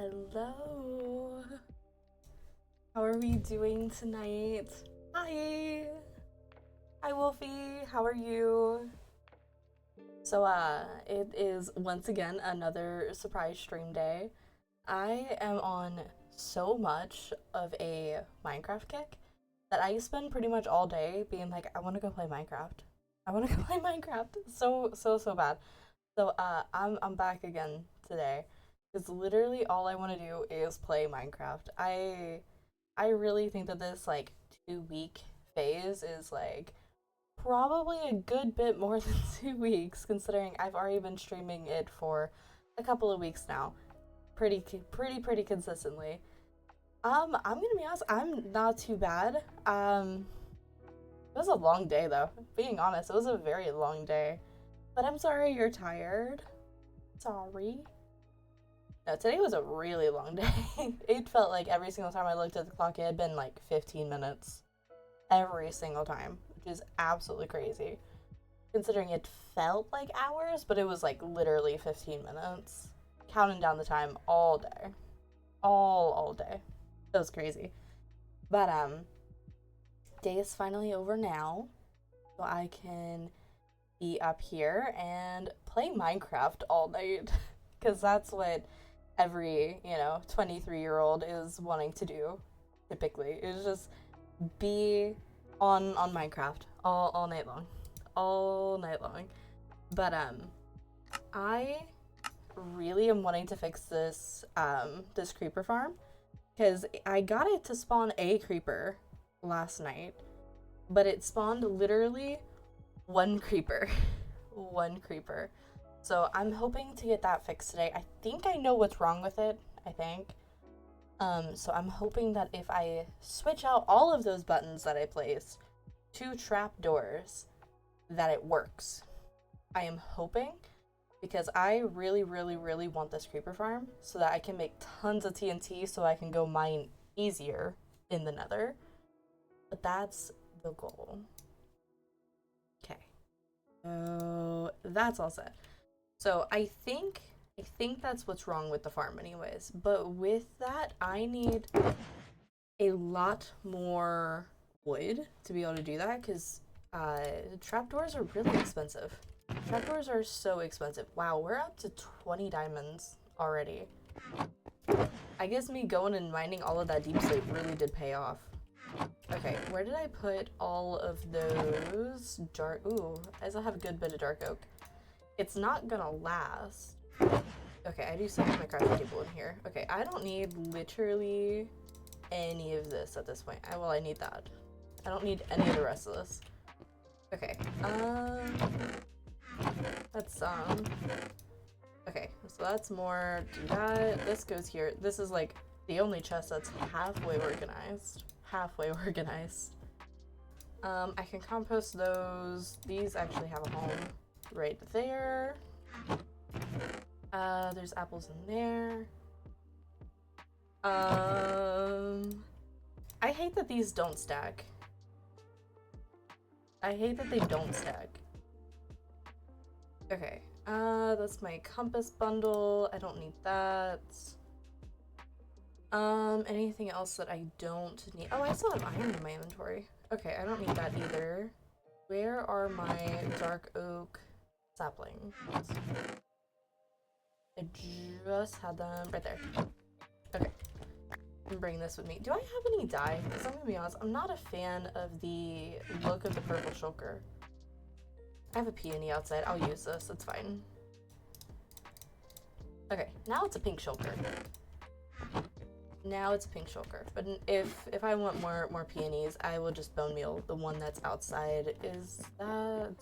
Hello. How are we doing tonight? Hi. Hi, Wolfie. How are you? So, it is once again another surprise stream day. I am on so much of a Minecraft kick that I spend pretty much all day being like, I want to go play Minecraft. I want to go play Minecraft. So bad. So, I'm back again today. Because literally all I want to do is play Minecraft. I really think that this like 2 week phase is like probably a good bit more than 2 weeks, considering I've already been streaming it for a couple of weeks now, pretty consistently. I'm gonna be honest, I'm not too bad. It was a long day though. Being honest, it was a very long day. But I'm sorry you're tired. Sorry. No, today was a really long day. It felt like every single time I looked at the clock, it had been like 15 minutes. Every single time, which is absolutely crazy. Considering it felt like hours, but it was like literally 15 minutes. Counting down the time all day. All day. It was crazy. But, day is finally over now. So I can be up here and play Minecraft all night. Because that's what every 23-year-old is wanting to do typically, is just be on Minecraft all night long. But I really am wanting to fix this creeper farm, because I got it to spawn a creeper last night, but it spawned literally one creeper. One creeper. So I'm hoping to get that fixed today. I think I know what's wrong with it, I think. So I'm hoping that if I switch out all of those buttons that I placed to trapdoors, that it works. I am hoping, because I really want this creeper farm so that I can make tons of TNT so I can go mine easier in the nether. But that's the goal. Okay. So that's all set. So I think that's what's wrong with the farm anyways. But with that, I need a lot more wood to be able to do that, because trapdoors are really expensive. Trapdoors are so expensive. Wow, we're up to 20 diamonds already. I guess me going and mining all of that deep slate really did pay off. Okay, where did I put all of those dark... Ooh, I still have a good bit of dark oak. It's not gonna last. Okay, I do still have my crafting table in here. Okay, I don't need literally any of this at this point. I need that. I don't need any of the rest of this. Okay, that's okay, so that's more. Do that. This goes here. This is like the only chest that's halfway organized. Halfway organized. I can compost those. These actually have a home right there. There's apples in there. I hate that these don't stack. I hate that they don't stack. Okay, that's my compass bundle. I don't need that. Anything else that I don't need? Oh, I still have iron in my inventory. Okay, I don't need that either. Where are my dark oak saplings? I just had them right there. Okay. I'm bringing this with me. Do I have any dye? Because I'm gonna be honest, I'm not a fan of the look of the purple shulker. I have a peony outside. I'll use this. It's fine. Okay, now it's a pink shulker. Now it's a pink shulker. But if I want more peonies, I will just bone meal the one that's outside. Is that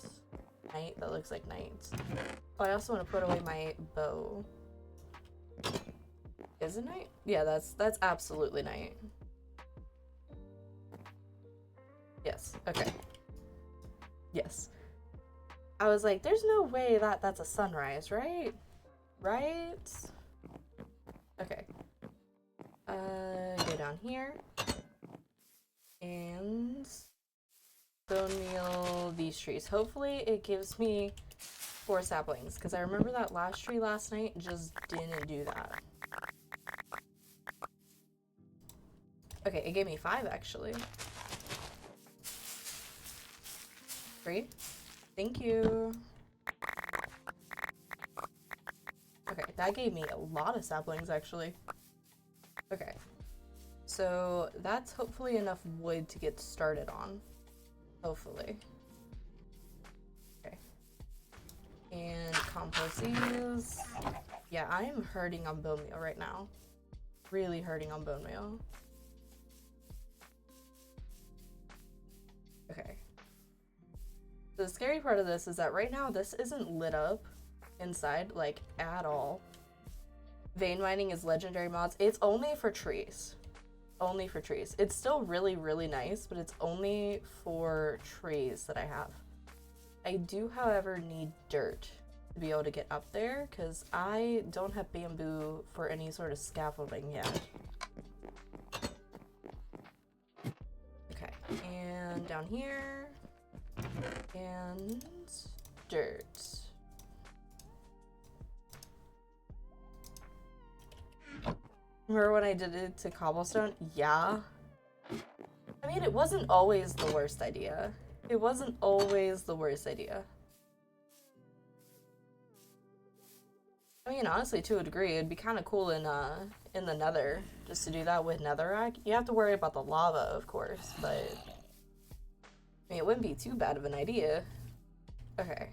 night? That looks like night. Oh, I also want to put away my bow. Is it night? Yeah, that's absolutely night. Yes. Okay. Yes. I was like, there's no way that's a sunrise, right? Right? Okay. Go down here. And bone meal these trees. Hopefully it gives me 4 saplings, because I remember that last tree last night just didn't do that. Okay, it gave me 5 actually. 3. Thank you. Okay, that gave me a lot of saplings actually. Okay. So that's hopefully enough wood to get started on. Hopefully. Okay. And compost these. Yeah, I'm hurting on bone meal right now. Really hurting on bone meal. Okay. So the scary part of this is that right now this isn't lit up inside, like, at all. Vein mining is legendary mods. It's only for trees. Only for trees. It's still really, really nice, but it's only for trees that I have. I do, however, need dirt to be able to get up there, because I don't have bamboo for any sort of scaffolding yet. Okay, and down here, and dirt. Remember when I did it to cobblestone? Yeah. I mean, it wasn't always the worst idea. It wasn't always the worst idea. I mean, honestly, to a degree, it'd be kind of cool in the nether, just to do that with netherrack. You have to worry about the lava, of course, but I mean, it wouldn't be too bad of an idea. Okay.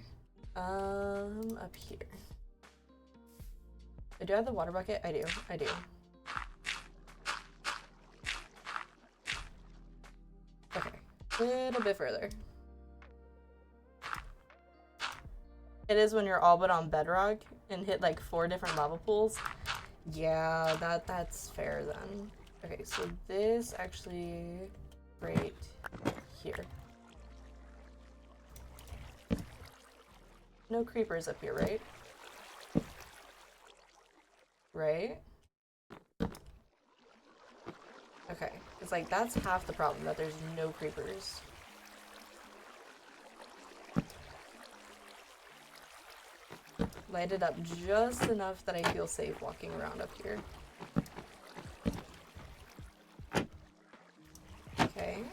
Up here. Do I have the water bucket? I do. I do. Okay. A little bit further. It is when you're all but on bedrock and hit like 4 different lava pools. Yeah, that's fair then. Okay, so this actually right here. No creepers up here, right? Right? Okay, it's like that's half the problem, that there's no creepers. Light it up just enough that I feel safe walking around up here. Okay.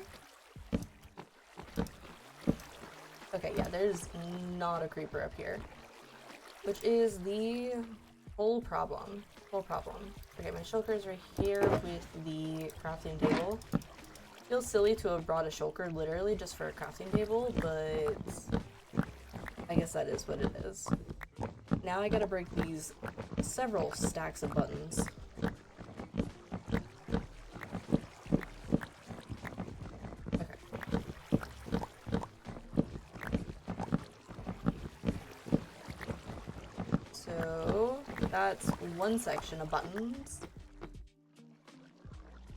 Okay, yeah, there's not a creeper up here. Which is the whole problem. Okay, my shulker's right here with the crafting table. Feels silly to have brought a shulker literally just for a crafting table, but I guess that is what it is. Now I gotta break these several stacks of buttons. Okay. So that's one section of buttons.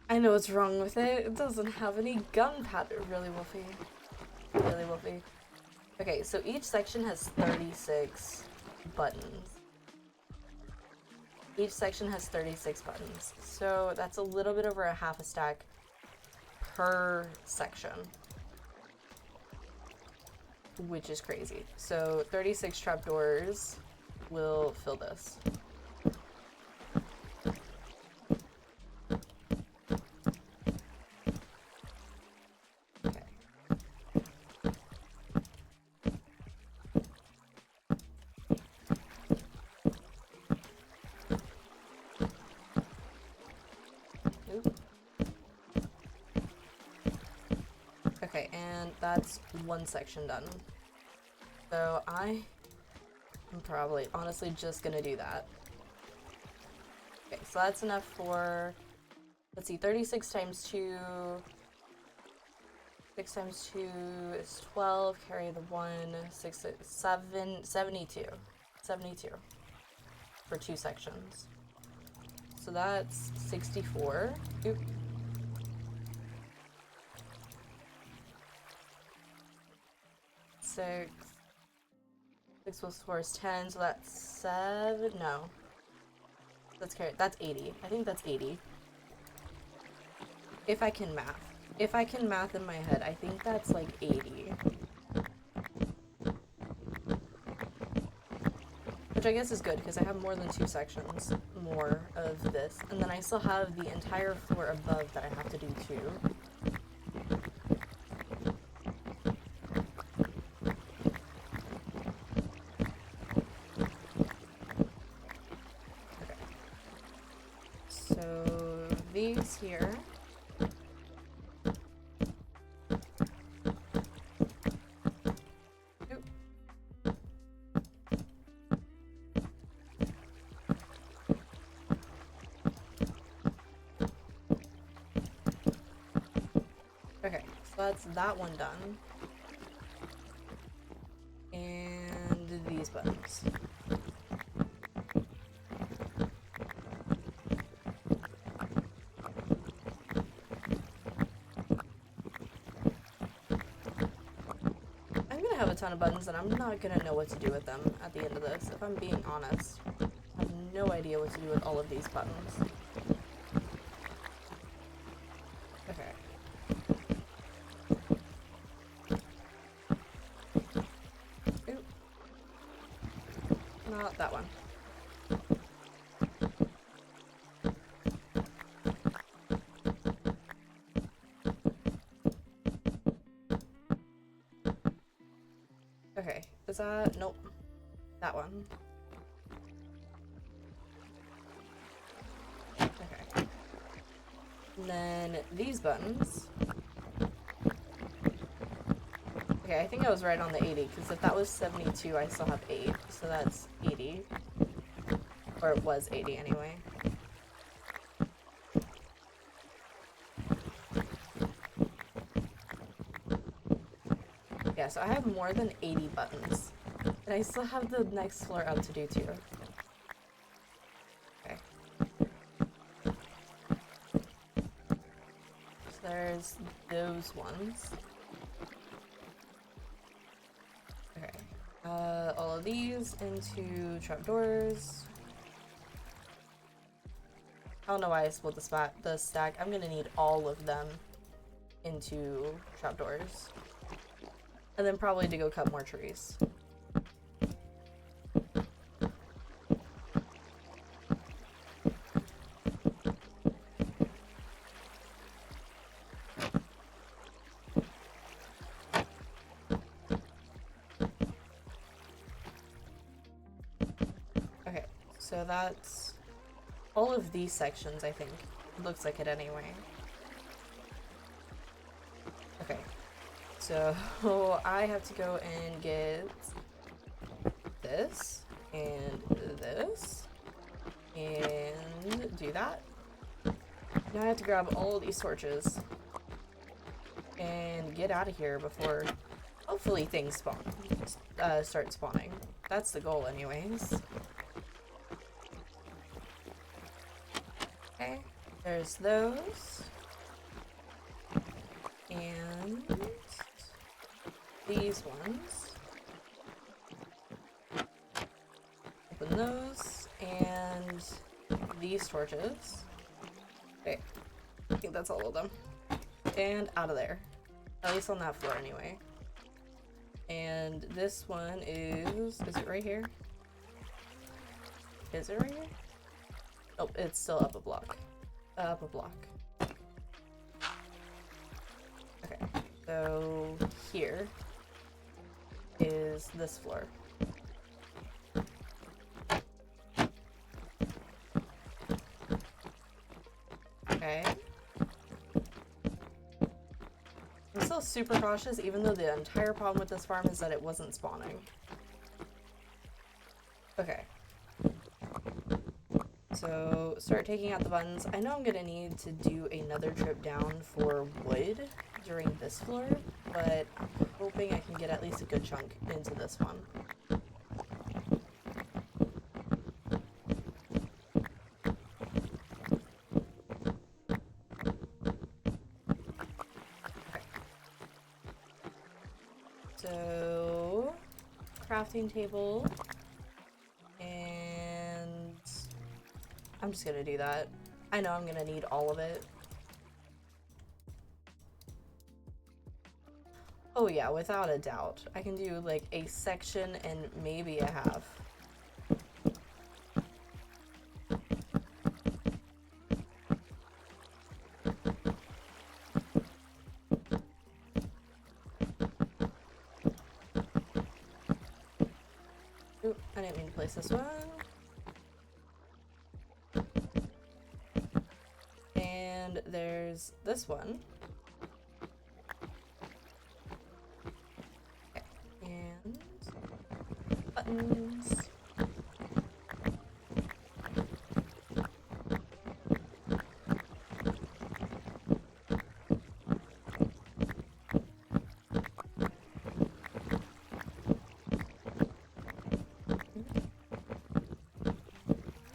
I know what's wrong with it. It doesn't have any gunpowder. Really, Wolfie? Really, Wolfie? Okay, so each section has 36 buttons. Each section has 36 buttons. So that's a little bit over a half a stack per section, which is crazy. So 36 trapdoors will fill this. Okay, and that's one section done. So I'm probably honestly just gonna do that. Okay, so that's enough for, let's see, 36 times 2. 6 times 2 is 12, carry the 1, 6, 7, 72. 72 for 2 sections. So that's 64. Oop. Six plus 4 is 10, so that's 7. No. That's 80. I think that's 80. If I can math. If I can math in my head, I think that's like 80. Which I guess is good, because I have more than 2 sections. more of this, and then I still have the entire floor above that I have to do too. Okay. So these here. Okay, so that's that one done. And these buttons. I'm gonna have a ton of buttons and I'm not gonna know what to do with them at the end of this, if I'm being honest. I have no idea what to do with all of these buttons. Okay. Ooh. Not that one. Okay, is that... nope. That one. Okay. And then these buttons. Okay, I think I was right on the 80, because if that was 72, I still have 8, so that's 80. Or it was 80 anyway. Yeah, so I have more than 80 buttons. And I still have the next floor up to do too. Okay. So there's those ones. Okay. All of these into trapdoors. I don't know why I split the stack. I'm gonna need all of them into trapdoors. And then probably to go cut more trees. Okay, so that's all of these sections, I think. Looks like it anyway. Okay. So I have to go and get this and this and do that. Now I have to grab all of these torches and get out of here before hopefully things start spawning. That's the goal anyways. Okay, there's those. And these ones. Open those, and these torches. Okay, I think that's all of them. And out of there. At least on that floor anyway. And this one is it right here? Is it right here? Oh, it's still up a block. Up a block. Okay, so here is this floor. Okay. I'm still super cautious, even though the entire problem with this farm is that it wasn't spawning. Okay. So, start taking out the buttons. I know I'm gonna need to do another trip down for wood during this floor, but I'm hoping I can get at least a good chunk into this one. Okay. So, crafting table, and I'm just gonna do that. I know I'm gonna need all of it. Oh yeah, without a doubt. I can do like a section and maybe a half. I didn't mean to place this one. And there's this one. Okay. And buttons.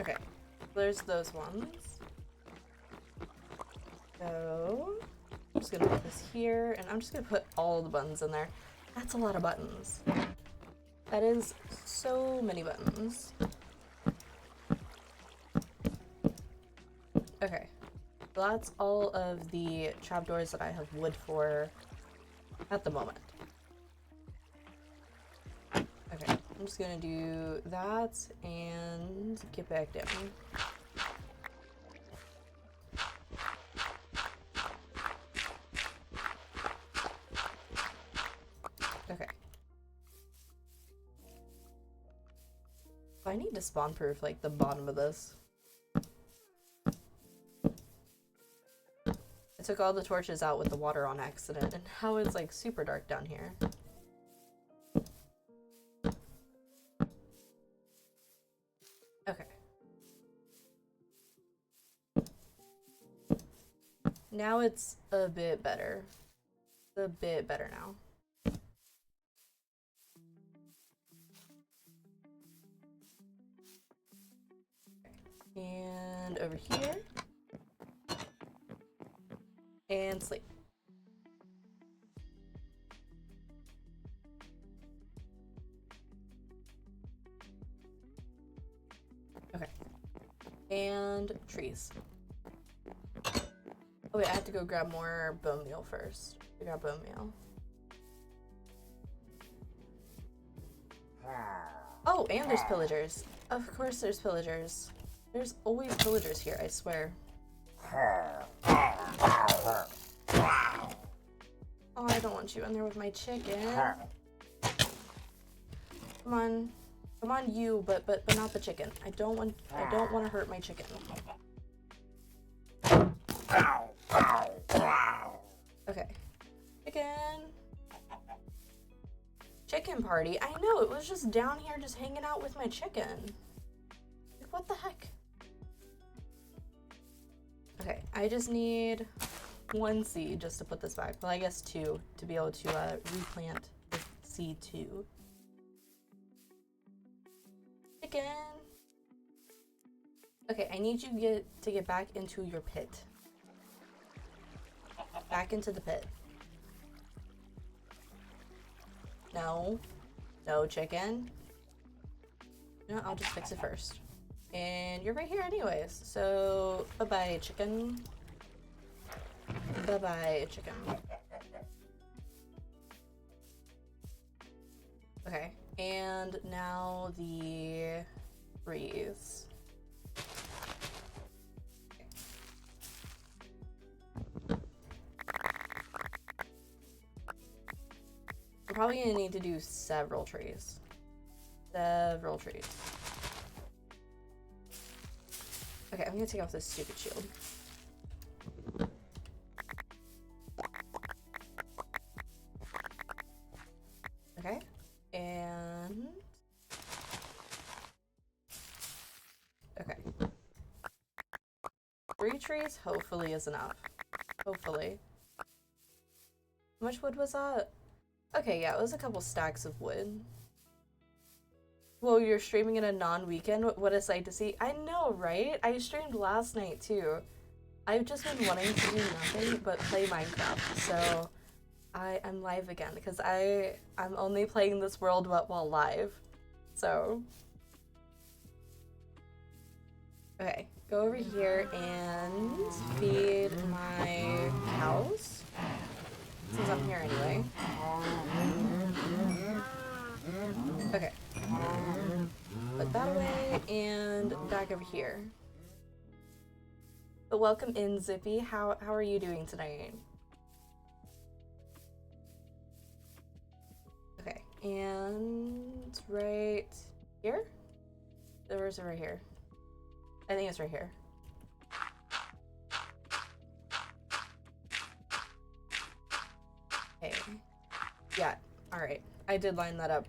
Okay, there's those ones. So I'm just gonna put this here, and I'm just gonna put all the buttons in there. That's a lot of buttons. That is so many buttons. Okay, so that's all of the trapdoors that I have wood for at the moment. Okay, I'm just gonna do that and get back down. Okay. I need to spawn proof like the bottom of this. I took all the torches out with the water on accident, and now it's like super dark down here. Okay. Now it's a bit better. A bit better now. And over here. And sleep. Okay. And trees. Oh wait, I have to go grab more bone meal first. I got bone meal. Oh, and there's pillagers. Of course there's pillagers. There's always pillagers here, I swear. Oh, I don't want you in there with my chicken. Come on. Come on you, but not the chicken. I don't want to hurt my chicken. Okay. Chicken. Chicken party. I know, it was just down here just hanging out with my chicken. Like, what the heck? Okay, I just need 1 seed just to put this back. Well, I guess 2 to be able to replant the seed 2. Chicken. Okay, I need you to get back into your pit. Back into the pit. No. No, chicken. No, I'll just fix it first. And you're right here anyways, so bye-bye, chicken. Bye-bye, chicken. Okay, and now the trees. I'm probably gonna need to do several trees. Several trees. Okay, I'm gonna take off this stupid shield. Okay, and... Okay. 3 trees hopefully is enough. Hopefully. How much wood was that? Okay, yeah, it was a couple stacks of wood. Whoa, you're streaming in a non-weekend? What a sight to see. I know, right? I streamed last night, too. I've just been wanting to do nothing but play Minecraft, so I'm live again, because I'm only playing this world while live, so. Okay, go over here and feed my cows, since I'm here anyway. Okay. Put that away and back over here. But welcome in, Zippy. How are you doing tonight? Okay, and right Here? Or is it right here? I think it's right here. Okay. Yeah, alright. I did line that up.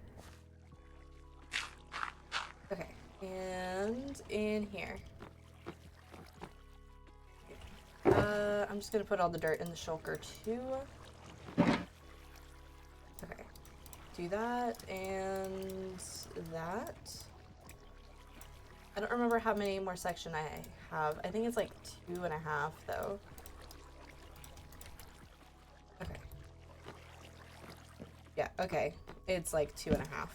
Okay, and in here. I'm just gonna put all the dirt in the shulker too. Okay, do that and that. I don't remember how many more sections I have. I think it's like 2.5 though. Okay. Yeah, okay. It's like 2.5.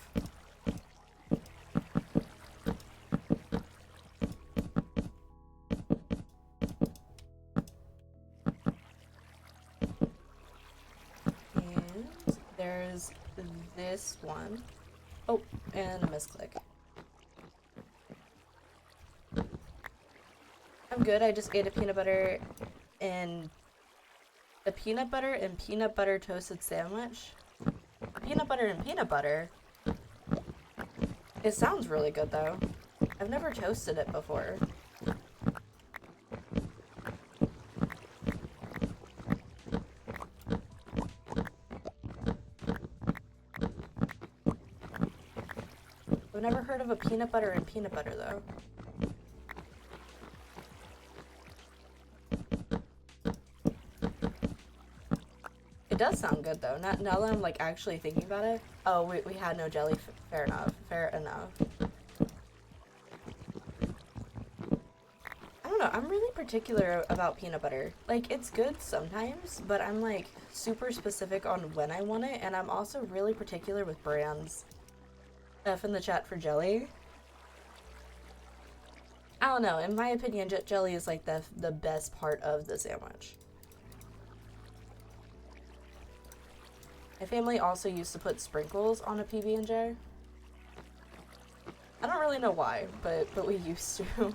There's this one. Oh, and a misclick. I'm good. I just ate a peanut butter and peanut butter toasted sandwich. Peanut butter and peanut butter. It sounds really good though. I've never toasted it before. I've never heard of a peanut butter and peanut butter though. It does sound good though. Now that I'm like actually thinking about it. Oh, we had no jelly. Fair enough. Fair enough. I don't know. I'm really particular about peanut butter. Like it's good sometimes, but I'm like super specific on when I want it, and I'm also really particular with brands. F in the chat for jelly. I don't know. In my opinion, jelly is like the best part of the sandwich. My family also used to put sprinkles on a PB&J. I don't really know why, but we used to.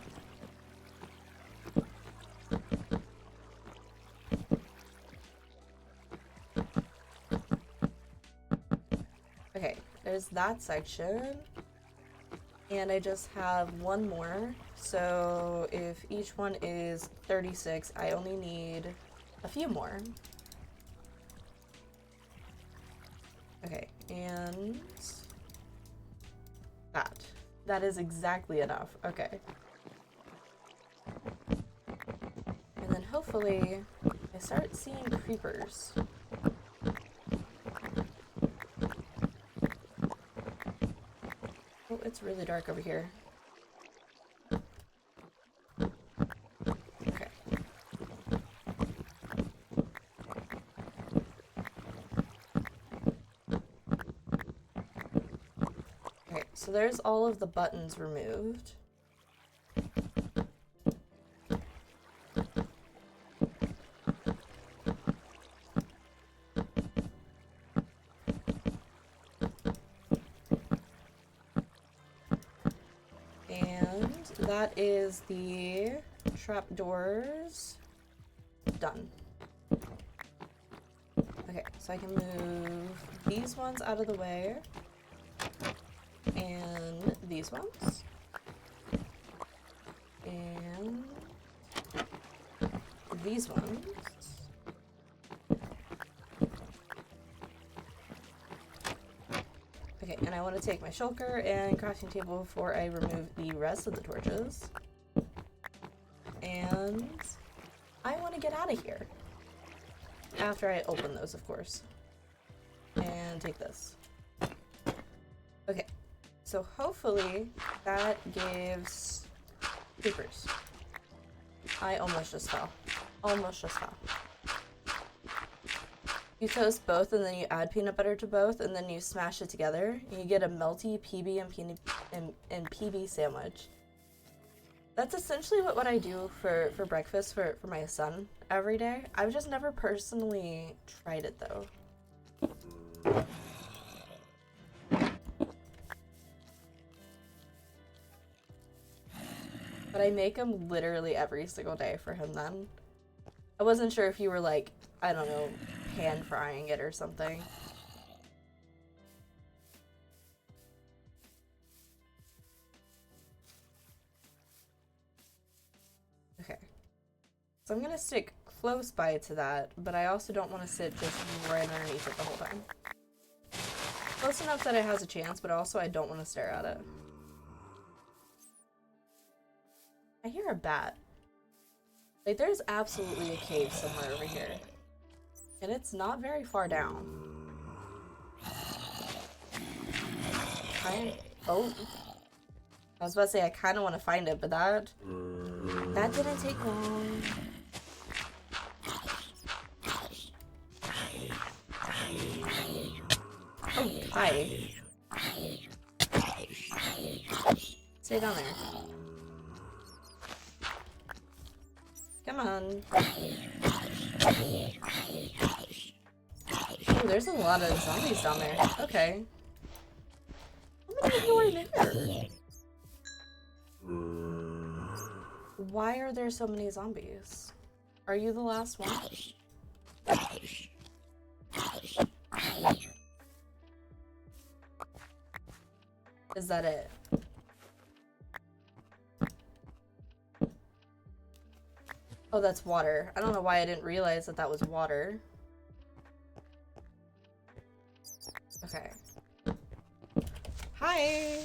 Okay, there's that section. And I just have one more. So if each one is 36, I only need a few more. Okay, and that. That is exactly enough. Okay. And then hopefully I start seeing creepers. Oh, it's really dark over here. Okay. Okay, so there's all of the buttons removed. And that is the trapdoors done. Okay, so I can move these ones out of the way. And these ones. And these ones. Okay, and I want to take my shulker and crafting table before I remove the rest of the torches. And I want to get out of here. After I open those, of course. And take this. Okay, so hopefully that gives creepers. I almost just fell. Almost just fell. You toast both and then you add peanut butter to both and then you smash it together and you get a melty PB and PB sandwich. That's essentially what I do for breakfast for my son every day. I've just never personally tried it though. But I make them literally every single day for him then. I wasn't sure if you were like, I don't know, pan frying it or something. So I'm gonna stick close by to that, but I also don't want to sit just right underneath it the whole time. Close enough that it has a chance, but also I don't want to stare at it. I hear a bat. Like, there's absolutely a cave somewhere over here. And it's not very far down. Oh. I was about to say I kind of want to find it, but that didn't take long. Oh, hi. Stay down there. Come on. Oh, there's a lot of zombies down there. Okay. How many of you are there? Why are there so many zombies? Are you the last one? Is that it? Oh, that's water. I don't know why I didn't realize that that was water. Okay. Hi!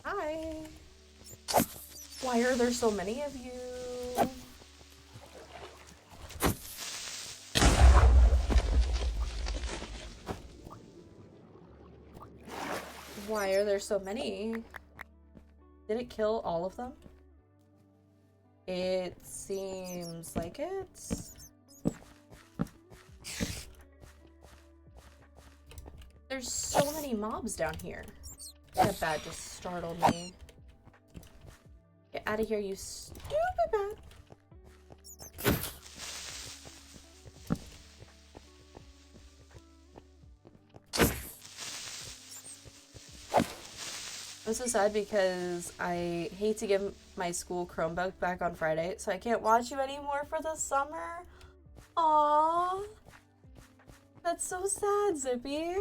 Hi! Why are there so many of you? Why are there so many? Did it kill all of them? It seems like it. There's so many mobs down here. That bat just startled me. Get out of here, you stupid bat. I'm so sad because I hate to give my school Chromebook back on Friday, so I can't watch you anymore for the summer. Aww. That's so sad, Zippy.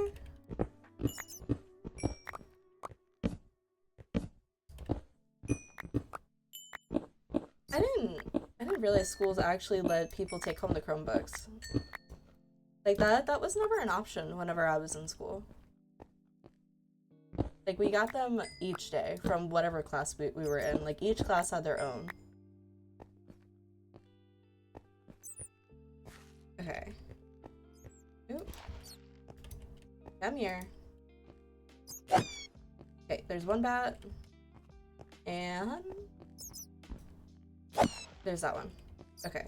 I didn't realize schools actually let people take home the Chromebooks. Like that was never an option whenever I was in school. Like, we got them each day from whatever class we were in. Like, each class had their own. Okay. Ooh. Come here. Okay, there's one bat. And there's that one. Okay.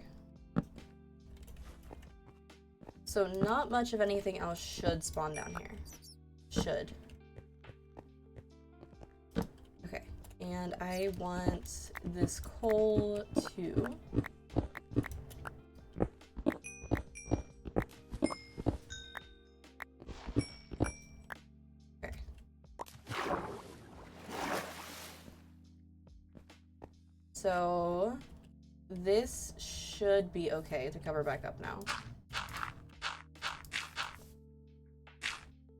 So not much of anything else should spawn down here. Should. Okay, and I want this coal too. Okay. So this should be okay to cover back up now.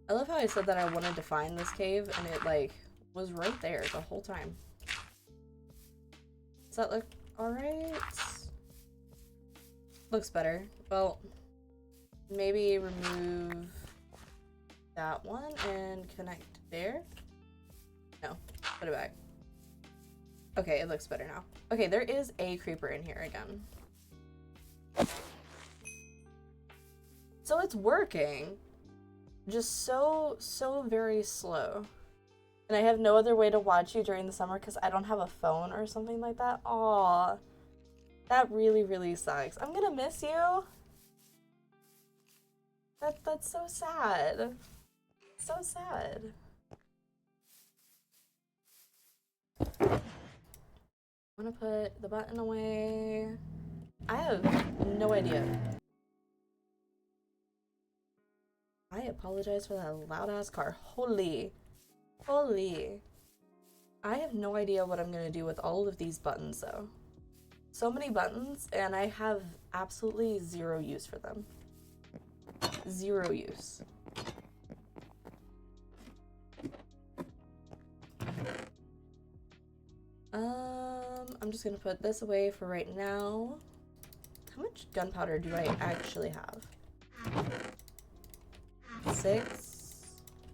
I love how I said that I wanted to find this cave and it like was right there the whole time. Does that look alright? Looks better. Well, maybe remove that one and connect there. No, put it back. Okay, it looks better now. Okay, there is a creeper in here again. So it's working. Just so very slow. And I have no other way to watch you during the summer because I don't have a phone or something like that. Aw, that really sucks. I'm gonna miss you. That's so sad. So sad. I'm gonna put the button away. I have no idea. I apologize for that loud ass car. Holy. I have no idea what I'm gonna do with all of these buttons though. So many buttons and I have absolutely zero use for them. Zero use. I'm just gonna put this away for right now. How much gunpowder do I actually have? 6,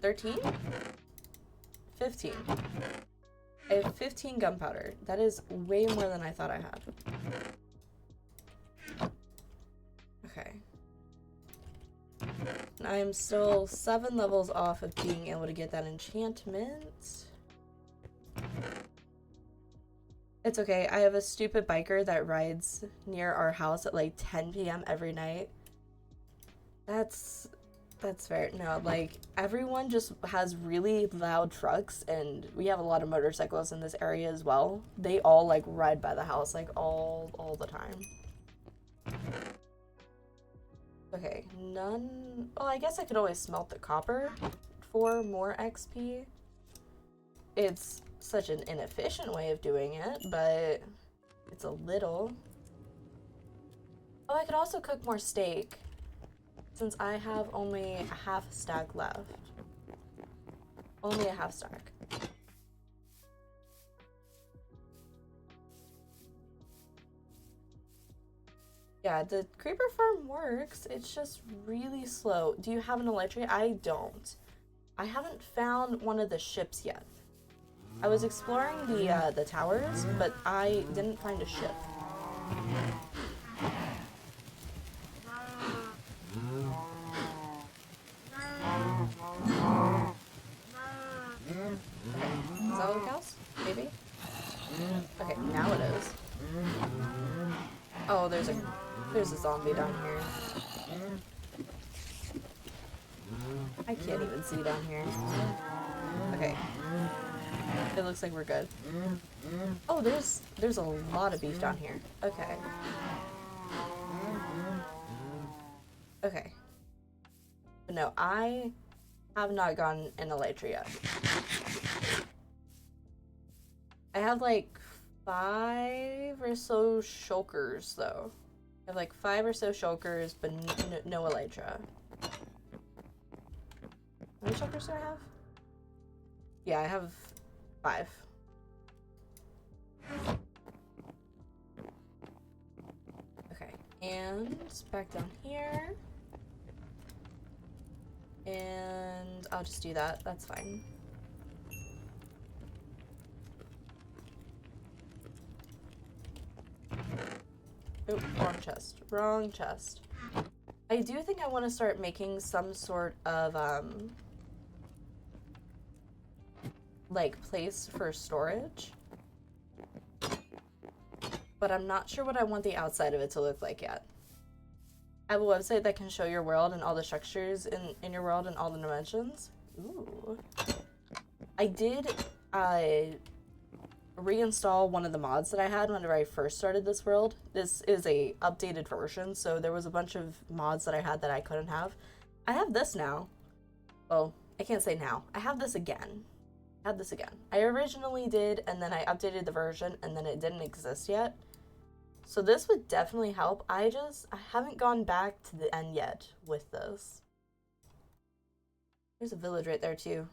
13, 15. I have 15 gunpowder. That is way more than I thought I had. Okay. I'm still 7 levels off of being able to get that enchantment. It's okay. I have a stupid biker that rides near our house at like 10 p.m. every night. That's fair. No, like, everyone just has really loud trucks, and we have a lot of motorcycles in this area as well. They all, like, ride by the house, like, all the time. Okay, none... Well, I guess I could always smelt the copper for more XP. It's such an inefficient way of doing it, but it's a little. Oh, I could also cook more steak, since I have only a half stack left. Only a half stack. Yeah, the creeper farm works. It's just really slow. Do you have an elytra? I don't. I haven't found one of the ships yet. I was exploring the towers, but I didn't find a ship. Is that what counts? Maybe? Okay, now it is. Oh, there's a zombie down here. I can't even see down here. Okay. It looks like we're good. Oh, there's a lot of beef down here. Okay. Okay. But no, I have not gotten an elytra yet. I have like 5 or so shulkers though. I have like 5 or so shulkers, but no elytra. How many shulkers do I have? Yeah, I have 5. Okay, and back down here. And I'll just do that. That's fine. Oh, wrong chest. Wrong chest. I do think I want to start making some sort of, like, place for storage. But I'm not sure what I want the outside of it to look like yet. I have a website that can show your world and all the structures in your world and all the dimensions. Ooh. I did, reinstall one of the mods that I had whenever I first started this world. This is a updated version, so there was a bunch of mods that I had that I couldn't have. I have this now. Well, I can't say now. I have this again. I originally did, and then I updated the version, and then it didn't exist yet. So this would definitely help. I haven't gone back to the end yet with this. There's a village right there too.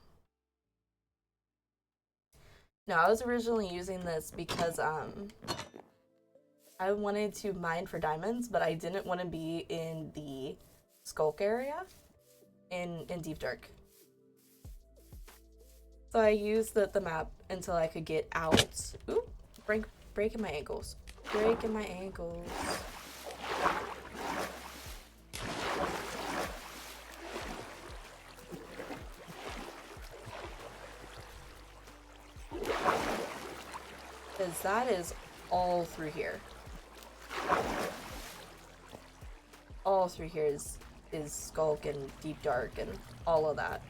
No, I was originally using this because I wanted to mine for diamonds, but I didn't want to be in the skulk area in Deep Dark. So I used the map until I could get out. Ooh, breaking my ankles. Breaking my ankles. Because that is all through here. All through here is Skulk and Deep Dark and all of that.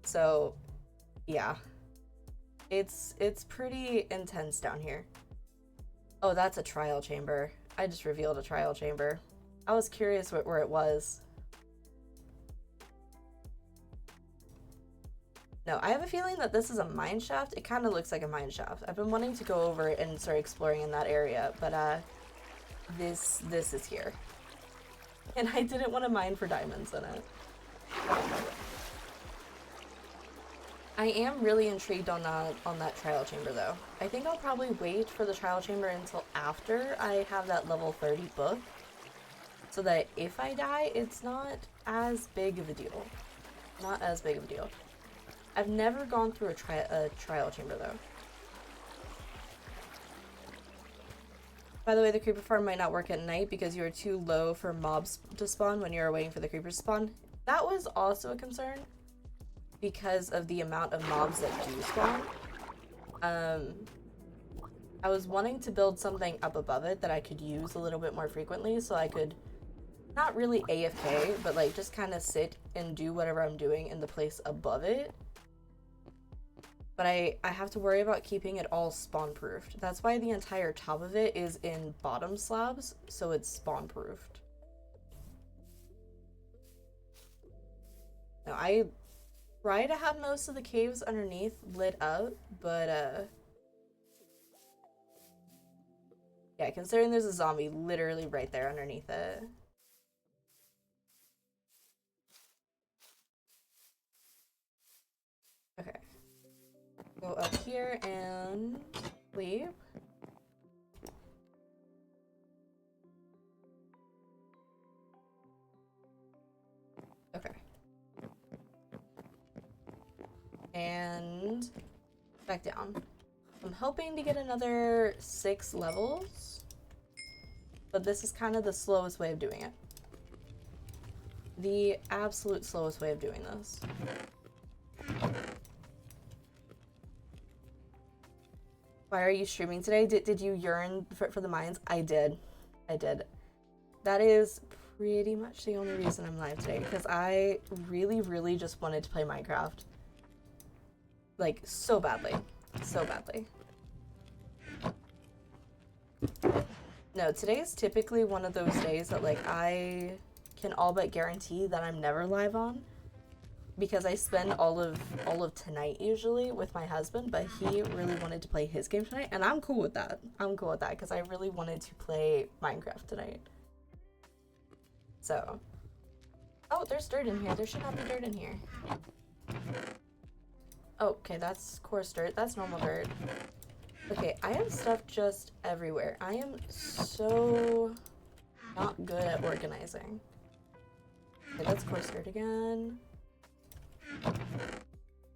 So, yeah. It's pretty intense down here. Oh, that's a trial chamber. I just revealed a trial chamber. I was curious where it was. No, I have a feeling that this is a mine shaft. It kind of looks like a mine shaft. I've been wanting to go over and start exploring in that area, but this is here. And I didn't want to mine for diamonds in it. I am really intrigued on that trial chamber though. I think I'll probably wait for the trial chamber until after I have that level 30 book, so that if I die, it's not as big of a deal. Not as big of a deal. I've never gone through a trial chamber though. By the way, the creeper farm might not work at night because you are too low for mobs to spawn when you're waiting for the creepers to spawn. That was also a concern because of the amount of mobs that do spawn. I was wanting to build something up above it that I could use a little bit more frequently so I could not really AFK, but like just kind of sit and do whatever I'm doing in the place above it. But I have to worry about keeping it all spawn-proofed. That's why the entire top of it is in bottom slabs, so it's spawn-proofed. Now, I try to have most of the caves underneath lit up, but yeah, considering there's a zombie literally right there underneath it. Okay. Go up here and leave. Okay. And back down. I'm hoping to get another 6 levels, but this is kind of the slowest way of doing it. The absolute slowest way of doing this. Why are you streaming today? Did you yearn for the mines? I did. I did. That is pretty much the only reason I'm live today, because I really just wanted to play Minecraft. Like, so badly. So badly. No, today's typically one of those days that, like, I can all but guarantee that I'm never live on. Because I spend all of tonight usually with my husband, but he really wanted to play his game tonight, and I'm cool with that. I'm cool with that because I really wanted to play Minecraft tonight. So, oh, there's dirt in here. There should not be dirt in here. Oh, okay, that's coarse dirt. That's normal dirt. Okay, I have stuff just everywhere. I am so not good at organizing. Okay, that's coarse dirt again.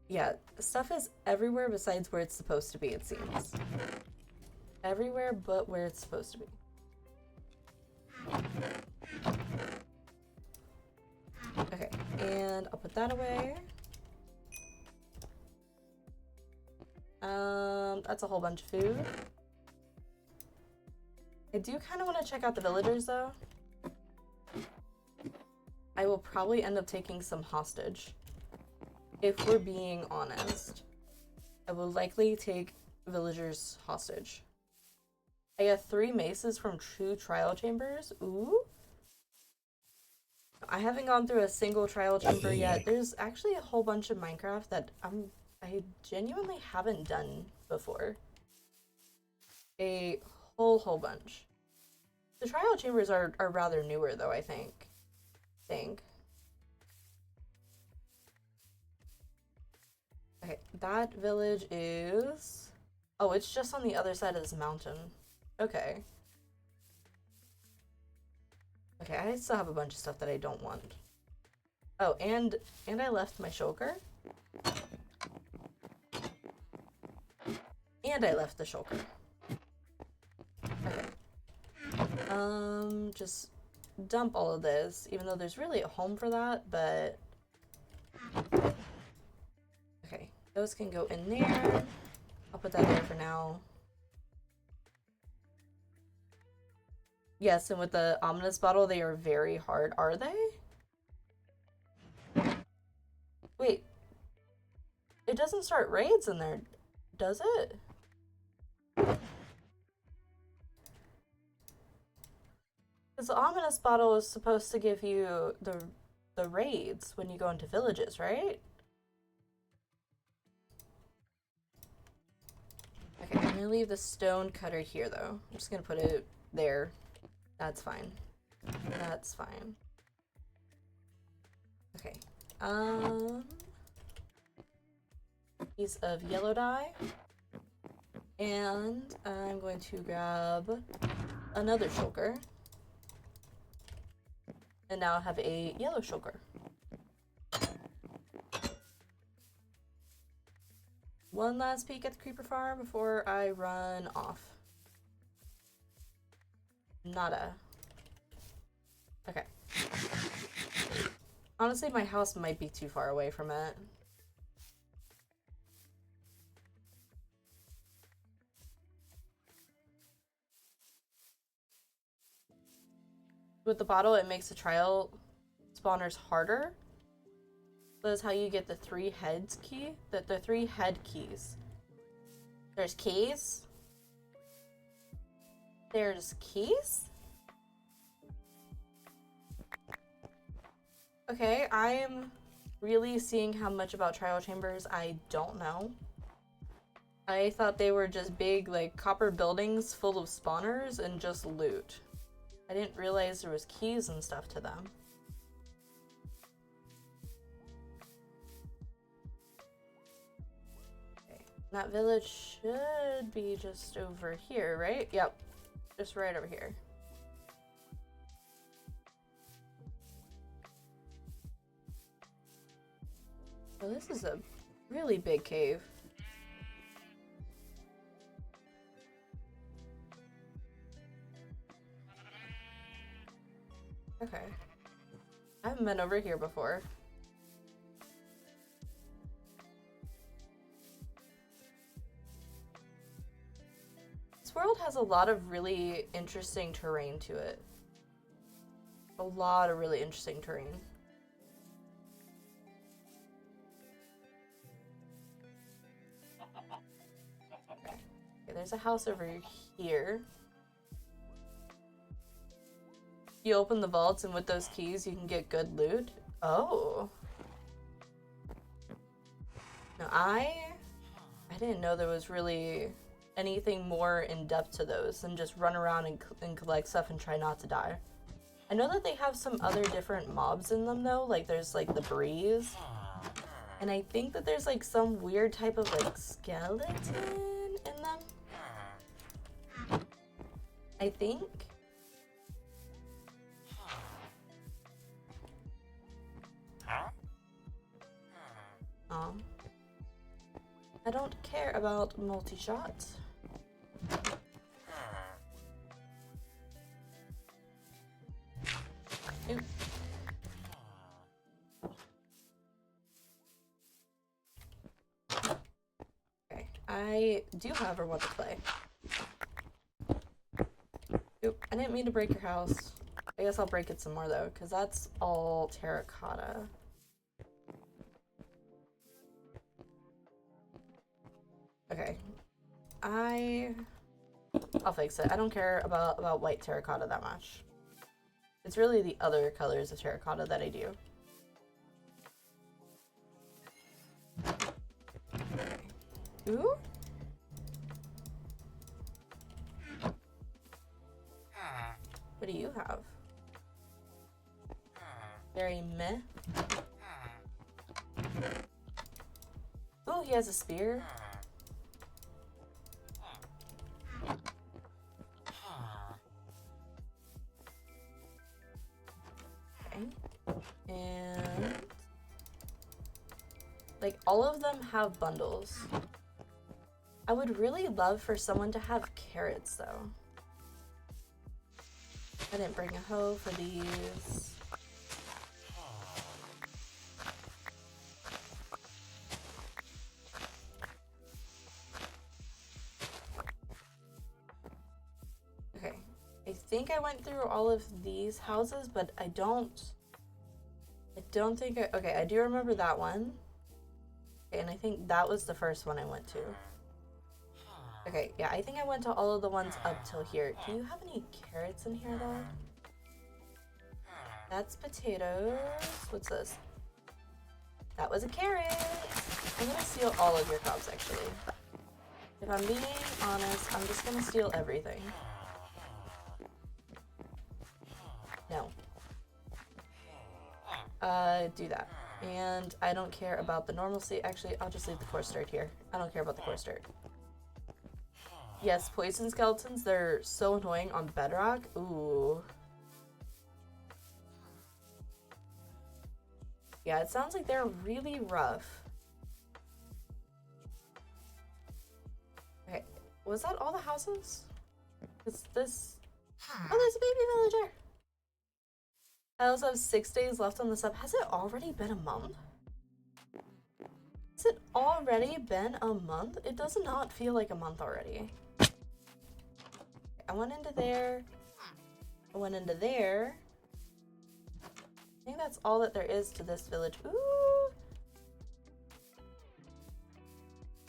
Yeah, stuff is everywhere besides where it's supposed to be, it seems. Everywhere but where it's supposed to be. Okay, and I'll put that away. That's a whole bunch of food. I do kind of want to check out the villagers, though. I will probably end up taking some hostage. If we're being honest, I will likely take villagers hostage. I got 3 maces from 2 trial chambers. Ooh. I haven't gone through a single trial chamber yet. There's actually a whole bunch of Minecraft that I genuinely haven't done before. A whole bunch. The trial chambers are rather newer though, I think. Okay, that village is... Oh, it's just on the other side of this mountain. Okay. Okay, I still have a bunch of stuff that I don't want. Oh, and I left my shulker. And I left the shulker. Okay. Just dump all of this, even though there's really a home for that, but... Okay, those can go in there. I'll put that there for now. Yes, and with the ominous bottle, they are very hard. Are they? Wait. It doesn't start raids in there, does it? Because the ominous bottle is supposed to give you the raids when you go into villages, right? Okay, I'm gonna leave the stone cutter here though. I'm just gonna put it there. That's fine. That's fine. Okay. Piece of yellow dye. And I'm going to grab another shulker. And now I have a yellow shulker. One last peek at the creeper farm before I run off. Nada. Okay. Honestly, my house might be too far away from it. With the bottle, it makes the trial spawners harder. That's how you get the 3 heads key. The 3 head keys. There's keys. There's keys? Okay, I'm really seeing how much about trial chambers I don't know. I thought they were just big, like, copper buildings full of spawners and just loot. I didn't realize there was keys and stuff to them. Okay, that village should be just over here, right? Yep, just right over here. Oh, this is a really big cave. Okay. I haven't been over here before. This world has a lot of really interesting terrain to it. A lot of really interesting terrain. Okay, there's a house over here. You open the vaults, and with those keys, you can get good loot. Oh. No, I didn't know there was really anything more in depth to those than just run around and collect stuff and try not to die. I know that they have some other different mobs in them though, like there's like the breeze. And I think that there's like some weird type of like skeleton in them. I think. I don't care about multi-shot. Ooh. Okay, I do, however, want to play. Oop, I didn't mean to break your house. I guess I'll break it some more though, because that's all terracotta. Okay, I'll fix it. I don't care about white terracotta that much. It's really the other colors of terracotta that I do. Okay. Ooh. What do you have? Very meh. Ooh, he has a spear. Okay. And like all of them have bundles. I would really love for someone to have carrots though. I didn't bring a hoe for these. Okay, I think I went through all of these houses, but I don't think okay, I do remember that one. Okay, and I think that was the first one I went to. Okay, yeah, I think I went to all of the ones up till here. Do you have any carrots in here, though? That's potatoes. What's this? That was a carrot. I'm gonna steal all of your crops, actually. If I'm being honest, I'm just gonna steal everything. No. Do that. And I don't care about the normalcy. Actually, I'll just leave the coarse dirt here. I don't care about the coarse dirt. Yes, poison skeletons, they're so annoying on bedrock. Ooh. Yeah, it sounds like they're really rough. Okay, was that all the houses? Is this... Oh, there's a baby villager! I also have 6 days left on the sub. Has it already been a month? Has it already been a month? It does not feel like a month already. I went into there. I went into there. I think that's all that there is to this village. Ooh!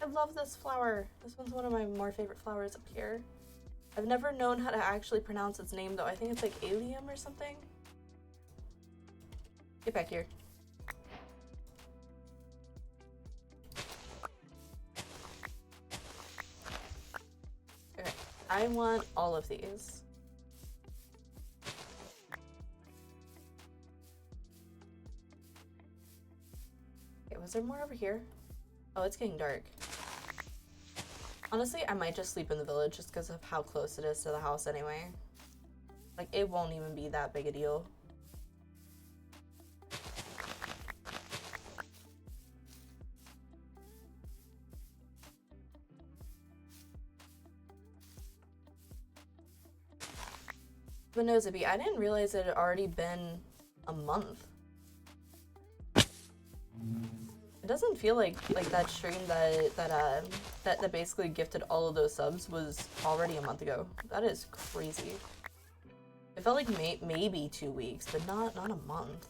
I love this flower. This one's one of my more favorite flowers up here. I've never known how to actually pronounce its name though. I think it's like Allium or something. Get back here. Okay, I want all of these. Okay, was there more over here? Oh, it's getting dark. Honestly, I might just sleep in the village just because of how close it is to the house anyway. Like, it won't even be that big a deal. But no, Zippy, I didn't realize it had already been a month. It doesn't feel like that stream that basically gifted all of those subs was already a month ago. That is crazy. It felt like maybe 2 weeks, but not a month.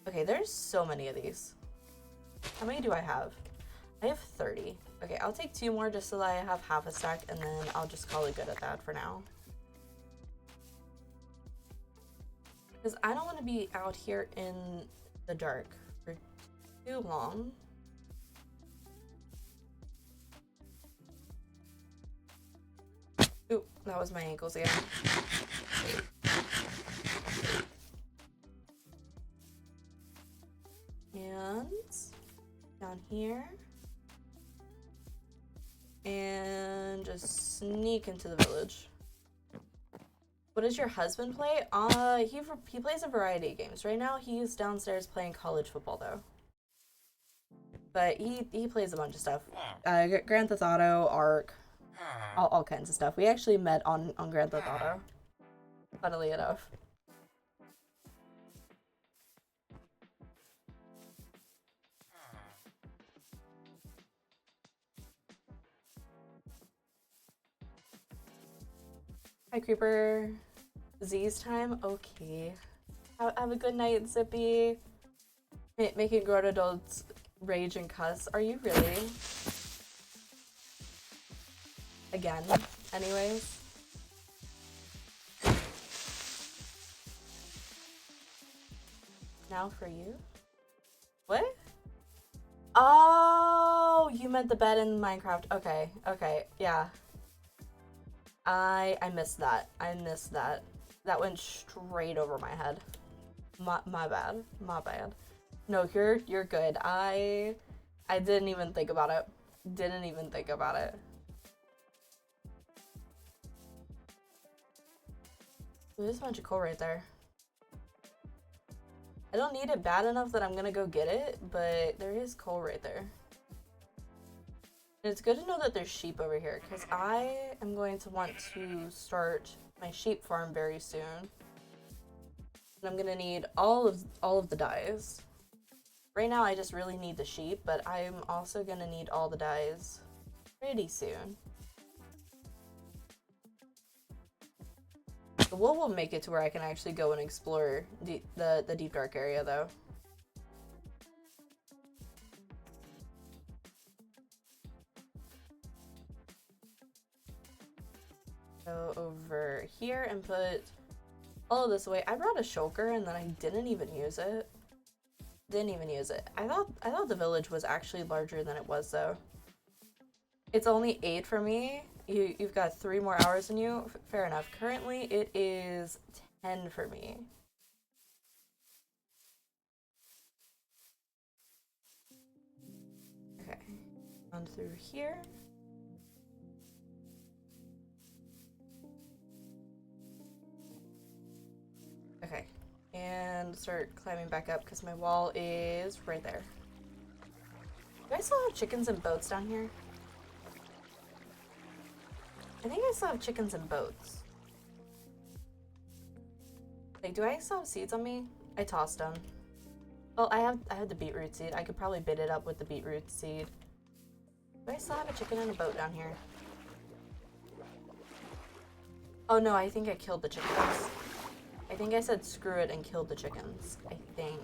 Okay, there's so many of these. How many do I have? I have 30. Okay, I'll take 2 more just so that I have half a stack, and then I'll just call it good at that for now. Because I don't want to be out here in the dark for too long. Ooh, that was my ankles again. And down here. And just sneak into the village. What does your husband play? He plays a variety of games. Right now he's downstairs playing college football though. But he plays a bunch of stuff. Grand Theft Auto, Ark, all kinds of stuff. We actually met on Grand Theft Auto, funnily enough. Hi, Creeper. Z's time? Okay. Have a good night, Zippy. Making grown adults rage and cuss. Are you really? Again. Anyways. Now for you? What? Oh, you meant the bed in Minecraft. Okay, okay, yeah. I missed that. I missed that. That went straight over my head. My bad. My bad. No, you're good. I didn't even think about it. Didn't even think about it. Ooh, there's a bunch of coal right there. I don't need it bad enough that I'm gonna go get it, but there is coal right there. It's good to know that there's sheep over here, because I am going to want to start my sheep farm very soon. And I'm gonna need all of the dyes. Right now I just really need the sheep, but I'm also gonna need all the dyes pretty soon. The wool will make it to where I can actually go and explore the deep dark area though. Go over here and put all of this away. I brought a shulker and then I didn't even use it. Didn't even use it. I thought the village was actually larger than it was though. It's only 8 for me. You've got 3 more hours than you. Fair enough. Currently it is 10 for me. Okay. On through here. Okay, and to start climbing back up because my wall is right there. Do I still have chickens and boats down here? I think I still have chickens and boats. Like, do I still have seeds on me? I tossed them. Well, I have the beetroot seed. I could probably bait it up with the beetroot seed. Do I still have a chicken and a boat down here? Oh no, I think I killed the chickens. I think I said screw it and killed the chickens. I think.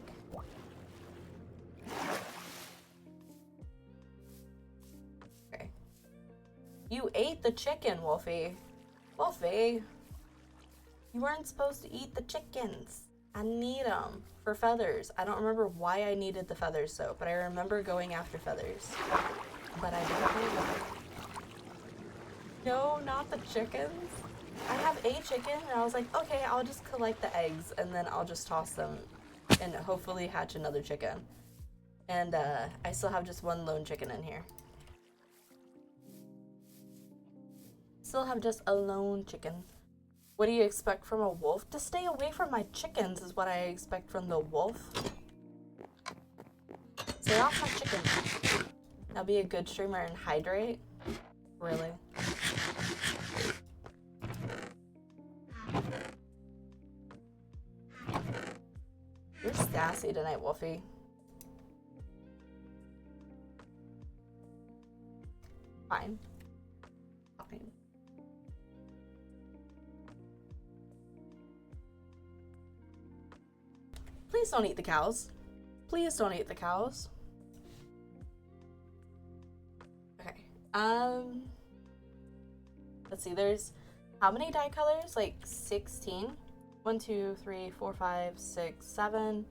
Okay. You ate the chicken, Wolfie. Wolfie. You weren't supposed to eat the chickens. I need them for feathers. I don't remember why I needed the feathers though, but I remember going after feathers. But I don't remember. No, not the chickens. I have a chicken and I was like, okay, I'll just collect the eggs and then I'll just toss them and hopefully hatch another chicken. And I still have just one lone chicken in here. Still have just a lone chicken. What do you expect from a wolf? To stay away from my chickens is what I expect from the wolf. Stay off my chickens. I'll be a good streamer and hydrate. Really? You're sassy tonight, Wolfie. Fine. Fine. Please don't eat the cows. Please don't eat the cows. Okay. Let's see, there's how many dye colors? Like 16? 1, 2, 3, 4, 5, 6, 7.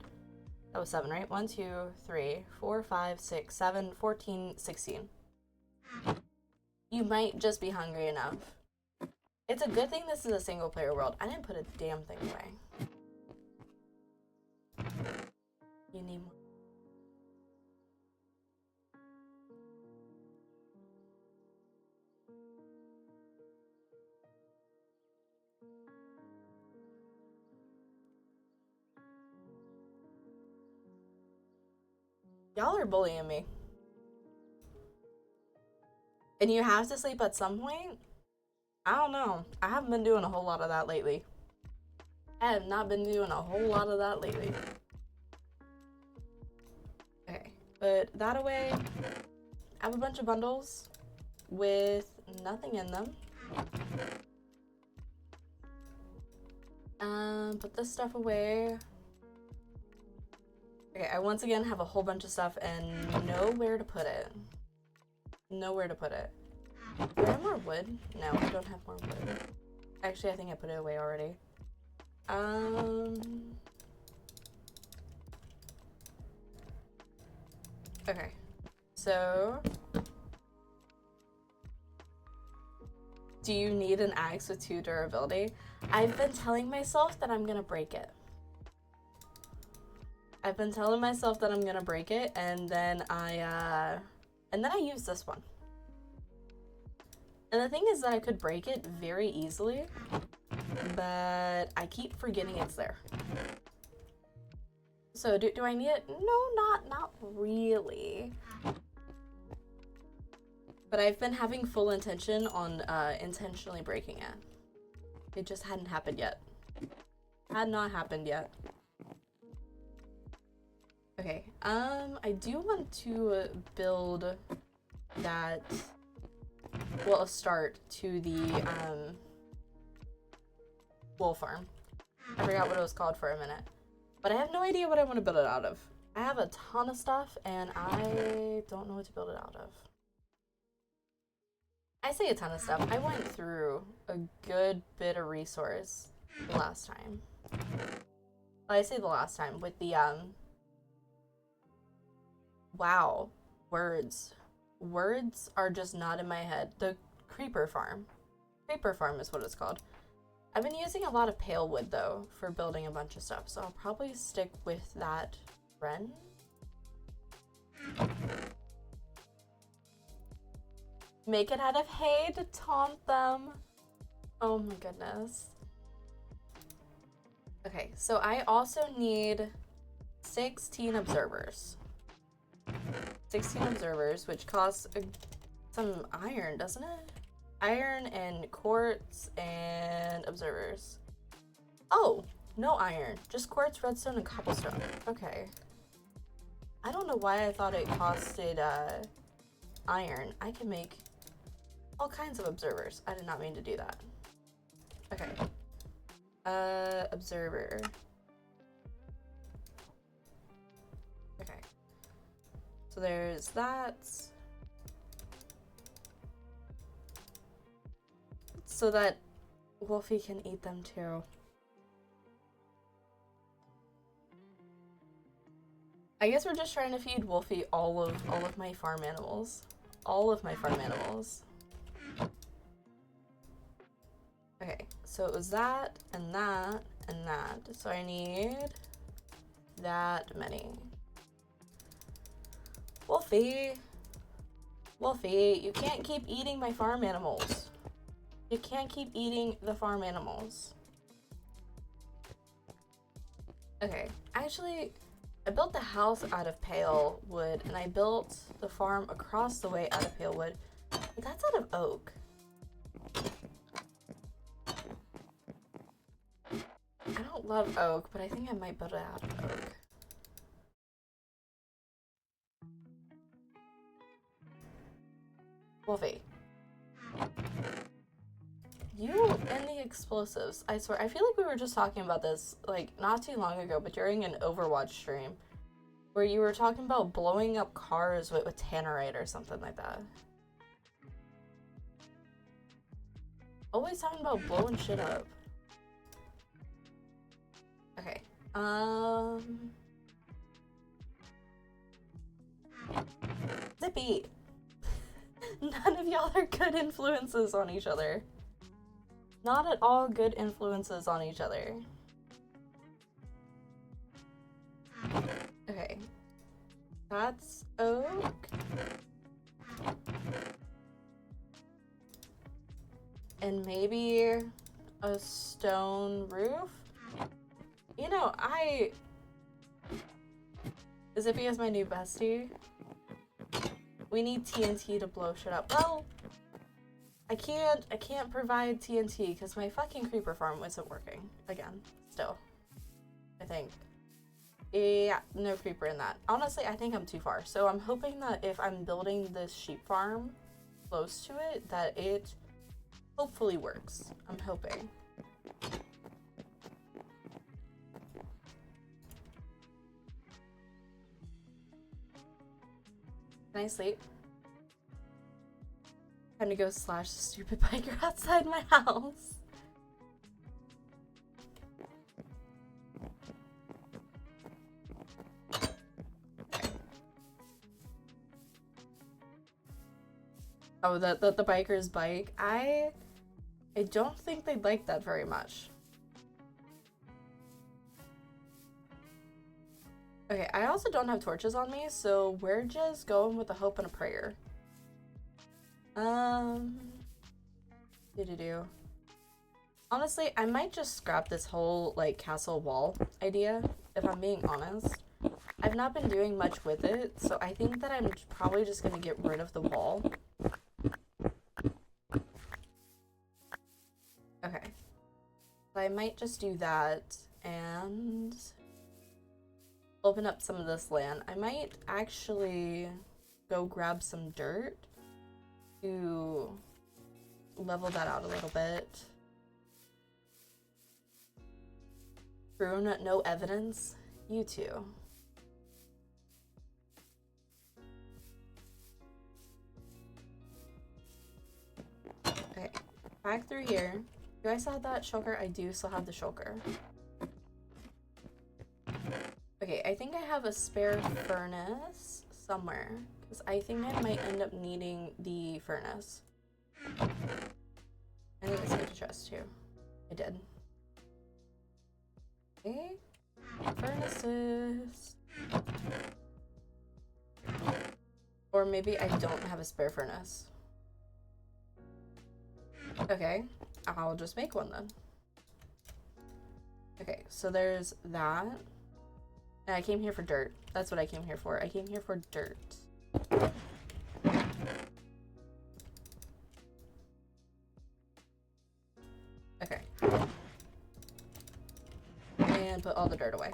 That was 7, right? 1, 2, 3, 4, 5, 6, 7, 14, 16. You might just be hungry enough. It's a good thing this is a single player world. I didn't put a damn thing away. You need more. Y'all are bullying me. And you have to sleep at some point? I don't know. I haven't been doing a whole lot of that lately. I have not been doing a whole lot of that lately. Okay, put that away. I have a bunch of bundles with nothing in them. Put this stuff away. Okay, I once again have a whole bunch of stuff and nowhere to put it. Nowhere to put it. Do I have more wood? No, I don't have more wood. Actually, I think I put it away already. Okay, so do you need an axe with 2 durability? I've been telling myself that I'm gonna break it. I've been telling myself that I'm gonna break it, and then I use this one. And the thing is that I could break it very easily, but I keep forgetting it's there. So do I need it? No, not really. But I've been having full intention on intentionally breaking it. It just hadn't happened yet. Had not happened yet. Okay, I do want to build that, well, a start to the wool farm. I forgot what it was called for a minute. But I have no idea what I want to build it out of. I have a ton of stuff and I don't know what to build it out of. I say a ton of stuff. I went through a good bit of resource the last time. Well, I say the last time with the wow, words. Words are just not in my head. The creeper farm. Creeper farm is what it's called. I've been using a lot of pale wood though for building a bunch of stuff, so I'll probably stick with that trend. Make it out of hay to taunt them. Oh my goodness. Okay, so I also need 16 observers. 16 observers, which costs some iron, doesn't it? Iron and quartz and observers. Oh, no iron. Just quartz, redstone, and cobblestone. Okay. I don't know why I thought it costed iron. I can make all kinds of observers. I did not mean to do that. Okay. Observer. Okay. So there's that. So that Wolfie can eat them too. I guess we're just trying to feed Wolfie all of my farm animals. All of my farm animals. Okay, so it was that, and that, and that. So I need that many. Wolfie! Wolfie, you can't keep eating my farm animals. You can't keep eating the farm animals. Okay, actually, I built the house out of pale wood, and I built the farm across the way out of pale wood. But that's out of oak. I don't love oak, but I think I might build it out of oak. Wolfie. You and the explosives. I swear, I feel like we were just talking about this, like, not too long ago, but during an Overwatch stream, where you were talking about blowing up cars with tannerite or something like that. Always talking about blowing shit up. Okay. Zippy! None of y'all are good influences on each other. Not at all good influences on each other. Okay. That's oak. And maybe a stone roof? You know, Zippy is my new bestie. We need TNT to blow shit up. Well, I can't provide TNT because my fucking creeper farm isn't working again. Still, I think. Yeah, no creeper in that. Honestly, I think I'm too far. So I'm hoping that if I'm building this sheep farm close to it, that it hopefully works. I'm hoping. Can I sleep? Time to go slash the stupid biker outside my house. Oh, the biker's bike. I don't think they'd like that very much. Okay, I also don't have torches on me, so we're just going with a hope and a prayer. Honestly, I might just scrap this whole, like, castle wall idea, if I'm being honest. I've not been doing much with it, so I think that I'm probably just gonna get rid of the wall. Okay. So I might just do that, and open up some of this land. I might actually go grab some dirt to level that out a little bit. Rune, no evidence. You too. Okay, back through here. Do I still have that shulker? I do still have the shulker. Okay, I think I have a spare furnace somewhere, because I think I might end up needing the furnace. I think I saved a chest too. I did. Okay, furnaces. Or maybe I don't have a spare furnace. Okay, I'll just make one then. Okay, so there's that. And I came here for dirt. That's what I came here for. I came here for dirt. Okay. And put all the dirt away.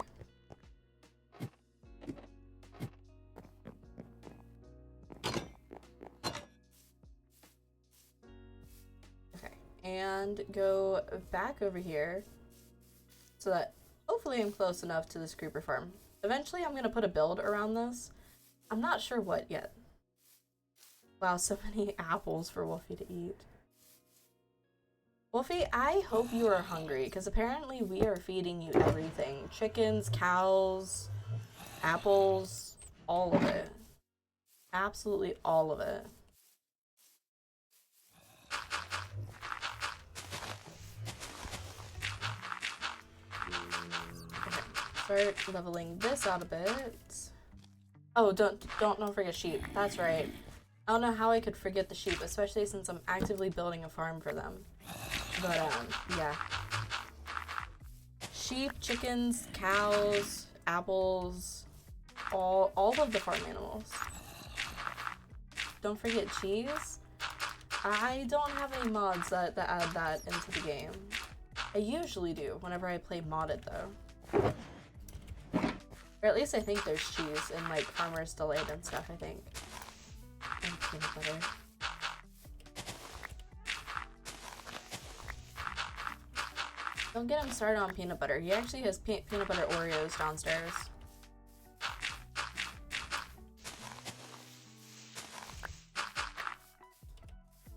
Okay. And go back over here so that hopefully I'm close enough to this creeper farm. Eventually I'm gonna put a build around this. I'm not sure what yet. Wow, so many apples for Wolfie to eat. Wolfie, I hope you are hungry, because apparently we are feeding you everything. Chickens, cows, apples, all of it. Absolutely all of it. Okay, start leveling this out a bit. Oh, don't forget sheep. That's right. I don't know how I could forget the sheep, especially since I'm actively building a farm for them. But, yeah. Sheep, chickens, cows, apples, all of the farm animals. Don't forget cheese. I don't have any mods that add that into the game. I usually do, whenever I play modded, though. Or at least I think there's cheese in, like, Farmer's Delight and stuff, I think. And peanut butter. Don't get him started on peanut butter. He actually has peanut butter Oreos downstairs.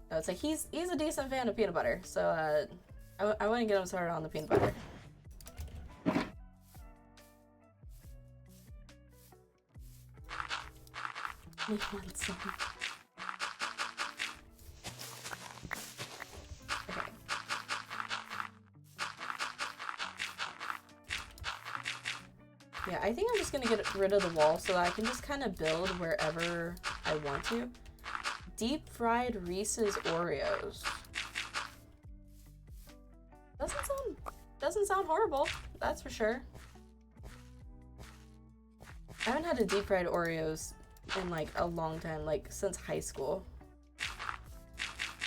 No, it's like he's a decent fan of peanut butter, so I wouldn't get him started on the peanut butter. He wants some. Okay. Yeah, I think I'm just gonna get rid of the wall so that I can just kind of build wherever I want to. Deep fried Reese's Oreos. Doesn't sound horrible, that's for sure. I haven't had a deep fried Oreos in like a long time, like since high school.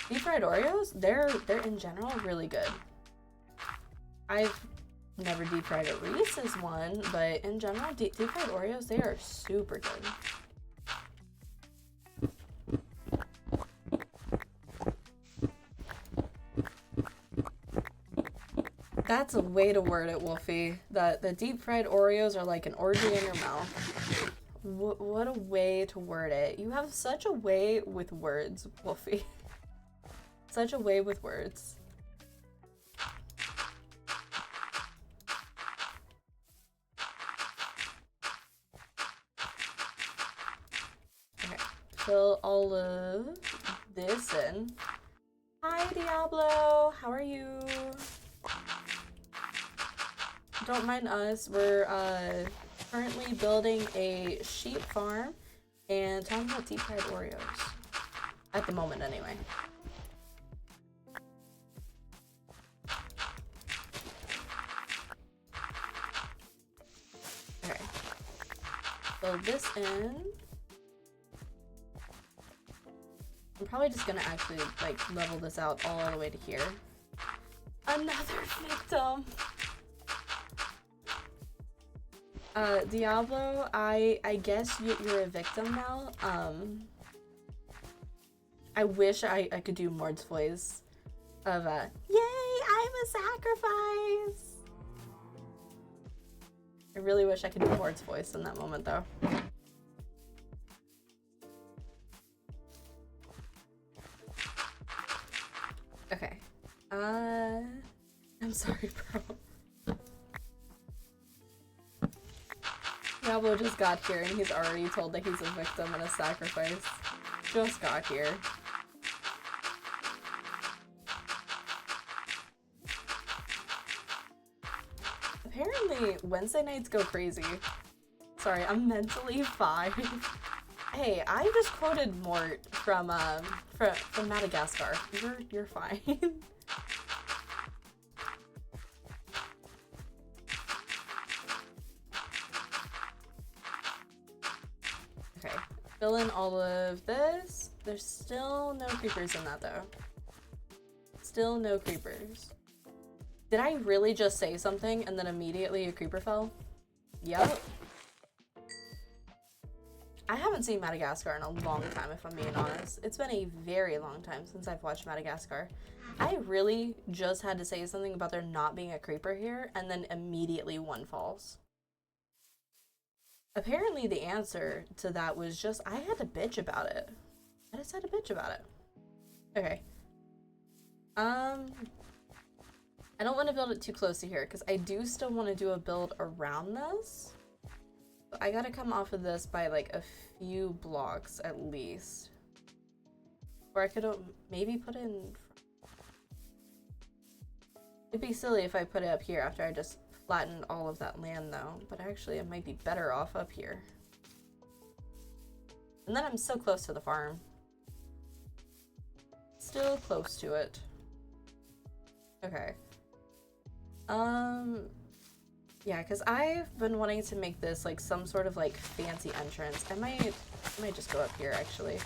Deep fried Oreos, they're in general really good. I've never deep fried a Reese's one, but in general, deep fried Oreos, they are super good. That's a way to word it, Wolfie. That the deep fried Oreos are like an orgy in your mouth. What a way to word it. You have such a way with words, Wolfie. Such a way with words. Okay, fill all of this in. Hi, Diablo. How are you? Don't mind us. We're currently building a sheep farm and talking about deep fried Oreos. At the moment, anyway. Okay. Fill this in. I'm probably just gonna actually like level this out all the way to here. Another victim. Diablo, I guess you're a victim now. I wish I could do Mord's voice of yay, I'm a sacrifice. I really wish I could do Mord's voice in that moment though. Okay. I'm sorry, bro. Diablo just got here and he's already told that he's a victim and a sacrifice. Just got here. Apparently, Wednesday nights go crazy. Sorry, I'm mentally 5. Hey, I just quoted Mort from Madagascar. You're fine. Fill in all of this. There's still no creepers in that though. Still no creepers. Did I really just say something and then immediately a creeper fell? Yep. I haven't seen Madagascar in a long time, if I'm being honest. It's been a very long time since I've watched Madagascar. I really just had to say something about there not being a creeper here, and then immediately one falls. Apparently the answer to that was just, I had to bitch about it. I just had to bitch about it. Okay. I don't want to build it too close to here, because I do still want to do a build around this. But I gotta come off of this by like a few blocks at least. Or I could maybe put it in... It'd be silly if I put it up here after I just flattened all of that land though. But actually it might be better off up here. And then I'm so close to the farm. Still close to it. Okay. Yeah, because I've been wanting to make this like some sort of like fancy entrance. I might just go up here actually.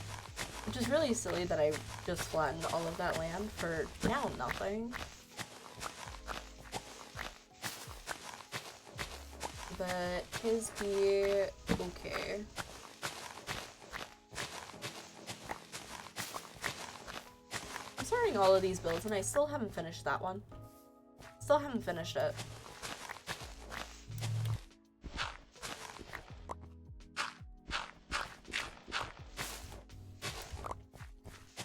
Which is really silly that I just flattened all of that land for now nothing. But his be okay. I'm starting all of these builds and I still haven't finished that one. Still haven't finished it.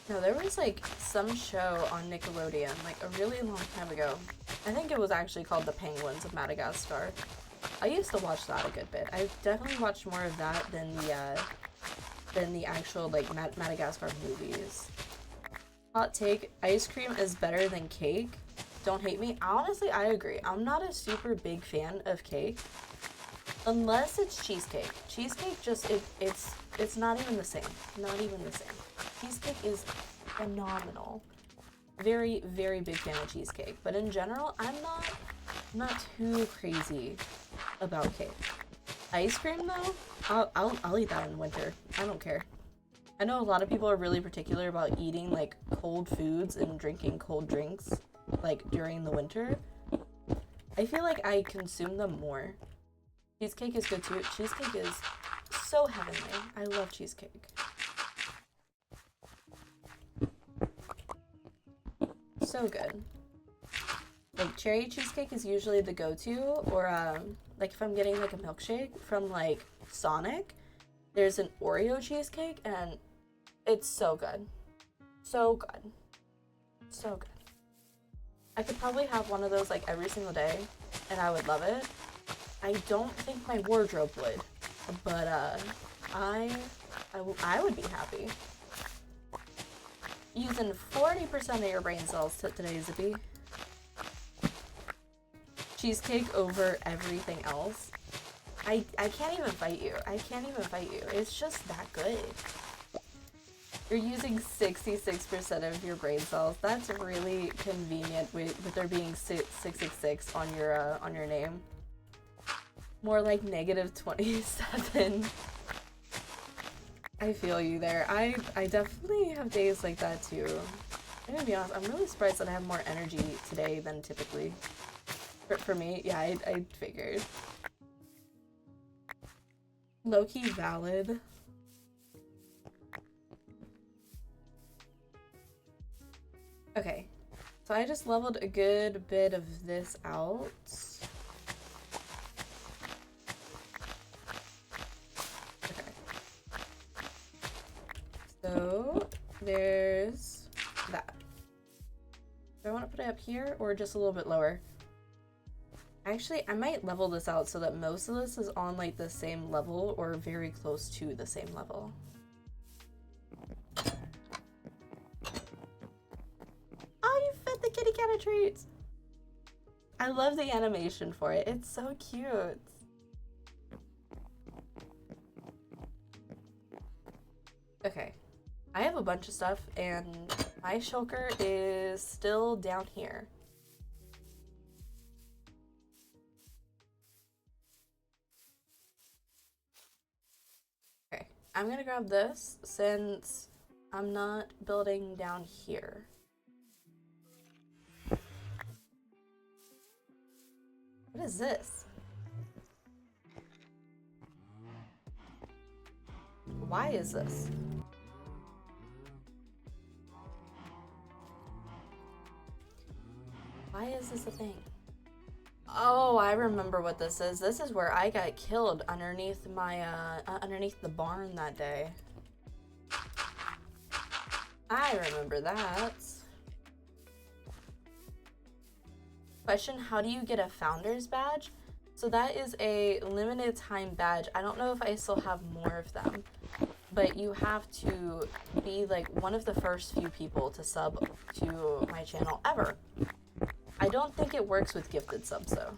No, there was like some show on Nickelodeon like a really long time ago. I think it was actually called The Penguins of Madagascar. I used to watch that a good bit. I've definitely watched more of that than the actual like Madagascar movies. Hot take, ice cream is better than cake. Don't hate me. Honestly, I agree. I'm not a super big fan of cake. Unless it's cheesecake. Cheesecake just, it's not even the same. Not even the same. Cheesecake is phenomenal. Very, very big fan of cheesecake. But in general, I'm not too crazy about cake. Ice cream though, I'll eat that in winter. I don't care. I know a lot of people are really particular about eating like cold foods and drinking cold drinks like during the winter. I feel like I consume them more. Cheesecake is good too. Cheesecake is so heavenly. I love cheesecake. So good. Like cherry cheesecake is usually the go-to, or like if I'm getting like a milkshake from like Sonic, there's an Oreo cheesecake and it's so good. So good. So good. I could probably have one of those like every single day and I would love it. I don't think my wardrobe would, but I would be happy. Using 40% of your brain cells today, Zippy. Cheesecake over everything else. I can't even fight you. I can't even fight you. It's just that good. You're using 66% of your brain cells. That's really convenient with there being 666 on your name. More like negative 27. I feel you there. I definitely have days like that too. I'm gonna be honest, I'm really surprised that I have more energy today than typically. For me, yeah, I figured. Low-key valid. Okay, so I just leveled a good bit of this out. Okay. So, there's that. Do I want to put it up here or just a little bit lower? Actually, I might level this out so that most of this is on like the same level or very close to the same level. Oh, you fed the kitty cat a treat! I love the animation for it. It's so cute. Okay. I have a bunch of stuff and my shulker is still down here. I'm gonna grab this since I'm not building down here. What is this? Why is this? Why is this a thing? Oh, I remember what this is. This is where I got killed underneath my, underneath the barn that day. I remember that. Question, how do you get a founder's badge? So that is a limited time badge. I don't know if I still have more of them, but you have to be like one of the first few people to sub to my channel ever. I don't think it works with gifted subs though.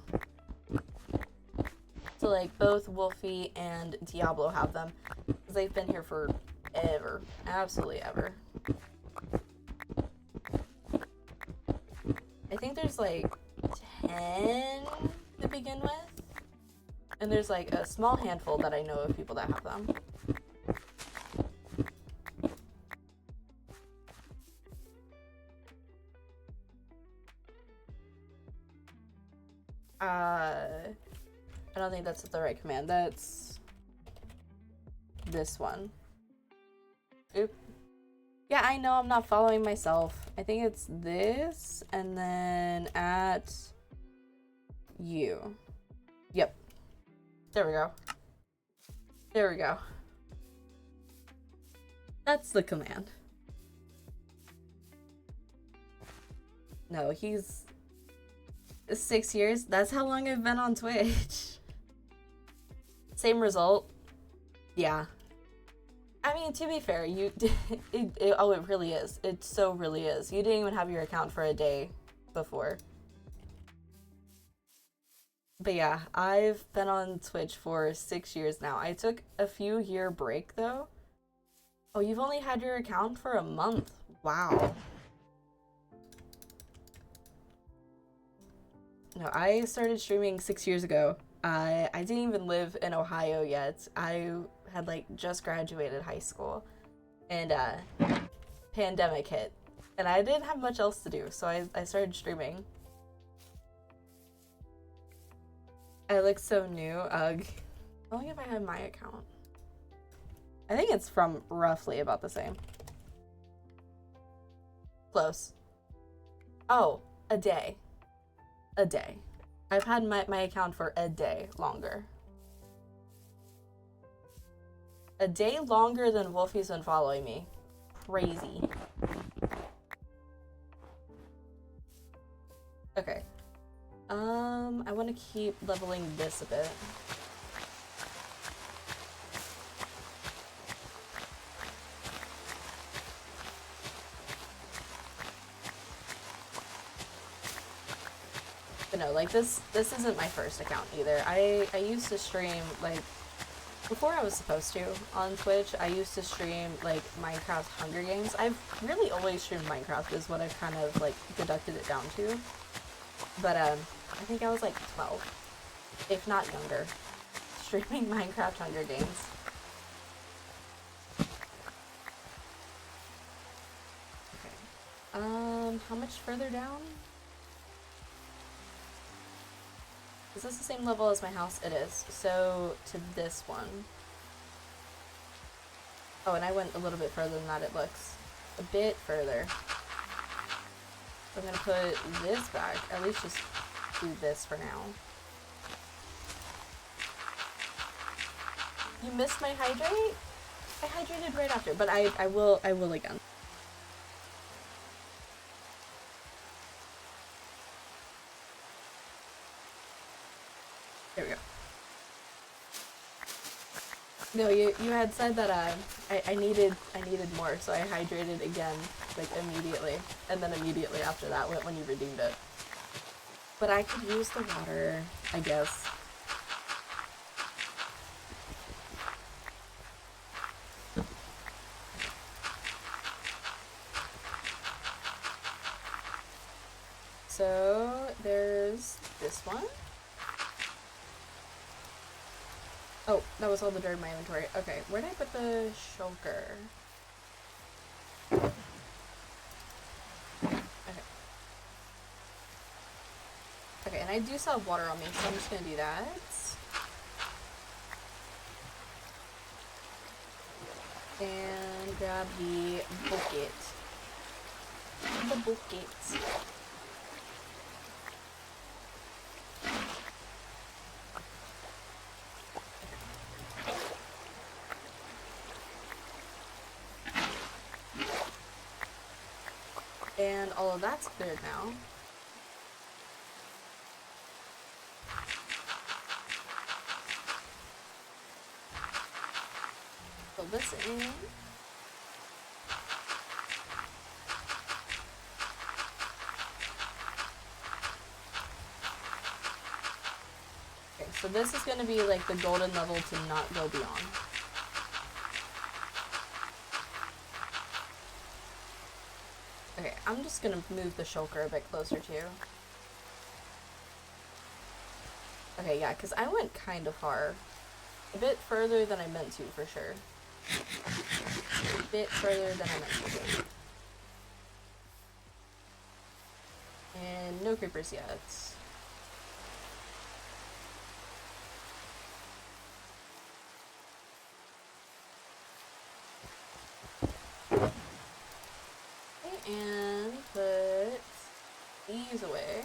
So like both Wolfie and Diablo have them because they've been here for ever, absolutely ever. I think there's like 10 to begin with, and there's like a small handful that I know of people that have them. I don't think that's the right command. That's this one. Oop. Yeah, I know I'm not following myself. I think it's this and then at you. Yep. There we go. There we go. That's the command. No, he's 6 years. That's how long I've been on Twitch. Same result. Yeah. I mean, to be fair, oh, it really is. It so really is. You didn't even have your account for a day before. But yeah, I've been on Twitch for 6 years now. I took a few-year break, though. Oh, you've only had your account for a month. Wow. No, I started streaming 6 years ago. I didn't even live in Ohio yet. I had like just graduated high school, and pandemic hit, and I didn't have much else to do, so I started streaming. I look so new. Ugh. How long have I had my account? I think it's from roughly about the same. Close. Oh, a day. A day. I've had my account for a day longer. A day longer than Wolfie's been following me. Crazy. Okay. I want to keep leveling this a bit. But no, like this isn't my first account either. I used to stream like before I was supposed to on Twitch. I used to stream like Minecraft Hunger Games. I've really always streamed Minecraft is what I've kind of like deducted it down to. But I think I was like 12, if not younger, streaming Minecraft Hunger Games. Okay. How much further down? Is this the same level as my house? It is. So, to this one. Oh, and I went a little bit further than that, it looks. A bit further. So I'm gonna put this back. At least just do this for now. You missed my hydrate? I hydrated right after, but I will again. There we go. No, you had said that I needed more, so I hydrated again, like immediately, and then immediately after that when you redeemed it. But I could use the water, I guess. So there's this one. Oh, that was all the dirt in my inventory. Okay, where did I put the shulker? Okay. Okay, and I do still have water on me, so I'm just gonna do that. And grab the bucket. The bucket. And all of that's cleared now. Fill this in. Okay, so this is gonna be like the golden level to not go beyond. Okay, I'm just gonna move the shulker a bit closer to you. Okay, yeah, because I went kind of far. A bit further than I meant to, for sure. A bit further than I meant to. And no creepers yet. Okay, and put these away.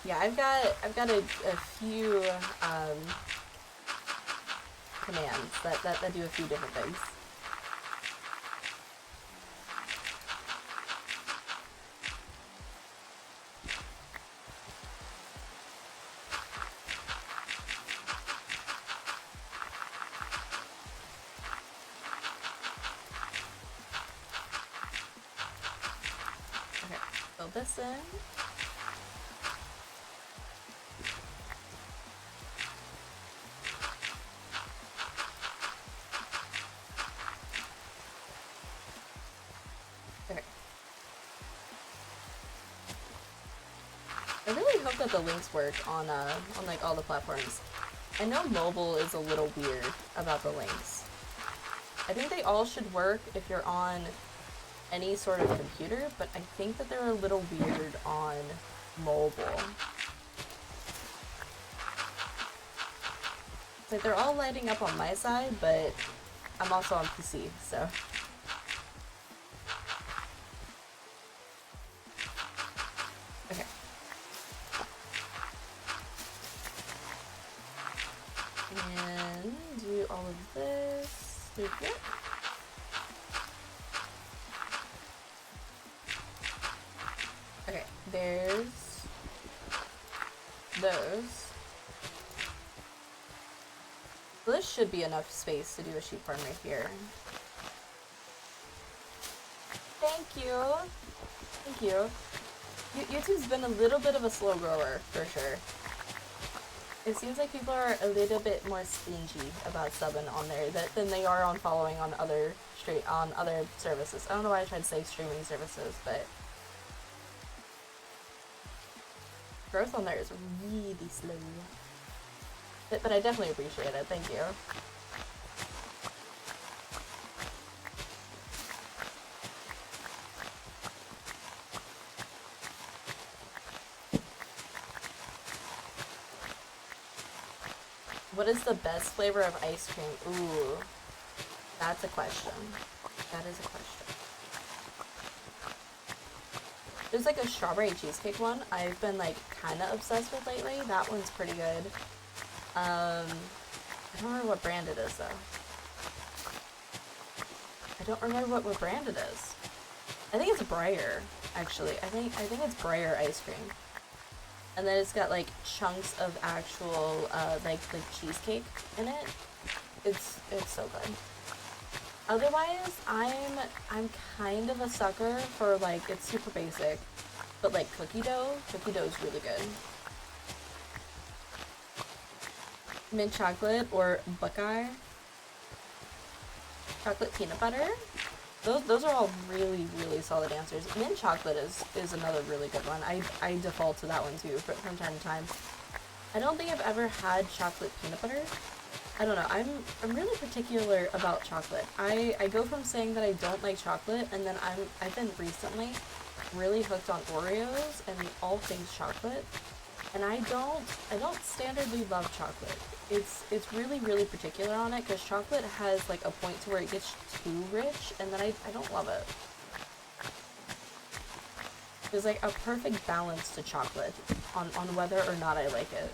Yeah, I've got a few commands that do a few different things. Okay, fill this in. Okay. I really hope that the links work on like all the platforms. I know mobile is a little weird about the links. I think they all should work if you're on any sort of computer, but I think that they're a little weird on mobile. It's like they're all lighting up on my side, but I'm also on PC, so. Okay. And do all of this. Yep. Okay, there's those. So this should be enough space to do a sheep farm right here. Thank you. Thank you. YouTube's been a little bit of a slow grower, for sure. It seems like people are a little bit more stingy about subbing on there than they are on following on other services. I don't know why I tried to say streaming services, but growth on there is really slow. But I definitely appreciate it. Thank you. What is the best flavor of ice cream? Ooh, that's a question. That is a question. There's like a strawberry cheesecake one I've been like kind of obsessed with lately. That one's pretty good. I don't remember what brand it is though. I don't remember what brand it is. I think it's Breyer, actually. I think it's Breyer ice cream. And then it's got like chunks of actual like cheesecake in it. It's so good. Otherwise, I'm kind of a sucker for like, it's super basic, but like cookie dough. Cookie dough is really good. Mint chocolate or Buckeye. Chocolate peanut butter. Those are all really, really solid answers. Mint chocolate is another really good one. I default to that one too from time to time. I don't think I've ever had chocolate peanut butter. I don't know. I'm really particular about chocolate. I go from saying that I don't like chocolate, and then I've been recently really hooked on Oreos and all things chocolate. And I don't standardly love chocolate. It's really particular on it because chocolate has like a point to where it gets too rich, and then I don't love it. There's like a perfect balance to chocolate on whether or not I like it.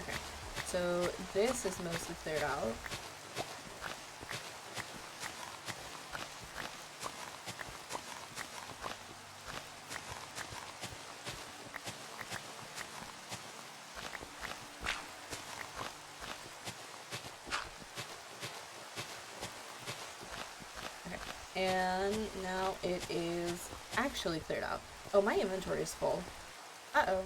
Okay, so this is mostly cleared out. And now it is actually cleared out. Oh, my inventory is full. Uh-oh.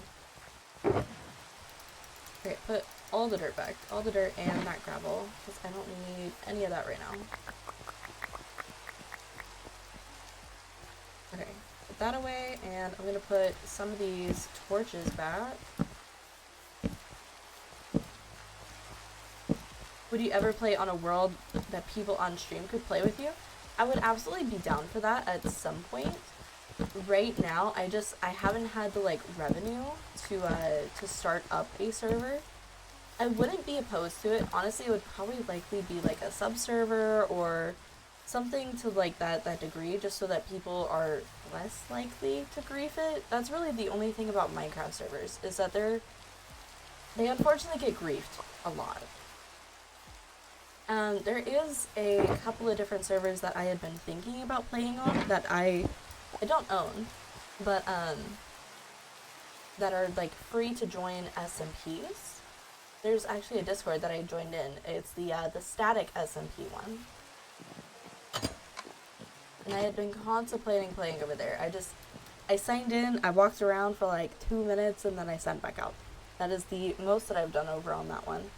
Okay, put all the dirt back. All the dirt and that gravel, because I don't need any of that right now. Okay, put that away, and I'm gonna put some of these torches back. Would you ever play on a world that people on stream could play with you? I would absolutely be down for that at some point. Right now, I haven't had the like revenue to start up a server. I wouldn't be opposed to it. Honestly, it would probably likely be like a sub server or something to like that degree, just so that people are less likely to grief it. That's really the only thing about Minecraft servers, is that they unfortunately get griefed a lot. There is a couple of different servers that I had been thinking about playing on that I don't own, but that are like free to join SMPs. There's actually a Discord that I joined in. It's the static SMP one, and I had been contemplating playing over there. I signed in, I walked around for like 2 minutes, and then I signed back out. That is the most that I've done over on that one.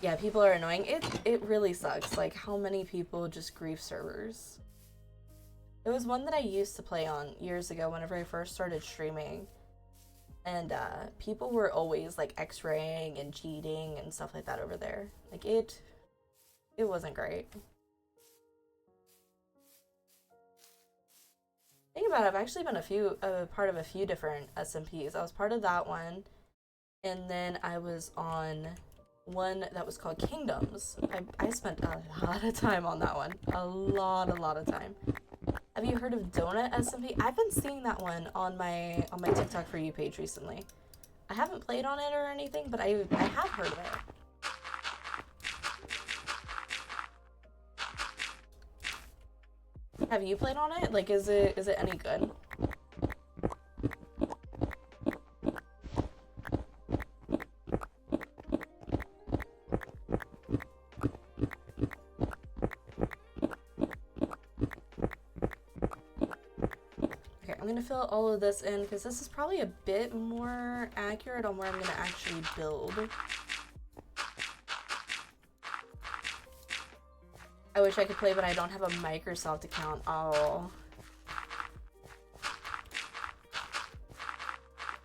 Yeah, people are annoying. It really sucks, like, how many people just grief servers. There was one that I used to play on years ago whenever I first started streaming. And, people were always, like, X-raying and cheating and stuff like that over there. Like, it wasn't great. Think about it, I've actually been part of a few different SMPs. I was part of that one, and then I was on one that was called Kingdoms. I spent a lot of time on that one. A lot of time. Have you heard of Donut SMP? I've been seeing that one on my TikTok For You page recently. I haven't played on it or anything, but I have heard of it. Have you played on it? Like, is it any good? I'm gonna fill all of this in because this is probably a bit more accurate on where I'm gonna actually build. I wish I could play, but I don't have a Microsoft account. Oh.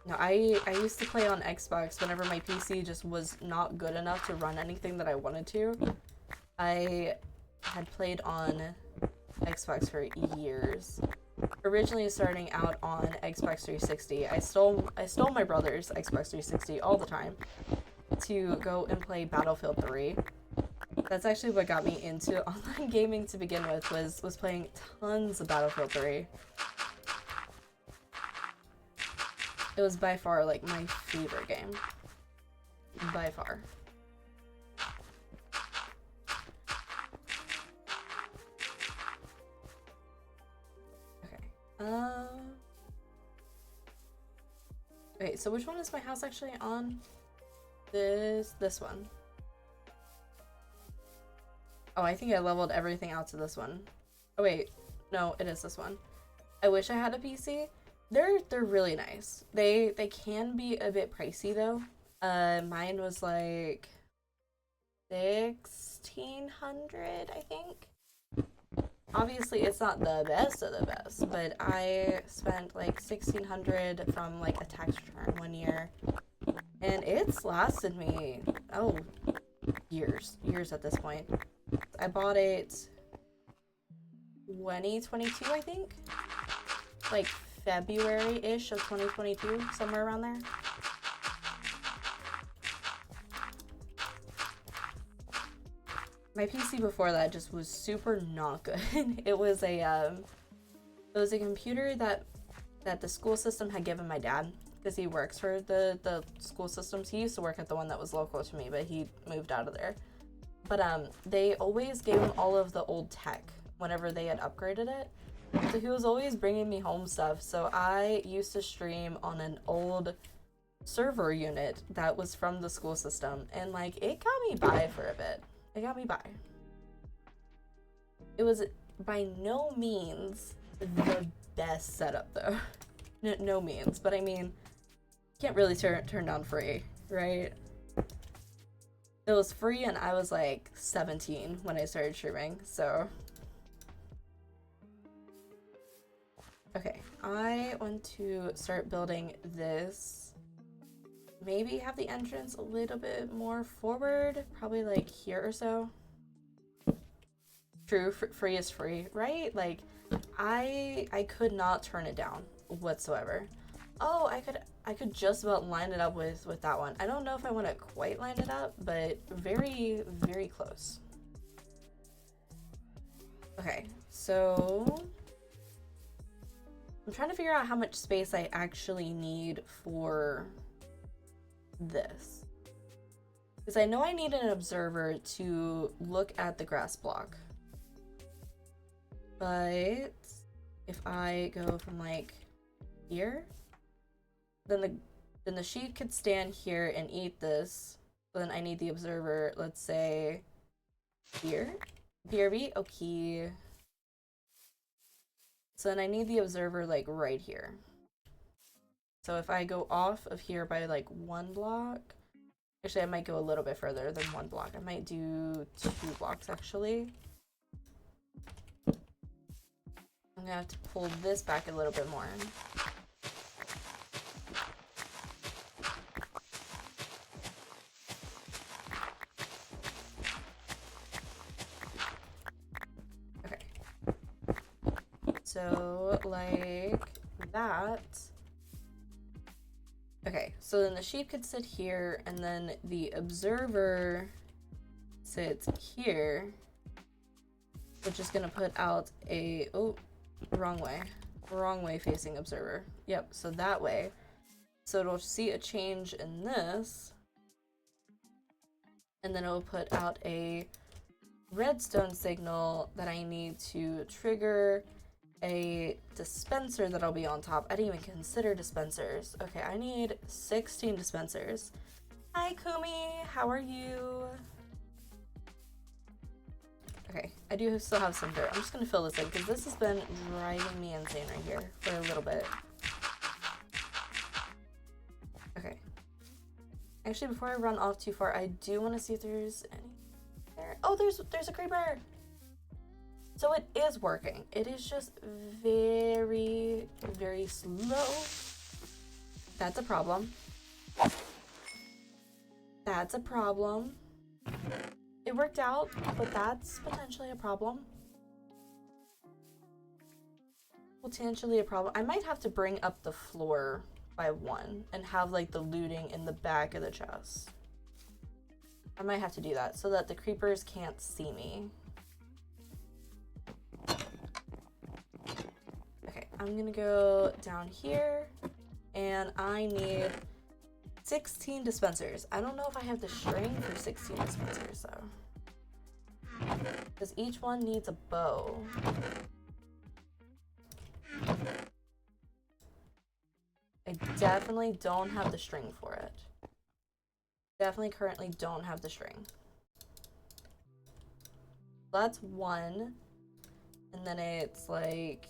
No, I used to play on Xbox whenever my PC just was not good enough to run anything that I wanted to. I had played on Xbox for years. Originally starting out on Xbox 360, I stole my brother's Xbox 360 all the time to go and play Battlefield 3. That's actually what got me into online gaming to begin with, was playing tons of Battlefield 3. It was by far like my favorite game. By far. Wait, so which one is my house actually on? This one. Oh, I think I leveled everything out to this one. Oh wait, no, it is this one. I wish I had a PC. They're really nice. They can be a bit pricey though. Mine was like 1,600, I think. Obviously, it's not the best of the best, but I spent like 1,600 from like a tax return one year, and it's lasted me, oh, years at this point. I bought it 2022, I think, like February-ish of 2022, somewhere around there. My PC before that just was super not good. It was a computer that the school system had given my dad, because he works for the school systems. He used to work at the one that was local to me, but he moved out of there. But they always gave him all of the old tech whenever they had upgraded it. So he was always bringing me home stuff. So I used to stream on an old server unit that was from the school system, and like it got me by for a bit. It got me by. It was by no means the best setup though. No means, but I mean, can't really turn down free, right? It was free and I was like 17 when I started streaming, so. Okay, I want to start building this. Maybe have the entrance a little bit more forward, probably like here or so. True, free is free, right? Like, I could not turn it down whatsoever. Oh, I could just about line it up with that one. I don't know if I want to quite line it up, but very, very close. Okay, so I'm trying to figure out how much space I actually need for this. Because I know I need an observer to look at the grass block. But if I go from like here, then the sheep could stand here and eat this. So then I need the observer, let's say here. BRB, okay. So then I need the observer like right here. So if I go off of here by like 1 block, actually I might go a little bit further than 1 block. I might do 2 blocks actually. I'm gonna have to pull this back a little bit more. Okay. So, like that. Okay, so then the sheep could sit here, and then the observer sits here, which is gonna put out a, oh, wrong way facing observer. Yep, so that way. So it'll see a change in this, and then it'll put out a redstone signal that I need to trigger a dispenser that'll be on top. I didn't even consider dispensers. Okay, I need 16 dispensers. Hi Kumi, how are you? Okay, I do still have some dirt. I'm just gonna fill this in because this has been driving me insane right here for a little bit. Okay. Actually, before I run off too far, I do want to see if there's any there. Oh, there's a creeper. So it is working. It is just very, very slow. That's a problem. That's a problem. It worked out, but that's potentially a problem. Potentially a problem. I might have to bring up the floor by 1 and have like the looting in the back of the chest. I might have to do that so that the creepers can't see me. Okay, I'm gonna go down here and I need 16 dispensers. I don't know if I have the string for 16 dispensers though, because each one needs a bow. I definitely don't have the string for it. Definitely currently don't have the string. That's 1. And then it's like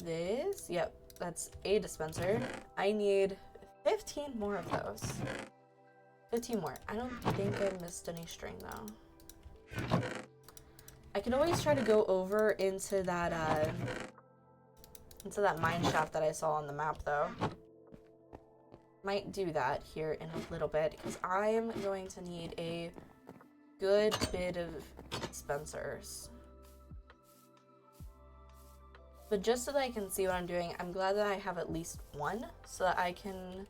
this. Yep, that's a dispenser. I need 15 more of those. 15 more. I don't think I missed any string though. could always try to go over into that mine shaft that I saw on the map, though. Might do that here in a little bit, because I'm going to need a good bit of dispensers. But just so that I can see what I'm doing, I'm glad that I have at least one, so that I can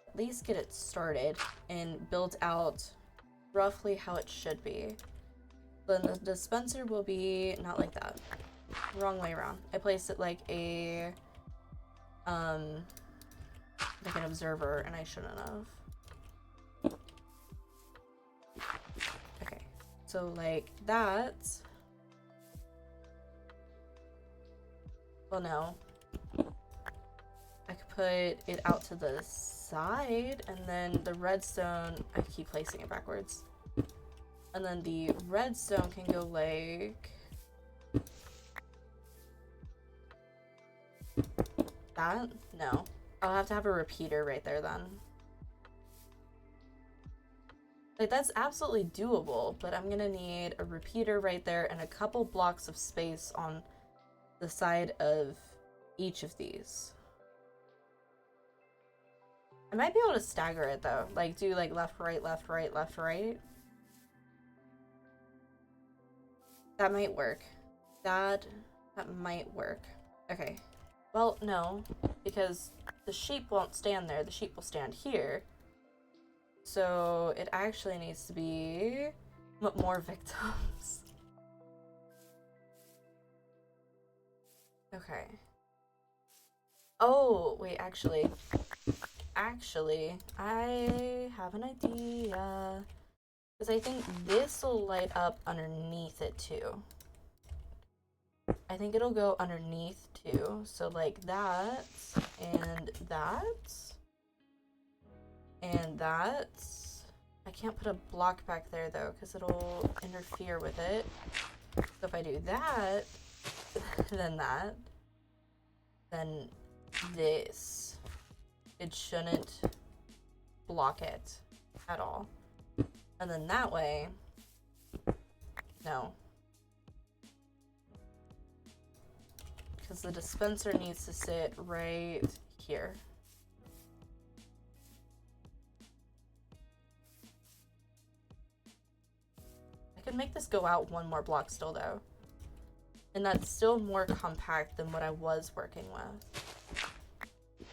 at least get it started and built out roughly how it should be. Then the dispenser will be not like that. Wrong way around. I placed it like a like an observer, and I shouldn't have. Okay, so like that. Well, no. I could put it out to the side, and then the redstone, I keep placing it backwards. And then the redstone can go like that? No. I'll have to have a repeater right there then. Like, that's absolutely doable, but I'm gonna need a repeater right there and a couple blocks of space on the side of each of these. I might be able to stagger it though. Like, do like left, right, left, right, left, right. That might work. That might work. Okay. Well, no, because the sheep won't stand there. The sheep will stand here. So it actually needs to be more victims. Okay. Oh, wait, actually, I have an idea. Because I think this will light up underneath it too. I think it'll go underneath too. So like that, and that, and that. I can't put a block back there though, because it'll interfere with it. So if I do that, then that, then this, it shouldn't block it at all. And then that way, no. Because the dispenser needs to sit right here. I could make this go out one more block still though. And that's still more compact than what I was working with.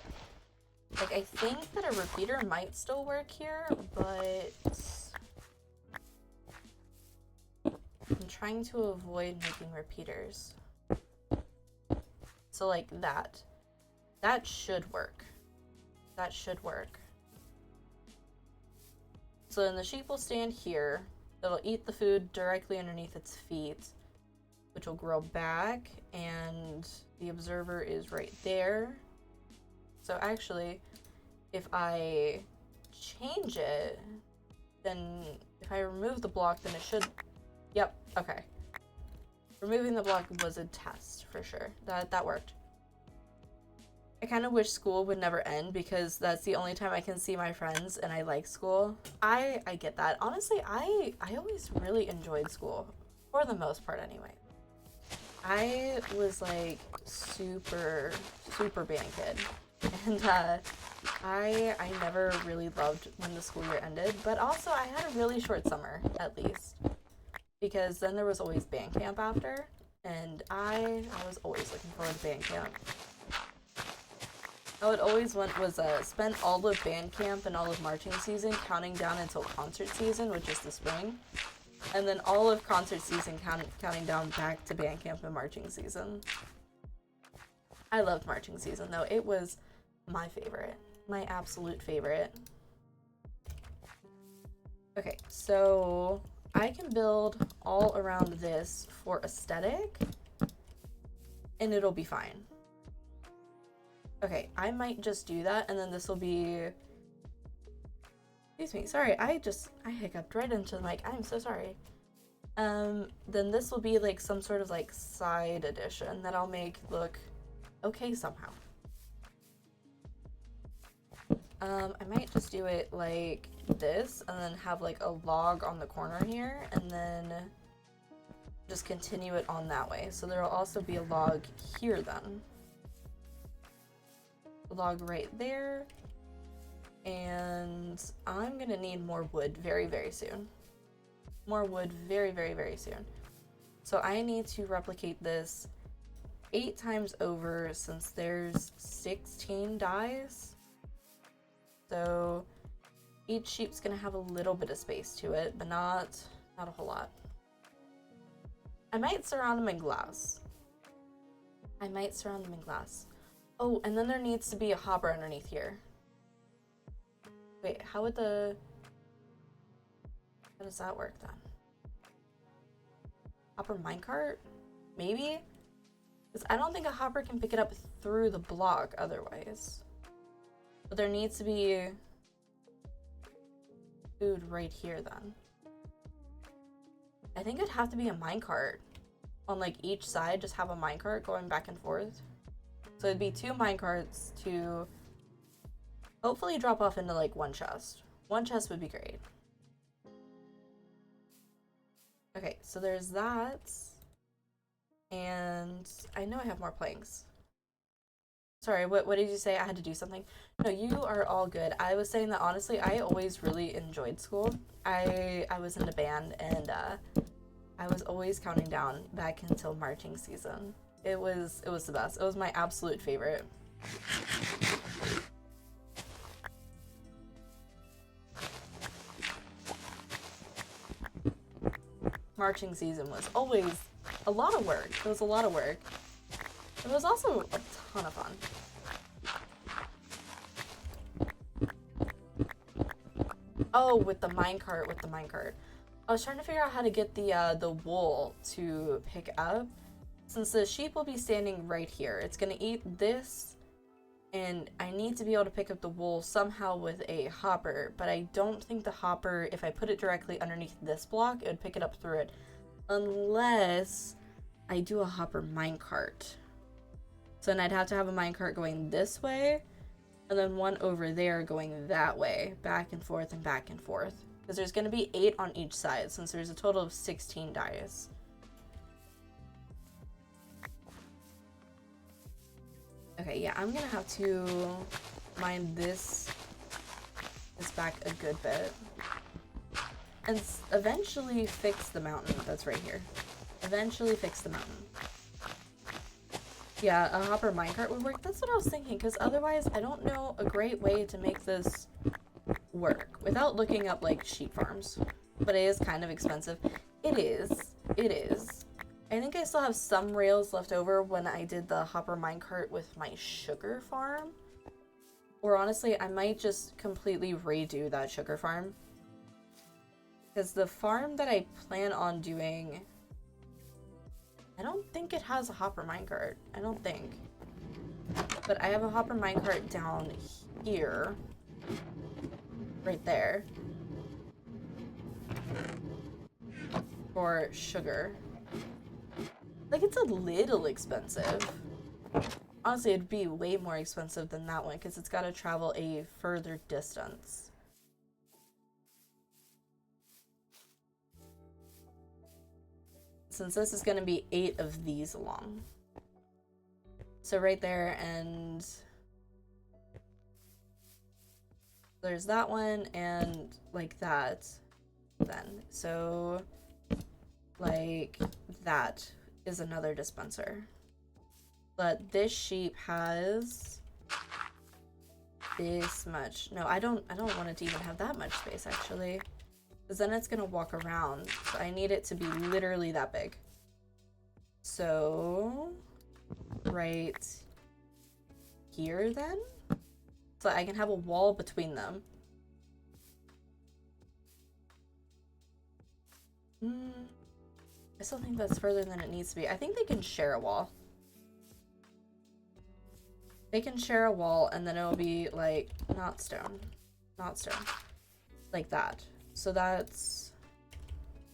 Like, I think that a repeater might still work here, but I'm trying to avoid making repeaters. So like that. That should work. That should work. So then the sheep will stand here. It'll eat the food directly underneath its feet, which will grow back, and the observer is right there. So actually, if I change it, then if I remove the block, then it should... Yep, okay. Removing the block was a test, for sure. That worked. I kind of wish school would never end, because that's the only time I can see my friends, and I like school. I get that. Honestly, I always really enjoyed school, for the most part anyway. I was like super band kid, and I never really loved when the school year ended, but also I had a really short summer, at least, because then there was always band camp after, and I was always looking forward to band camp. I would always want was spend all of band camp and all of marching season counting down until concert season, which is the spring, and then all of concert season counting down back to band camp and marching season. I loved marching season though. It was my favorite, my absolute favorite. Okay, so I can build all around this for aesthetic, and it'll be fine. Okay, I might just do that, and then this will be... Excuse me, sorry, I hiccuped right into the mic. I'm so sorry. Then this will be like some sort of like side addition that I'll make look okay somehow. I might just do it like this, and then have like a log on the corner here, and then just continue it on that way. So there'll also be a log here then. A log right there. And I'm gonna need more wood very, very soon. More wood very, very, very soon. So I need to replicate this 8 times over since there's 16 dies. So each sheep's gonna have a little bit of space to it, but not a whole lot. I might surround them in glass. I might surround them in glass. Oh, and then there needs to be a hopper underneath here. Wait, how does that work then? Hopper minecart? Maybe? Because I don't think a hopper can pick it up through the block otherwise. But there needs to be food right here then. I think it'd have to be a minecart on like each side, just have a minecart going back and forth. So it'd be 2 minecarts to hopefully drop off into like 1 chest. 1 chest would be great. Okay, so there's that. And I know I have more planks. Sorry, what did you say? I had to do something? No, you are all good. I was saying that honestly, I always really enjoyed school. I was in a band and I was always counting down back until marching season. It was the best. It was my absolute favorite. Marching season was always a lot of work. It was a lot of work. It was also a ton of fun. Oh, with the minecart, I was trying to figure out how to get the wool to pick up. Since the sheep will be standing right here, it's gonna eat this, and I need to be able to pick up the wool somehow with a hopper, but I don't think the hopper, if I put it directly underneath this block, it would pick it up through it, unless I do a hopper minecart. So then I'd have to have a minecart going this way, and then one over there going that way, back and forth and back and forth. Because there's gonna be 8 on each side, since there's a total of 16 dies. Okay, yeah, I'm gonna have to mine this back a good bit. And eventually fix the mountain that's right here. Eventually fix the mountain. Yeah, a hopper minecart would work. That's what I was thinking, because otherwise I don't know a great way to make this work without looking up like sheep farms. But it is kind of expensive. It is. I think I still have some rails left over when I did the hopper minecart with my sugar farm. Or honestly, I might just completely redo that sugar farm. Because the farm that I plan on doing, I don't think it has a hopper minecart. I don't think. But I have a hopper minecart down here. Right there. For sugar. Like, it's a little expensive. Honestly, it'd be way more expensive than that one because it's got to travel a further distance. Since this is going to be 8 of these long. So right there, and there's that one, and like that then. So like that is another dispenser. But this sheep has this much. No, I don't want it to even have that much space actually. Because then it's gonna walk around. So I need it to be literally that big. So right here then? So I can have a wall between them. I still think that's further than it needs to be. I think they can share a wall. They can share a wall and then it'll be like not stone. Like that. So that's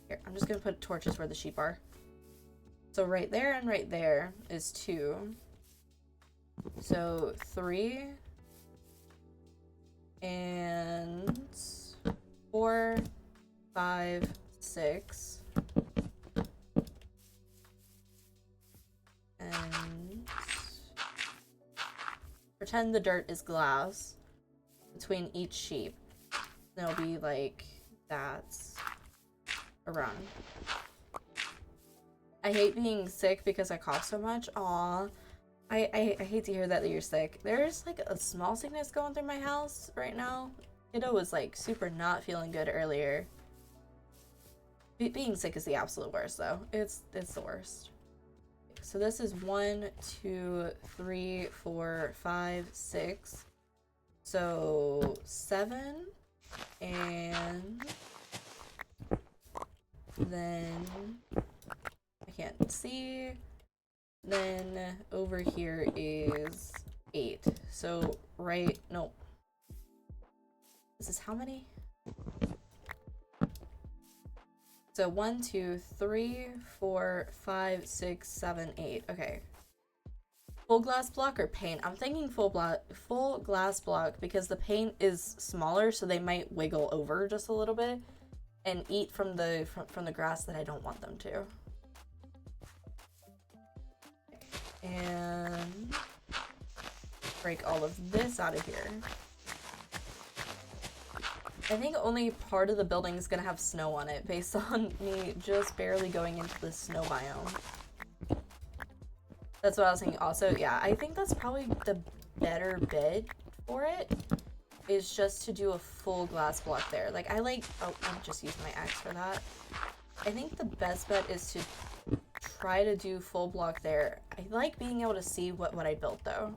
here. I'm just gonna put torches where the sheep are. So right there and right there is 2. So 3 and 4, 5, 6. pretend the dirt is glass between each sheep. Then it'll be like that around. I hate being sick because I cough so much. Aw. I hate to hear that you're sick. There's like a small sickness going through my house right now. Kiddo was like super not feeling good earlier. Being sick is the absolute worst though. It's the worst. So this is 1, 2, 3, 4, 5, 6. So 7, and then I can't see. Then over here is 8. So right, no. This is how many? So 1, 2, 3, 4, 5, 6, 7, 8. Okay. Full glass block or paint? I'm thinking full glass block because the paint is smaller, so they might wiggle over just a little bit and eat from the grass that I don't want them to. And break all of this out of here. I think only part of the building is gonna have snow on it based on me just barely going into the snow biome. That's what I was thinking. Also, yeah, I think that's probably the better bid for it, is just to do a full glass block there. Like, I just used my axe for that. I think the best bet is to try to do full block there. I like being able to see what I built though.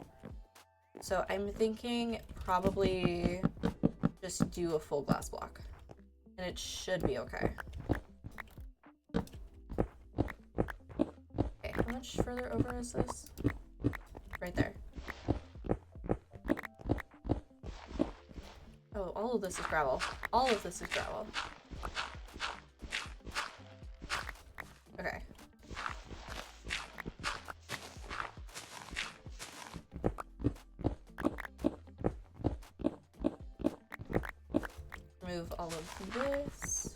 So I'm thinking probably just do a full glass block. And it should be okay. Okay, how much further over is this? Right there. Oh, all of this is gravel. All of this is gravel. Okay. Remove all of this.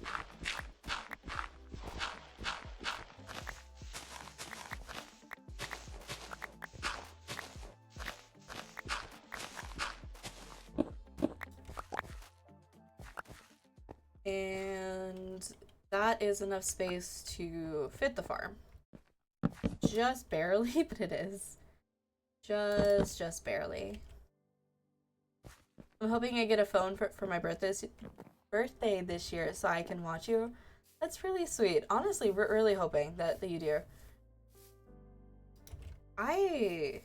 And that is enough space to fit the farm. Just barely, but it is. Just barely. I'm hoping I get a phone for my birthday this year so I can watch you. That's really sweet. Honestly, we're really hoping that you do. I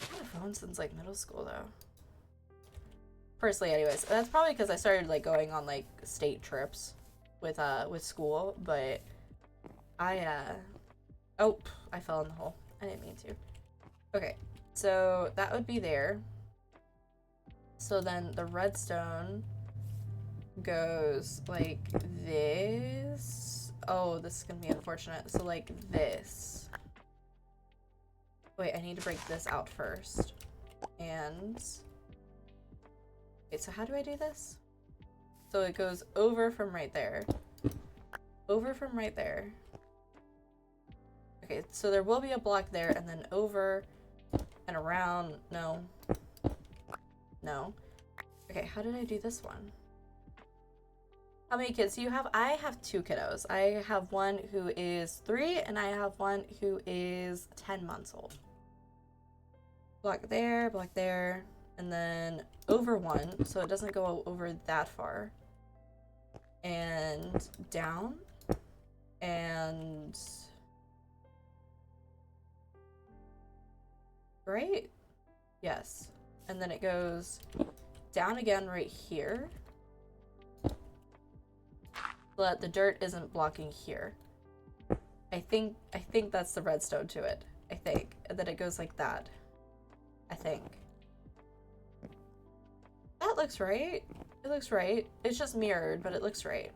had a phone since like middle school though. Personally, anyways. That's probably because I started like going on like state trips with school, but oh, I fell in the hole. I didn't mean to. Okay, so that would be there. So then the redstone goes like this. Oh, this is gonna be unfortunate. So like this. Wait, I need to break this out first. And wait, so how do I do this? So it goes over from right there. Over from right there. Okay, so there will be a block there, and then over and around. No. No. Okay, how did I do this one? How many kids do you have? I have 2 kiddos. I have one who is 3, and I have one who is 10 months old. Block there, and then over 1, so it doesn't go over that far. And down, and right? Yes. And then it goes down again right here. But the dirt isn't blocking here. I think that's the redstone to it. I think. And then it goes like that. I think. That looks right. It looks right. It's just mirrored, but it looks right.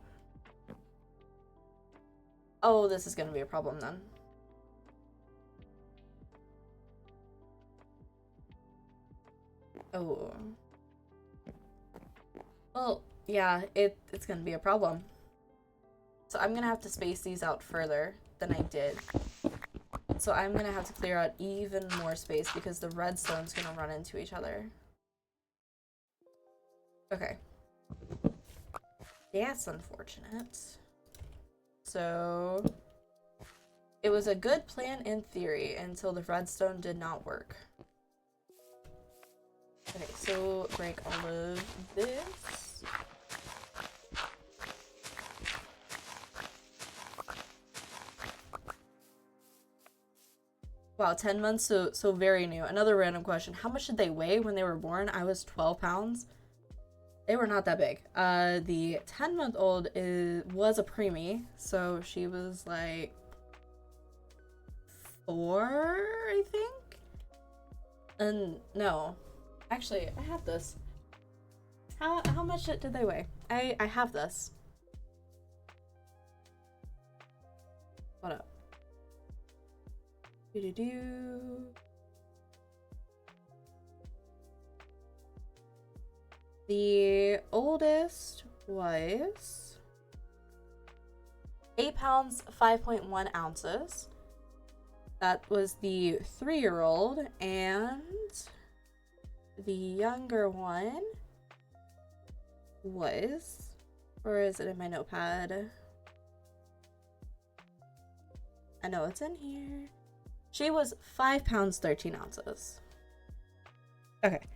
Oh, this is gonna be a problem then. Oh. Well, yeah, it's gonna be a problem. So I'm gonna have to space these out further than I did. so I'm gonna have to clear out even more space because the redstone's gonna run into each other. Okay. That's unfortunate. So it was a good plan in theory until the redstone did not work. Okay, so break all of this. Wow, 10 months, so very new. Another random question. How much did they weigh when they were born? I was 12 pounds. They were not that big. The 10-month-old was a preemie, so she was like 4, I think? And no. Actually, I have this. How much did they weigh? I have this. What up? Do-do-do. The oldest was 8 pounds, 5.1 ounces. That was the 3-year-old, and the younger one was, or is it in my notepad? I know it's in here. She was 5 pounds, 13 ounces. Okay.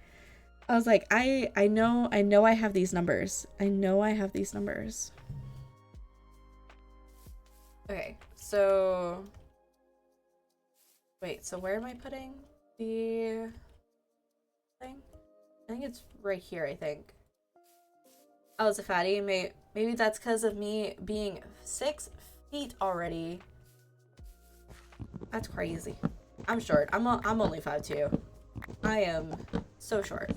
I was like, I know I have these numbers. I know I have these numbers. Okay, so wait, so where am I putting the thing? I think it's right here, I think. Oh, it's a fatty. Maybe that's because of me being 6 feet already. That's crazy. I'm short. I'm only 5'2". I am so short.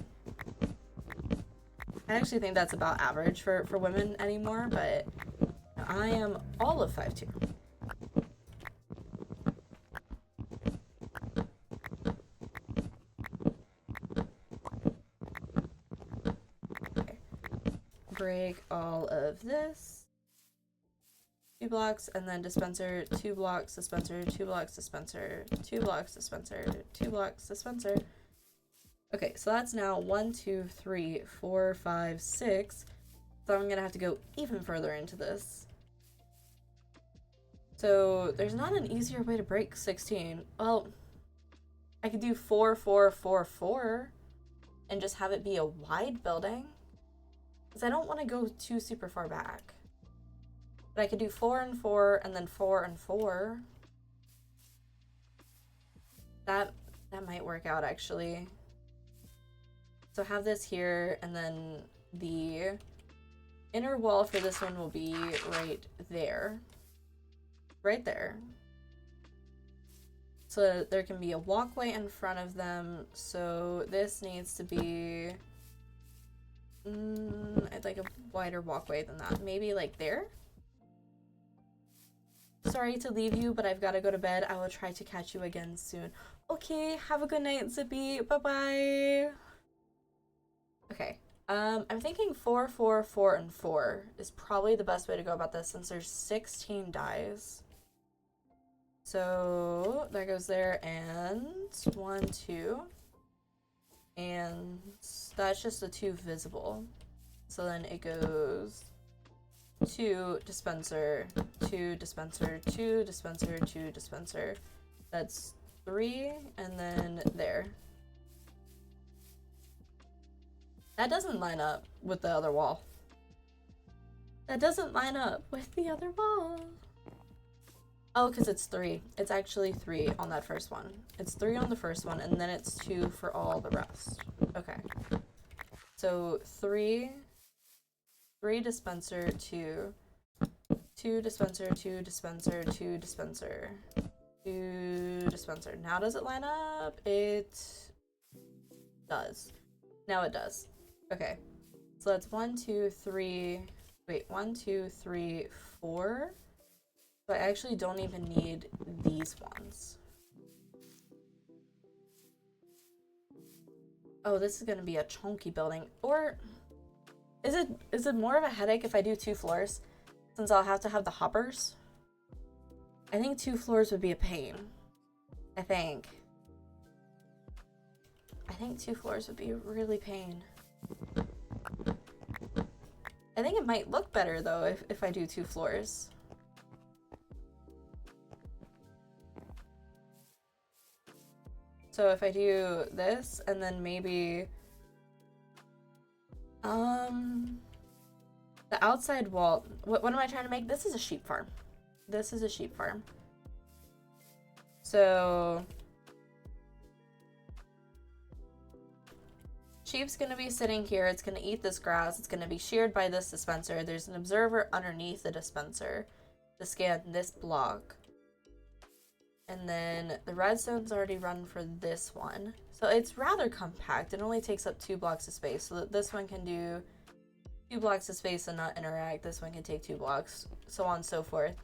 I actually think that's about average for women anymore, but I am all of 5'2". Okay. Break all of this. 2 blocks, and then dispenser, 2 blocks, dispenser, 2 blocks, dispenser, 2 blocks, dispenser, 2 blocks, dispenser. Okay, so that's now 1, 2, 3, 4, 5, 6. So I'm gonna have to go even further into this. So there's not an easier way to break 16. Well, I could do 4, 4, 4, 4 and just have it be a wide building, because I don't want to go too super far back. But I could do 4 and 4 and then 4 and 4. That might work out actually. So have this here, and then the inner wall for this one will be right there. Right there. So there can be a walkway in front of them. So this needs to be like a wider walkway than that. Maybe like there? Sorry to leave you, but I've got to go to bed. I will try to catch you again soon. Okay, have a good night, Zippy. Bye-bye. Okay, I'm thinking 4, 4, 4, and 4 is probably the best way to go about this, since there's 16 dies. So that goes there, and 1, 2, and that's just the 2 visible. So then it goes 2 dispenser, 2 dispenser, 2 dispenser, 2 dispenser. That's 3, and then there. That doesn't line up with the other wall. That doesn't line up with the other wall. Oh, because it's 3. It's actually 3 on that first one. It's 3 on the first one, and then it's 2 for all the rest. Okay. So 3 dispenser, 2 dispenser, 2 dispenser, 2 dispenser, 2 dispenser. Now does it line up? It does. Now it does. Okay. So that's 1, 2, 3. Wait, 1, 2, 3, 4. So I actually don't even need these ones. Oh, this is gonna be a chunky building. Or is it more of a headache if I do 2 floors, since I'll have to have the hoppers? I think 2 floors would be a pain. I think 2 floors would be really pain. I think it might look better though if I do 2 floors. So if I do this and then maybe the outside wall, what am I trying to make? This is a sheep farm. This is a sheep farm. So sheep's gonna be sitting here, it's gonna eat this grass, it's gonna be sheared by this dispenser. There's an observer underneath the dispenser to scan this block. And then the redstone's already run for this one. So it's rather compact. It only takes up 2 blocks of space. So that this one can do 2 blocks of space and not interact. This one can take 2 blocks, so on and so forth.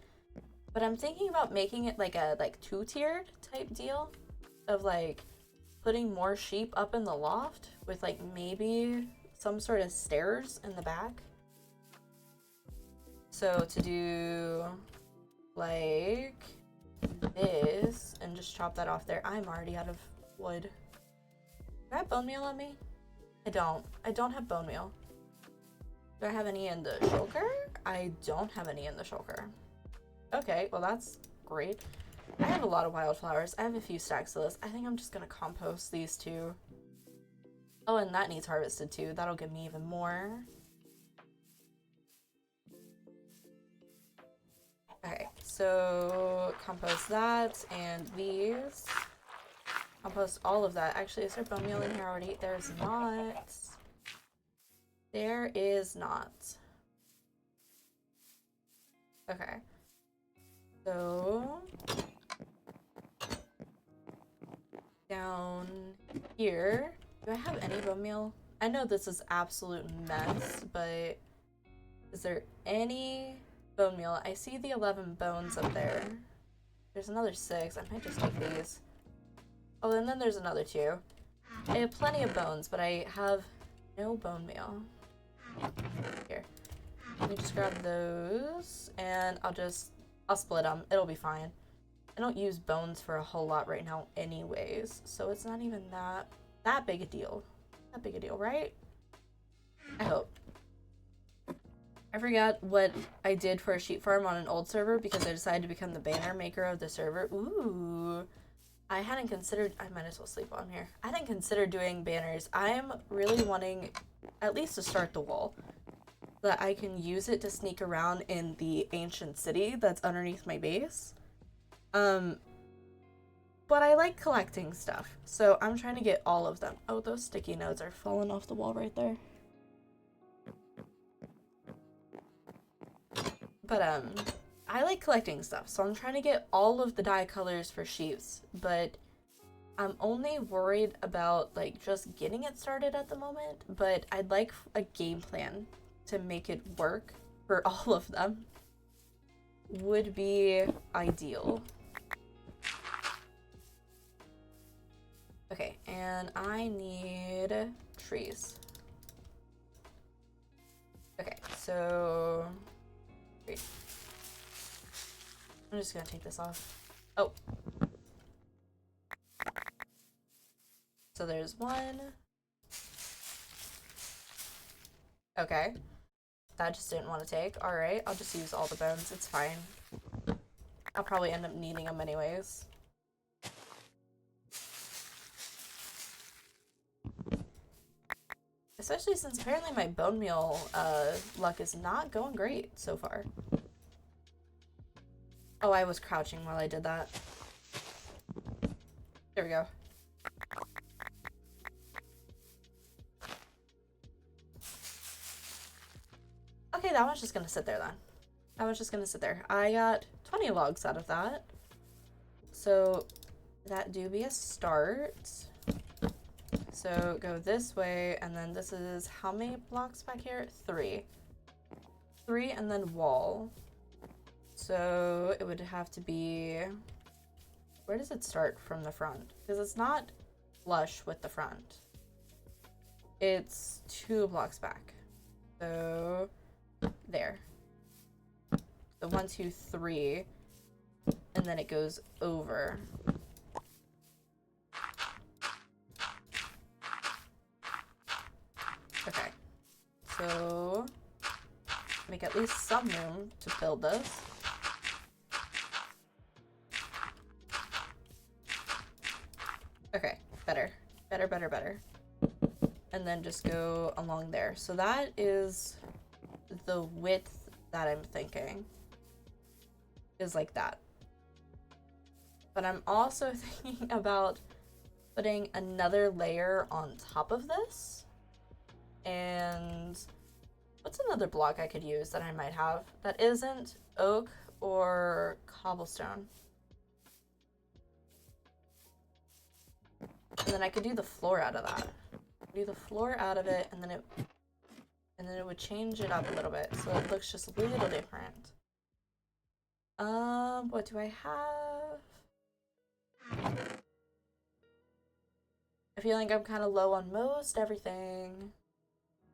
But I'm thinking about making it like a 2-tiered type deal of like putting more sheep up in the loft with like maybe some sort of stairs in the back. So to do like this and just chop that off there. I'm already out of wood. Do I have bone meal on me? I don't have bone meal. Do I have any in the shulker? I don't have any in the shulker. Okay, well that's great. I have a lot of wildflowers. I have a few stacks of this. I think I'm just gonna compost these 2. Oh, and that needs harvested too. That'll give me even more. Okay, so compost that and these. Compost all of that. Actually, is there bone meal in here already? There's not. There is not. Okay. So down here, do I have any bone meal? I know this is absolute mess, but is there any bone meal? I see the 11 bones up there. There's another 6. I might just take these. Oh, and then there's another 2. I have plenty of bones, but I have no bone meal. Here. Let me just grab those, and I'll split them. It'll be fine. I don't use bones for a whole lot right now anyways, so it's not even that big a deal. That big a deal, right? I hope. I forgot what I did for a sheep farm on an old server because I decided to become the banner maker of the server. Ooh. I hadn't considered, I might as well sleep on here. I hadn't considered doing banners. I'm really wanting at least to start the wall so that I can use it to sneak around in the ancient city that's underneath my base. But I like collecting stuff, so I'm trying to get all of them. Oh, those sticky notes are falling off the wall right there. But, I like collecting stuff, so I'm trying to get all of the dye colors for sheeps, but I'm only worried about, like, just getting it started at the moment, but I'd like a game plan to make it work for all of them. Would be ideal. Okay, and I need trees. Okay, so great. I'm just gonna take this off. Oh. So there's 1. Okay. That just didn't want to take. Alright, I'll just use all the bones. It's fine. I'll probably end up needing them anyways. Especially since apparently my bone meal luck is not going great so far. Oh, I was crouching while I did that. There we go. Okay, that one's just gonna sit there then. That one's just gonna sit there. I got 20 logs out of that. So that do be a start. So go this way, and then this is how many blocks back here? 3. 3 and then wall. So it would have to be, where does it start from the front? Because it's not flush with the front. It's 2 blocks back. So there. So 1, 2, 3, and then it goes over. go make at least some room to build this. Okay, better. Better. And then just go along there. So that is the width that I'm thinking is like that. But I'm also thinking about putting another layer on top of this. And what's another block I could use that I might have that isn't oak or cobblestone? And then I could do the floor out of that. Do the floor out of it, and then it would change it up a little bit so it looks just a little different. What do I have? I feel like I'm kind of low on most everything.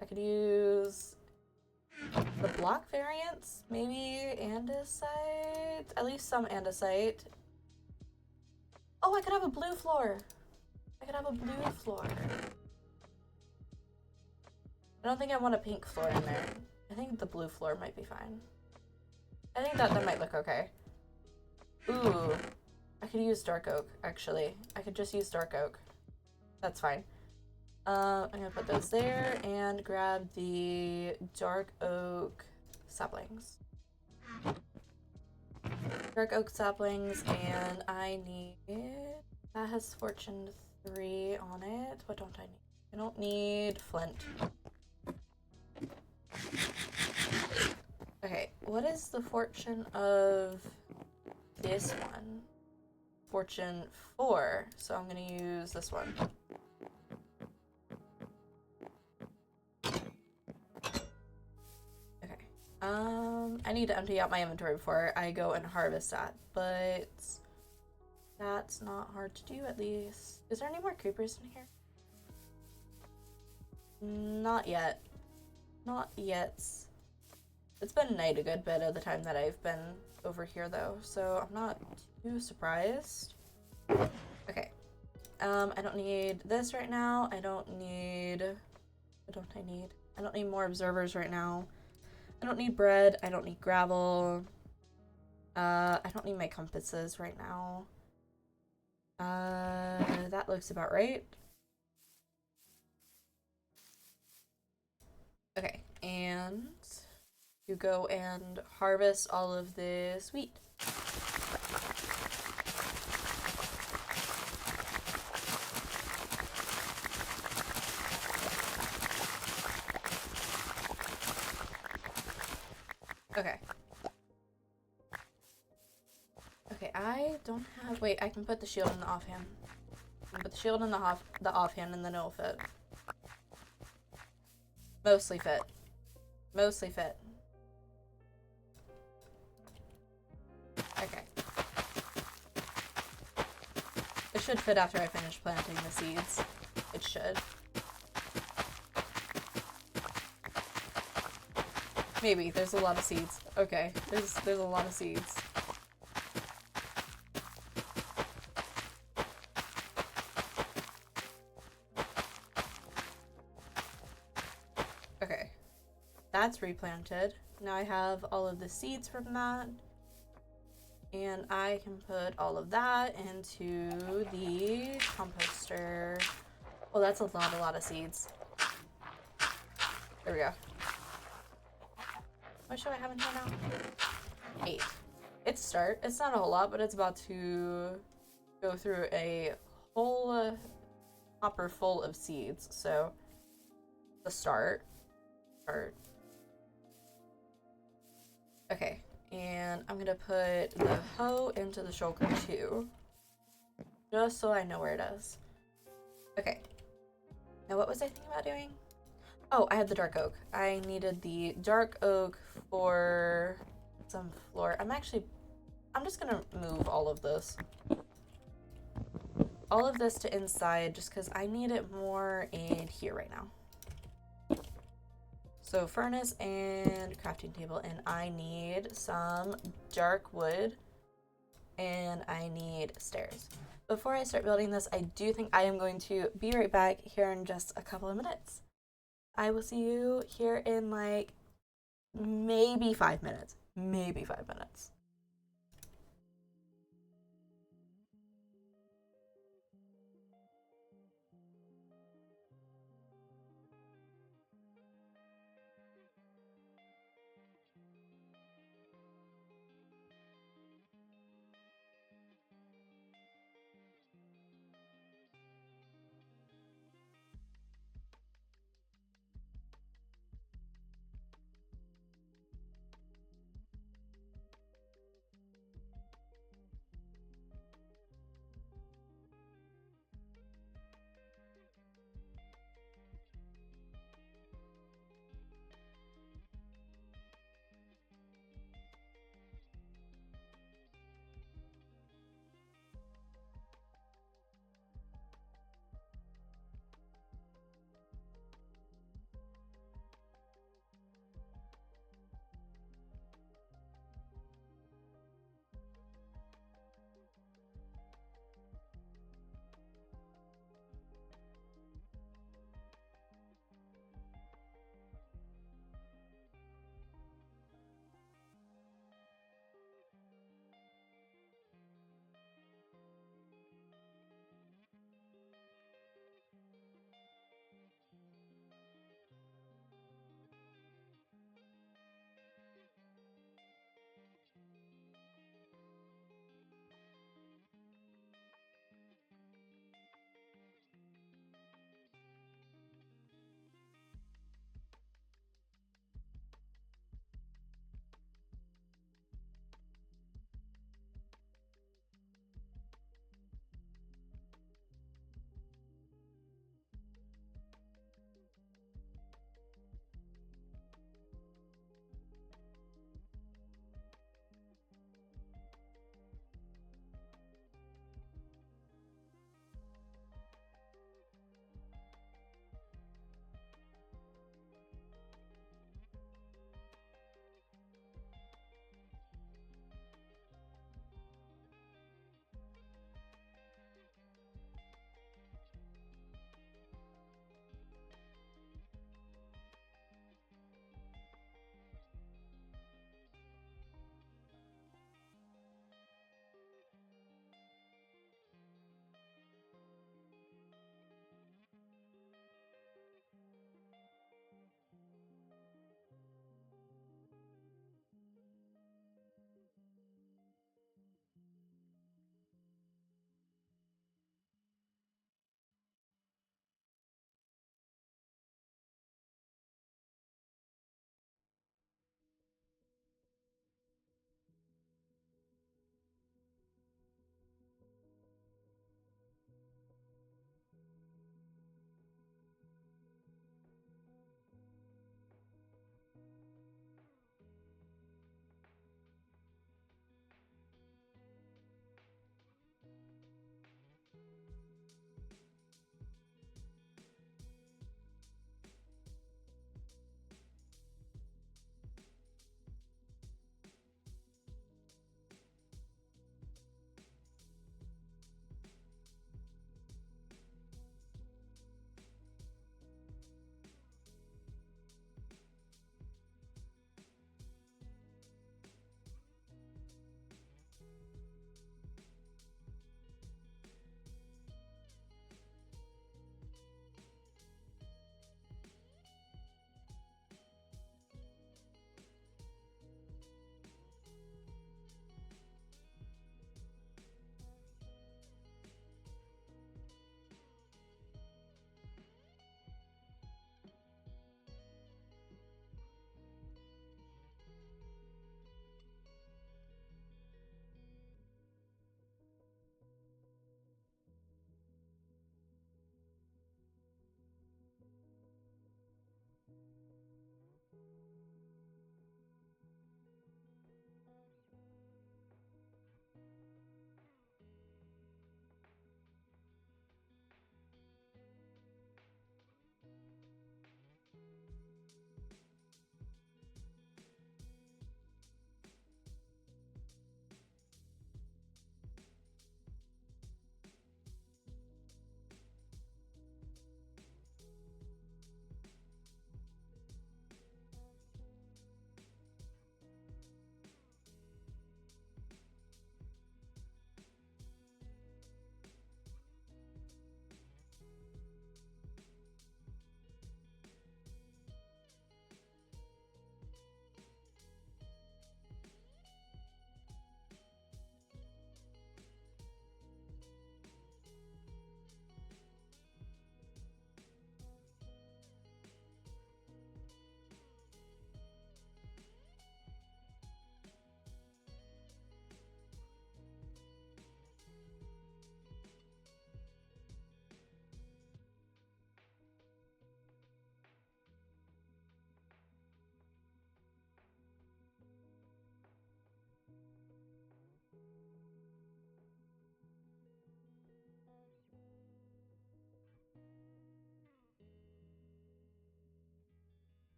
I could use the block variants, maybe andesite, at least some andesite. Oh, I could have a blue floor. I don't think I want a pink floor in there. I think the blue floor might be fine. I think that might look okay. Ooh, I could use dark oak, actually. I could just use dark oak. That's fine. I'm gonna put those there and grab the dark oak saplings. Dark oak saplings, and I need... That has fortune 3 on it. What don't I need? I don't need flint. Okay, what is the fortune of this one? Fortune 4, so I'm gonna use this one. Okay, I need to empty out my inventory before I go and harvest that, but that's not hard to do, at least. Is there any more creepers in here? Not yet. Not yet. It's been night a good bit of the time that I've been over here, though, so I'm not too surprised. Okay. I don't need this right now. I don't need... What don't I need? I don't need more observers right now. I don't need bread. I don't need gravel. I don't need my compasses right now. That looks about right. Okay, and you go and harvest all of this wheat. Okay. Okay, I don't have... Wait, I can put the shield in the offhand. I can put the shield in the offhand and then it'll fit. Mostly fit. Mostly fit. Okay. It should fit after I finish planting the seeds. It should. Maybe. There's a lot of seeds. Okay. There's a lot of seeds. Okay. That's replanted. Now I have all of the seeds from that. And I can put all of that into the composter. Well, that's a lot of seeds. There we go. What should I have in here now? 8. It's a start. It's not a whole lot, but it's about to go through a whole hopper full of seeds. So, the start. Okay, and I'm gonna put the hoe into the shulker too, just so I know where it is. Okay, now what was I thinking about doing? Oh, I had the dark oak. I needed the dark oak for some floor. I'm just gonna move all of this. All of this to inside just because I need it more in here right now. So furnace and crafting table, and I need some dark wood, and I need stairs. Before I start building this, I do think I am going to be right back here in just a couple of minutes. I will see you here in like maybe 5 minutes. Maybe 5 minutes.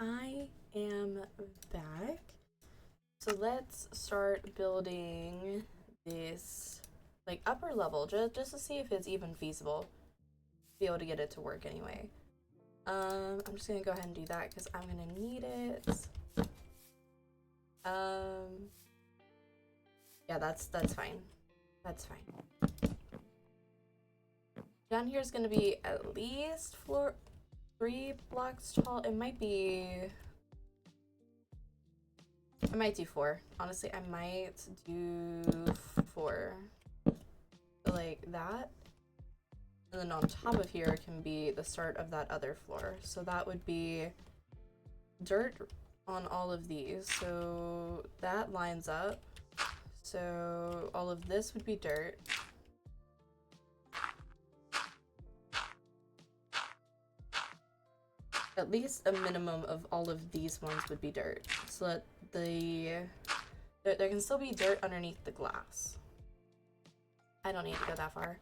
I am back. So let's start building this like upper level just to see if it's even feasible. Be able to get it to work anyway. I'm just gonna go ahead and do that because I'm gonna need it. Yeah, that's fine. That's fine. Down here is gonna be at least 3 blocks tall. It might be. I might do 4. Honestly, I might do 4. So like that. And then on top of here can be the start of that other floor. So that would be dirt on all of these. So that lines up. So all of this would be dirt. At least a minimum of all of these ones would be dirt. So that there can still be dirt underneath the glass. I don't need to go that far.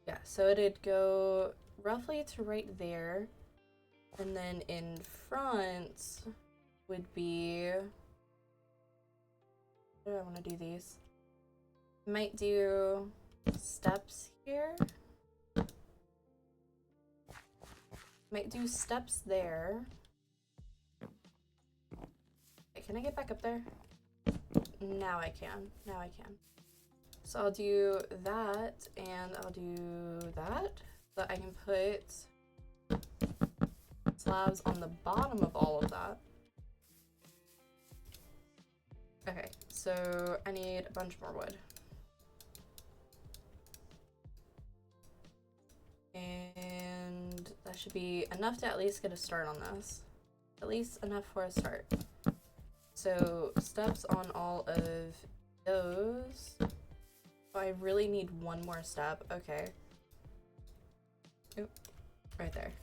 Yeah, so it'd go roughly to right there. And then in front would be... How do I want to do these? Might do steps here. Might do steps there. Okay, can I get back up there? Now I can. Now I can. So I'll do that, and I'll do that. So I can put slabs on the bottom of all of that. Okay, so I need a bunch more wood. And that should be enough to at least get a start on this. At least enough for a start. So steps on all of those. Oh, I really need one more step. Okay. Oop, right there.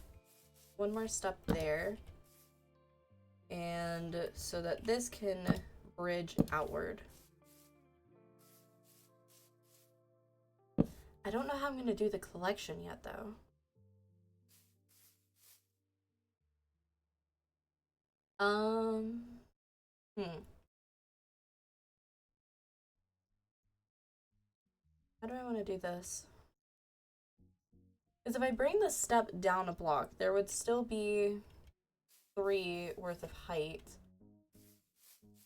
One more step there. And so that this can bridge outward. I don't know how I'm gonna do the collection yet though. How do I want to do this? Because if I bring the step down a block, there would still be 3 worth of height.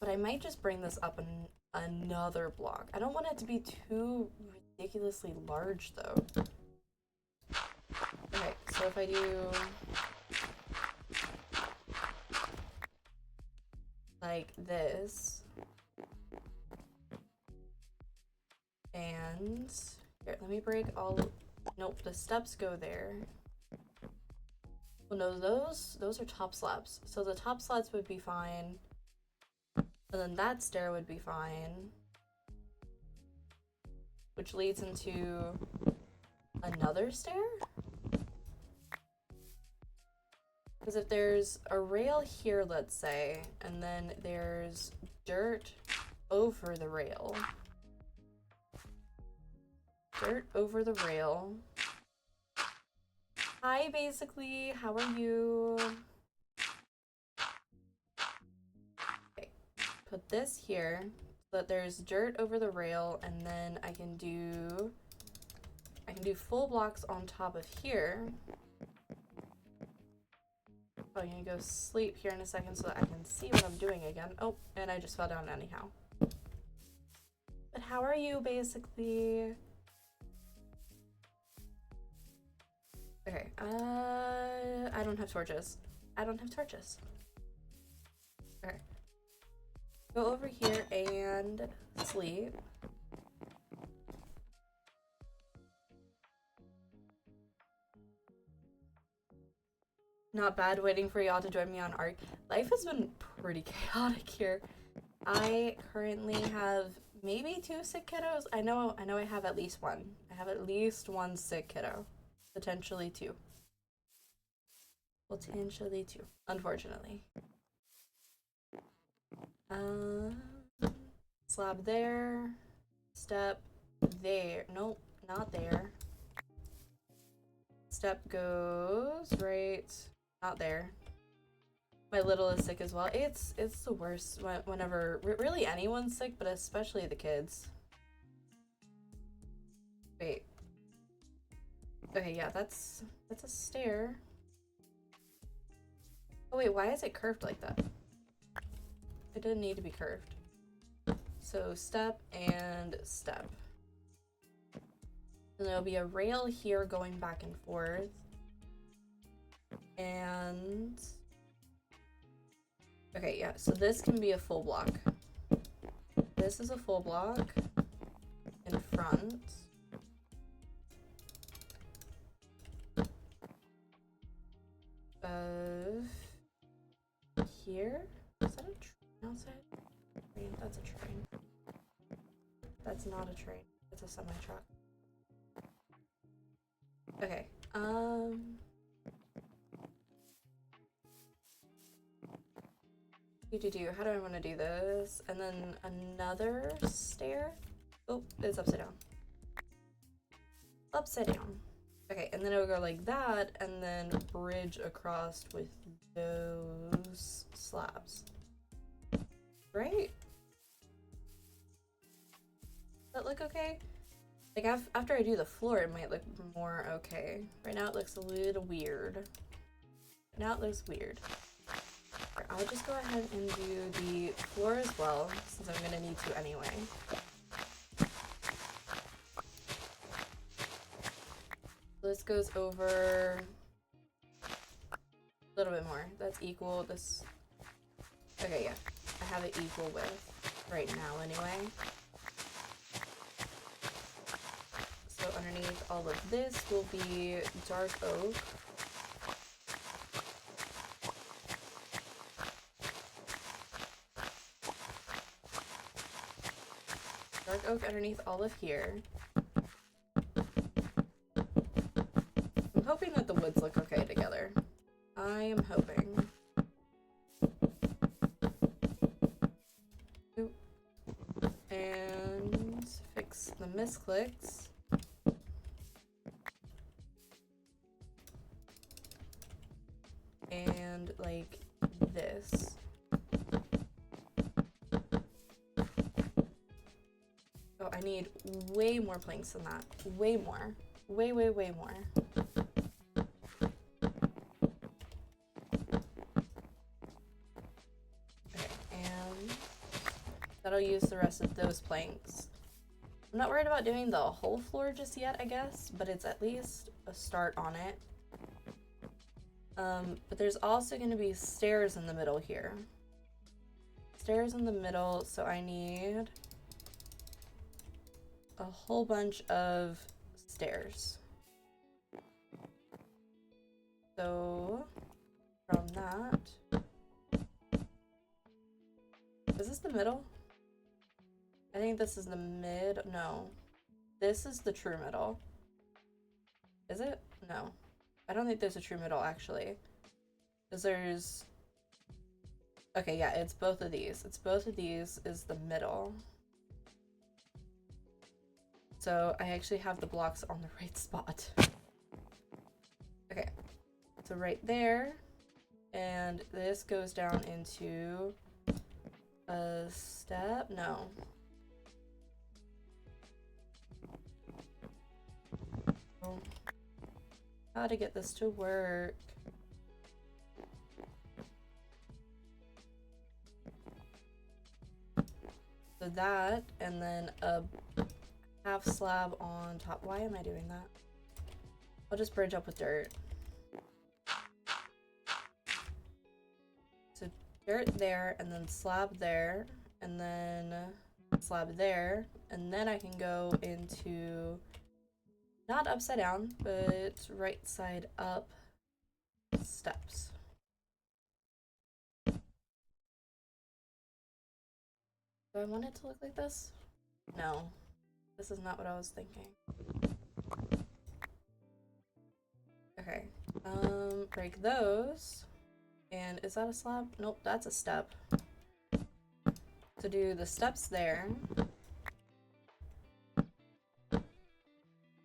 But I might just bring this up another block. I don't want it to be too ridiculously large though. Okay, so if I do like this, and here, let me break all. Nope, the steps go there. Well, no, those are top slabs. So the top slabs would be fine, and then that stair would be fine, which leads into another stair. Because if there's a rail here, let's say, and then there's dirt over the rail. Dirt over the rail. Hi, basically. How are you? Okay. Put this here so that there's dirt over the rail, and then I can do full blocks on top of here. Oh, I'm gonna go sleep here in a second so that I can see what I'm doing again. Oh, and I just fell down anyhow. But how are you, basically? Okay, I don't have torches. I don't have torches. Okay. Go over here and sleep. Not bad waiting for y'all to join me on ARC. Life has been pretty chaotic here. I currently have maybe 2 sick kiddos. I know I have at least 1. I have at least 1 sick kiddo. Potentially 2. Potentially 2, unfortunately. Slab there. Step there. Nope, not there. Step goes right. Not there. My little is sick as well. It's the worst whenever really anyone's sick, but especially the kids. Wait. Okay, yeah, that's a stair. Oh wait, why is it curved like that? It didn't need to be curved. So step and step. And there'll be a rail here going back and forth. And okay, yeah, so this can be a full block. This is a full block in front. Of here? Is that a train outside? Train, that's a train. That's not a train. It's a semi-truck. Okay, how do I want to do this? And then another stair? Oh, it's upside down. Upside down. Okay, and then it would go like that, and then bridge across with those slabs. Right? Does that look okay? Like, after I do the floor, it might look more okay. Right now it looks a little weird. Now it looks weird. I'll just go ahead and do the floor as well, since I'm gonna need to anyway. This goes over a little bit more. That's equal. This. Okay, yeah. I have it equal with right now anyway. So underneath all of this will be dark oak. Dark oak underneath all of here. I'm hoping that the woods look okay together. I am hoping. Oop. And fix the misclicks. And like this. Oh, I need way more planks than that. Way more. Way more. Okay, and that'll use the rest of those planks. I'm not worried about doing the whole floor just yet, I guess, but it's at least a start on it. But there's also going to be stairs in the middle here. Stairs in the middle, so I need a whole bunch of stairs. So from that, is this the middle? I think this is the mid. No, this is the true middle. Is it? No, I don't think there's a true middle actually, because there's. Okay, yeah, it's both of these. It's both of these is the middle. So I actually have the blocks on the right spot. Okay, so right there, and this goes down into a step. No. How to get this to work? So that, and then a half slab on top. Why am I doing that? I'll just bridge up with dirt. So dirt there, and then slab there, and then slab there, and then I can go into not upside down, but right side up steps. Do I want it to look like this? No, this is not what I was thinking. Okay, break those. And is that a slab? Nope, that's a step. To do the steps there.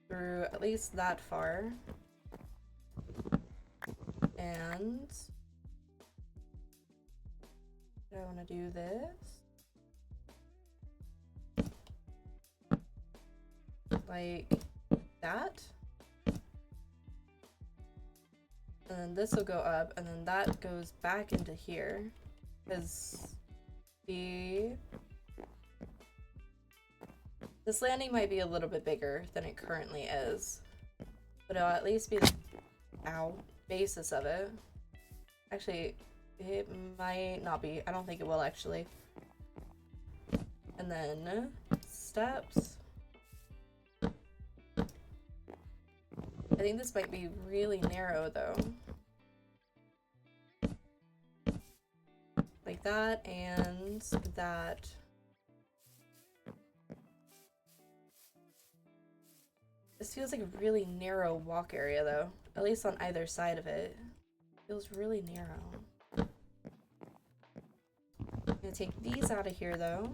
Through at least that far. And I want to do this. Like that. And then this will go up, and then that goes back into here. Because this landing might be a little bit bigger than it currently is. But it'll at least be the basis of it. Actually, it might not be. I don't think it will actually. And then steps. I think this might be really narrow though. Like that and that. This feels like a really narrow walk area though, at least on either side of it. Feels really narrow. I'm gonna take these out of here though.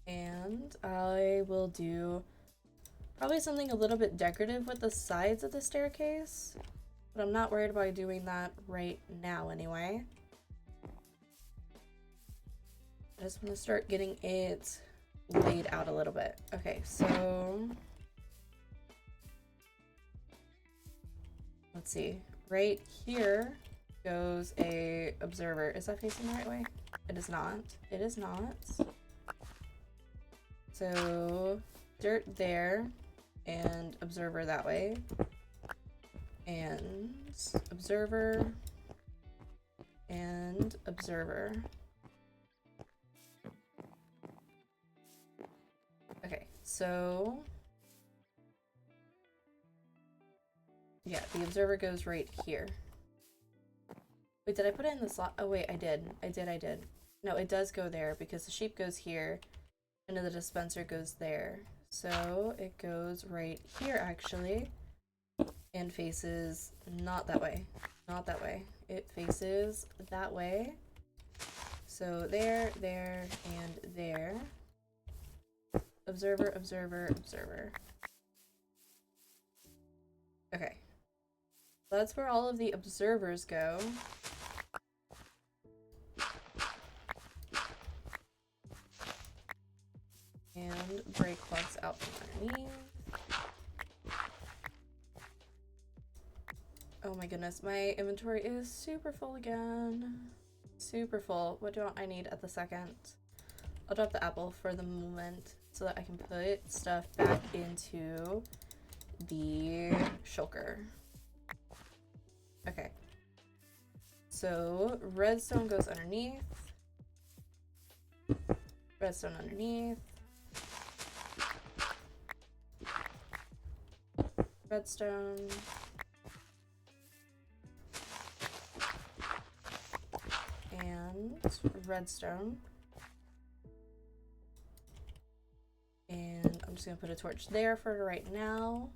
And I will do probably something a little bit decorative with the sides of the staircase, but I'm not worried about doing that right now anyway. I just want to start getting it laid out a little bit. Okay, so let's see. Right here goes a observer. Is that facing the right way? It is not. It is not. So dirt there and observer that way. And observer and observer. Okay, so yeah, the observer goes right here. Wait, did I put it in the slot? Oh wait, I did. No, it does go there because the sheep goes here and then the dispenser goes there. So it goes right here actually and faces not that way. Not that way. It faces that way. So there, there, and there. Observer, observer, observer. Okay. That's where all of the observers go. And break blocks out from underneath. Oh my goodness, my inventory is super full again. Super full. What do I need at the second? I'll drop the apple for the moment so that I can put stuff back into the shulker. Okay. So redstone goes underneath. Redstone underneath. Redstone. And redstone. And I'm just gonna put a torch there for right now.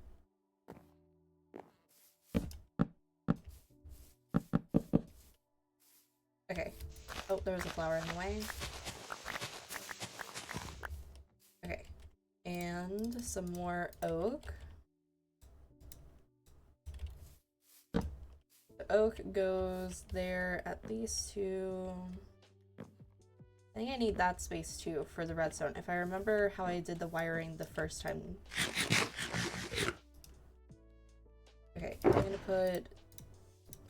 Okay. Oh, there was a flower in the way. Okay. And some more oak. The oak goes there at least to... I think I need that space too for the redstone. If I remember how I did the wiring the first time. Okay, I'm gonna put...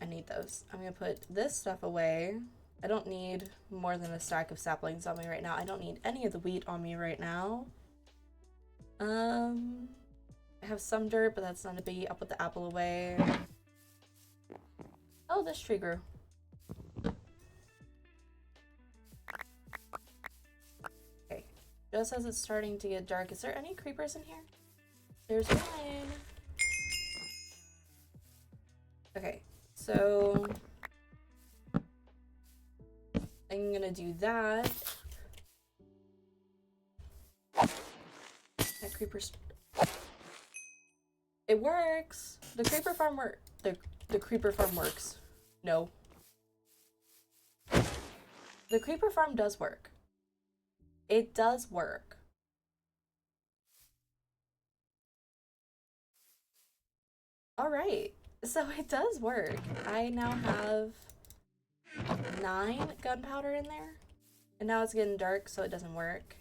I need those. I'm gonna put this stuff away. I don't need more than a stack of saplings on me right now. I don't need any of the wheat on me right now. I have some dirt, but that's not a biggie. I'll put the apple away. Oh, this tree grew. Okay, just as it's starting to get dark, is there any creepers in here? There's one. Okay, so I'm gonna do that. That creeper's... It works! The creeper farm the creeper farm works. No. The creeper farm does work. It does work. Alright. So it does work. I now have 9 gunpowder in there. And now it's getting dark, so it doesn't work.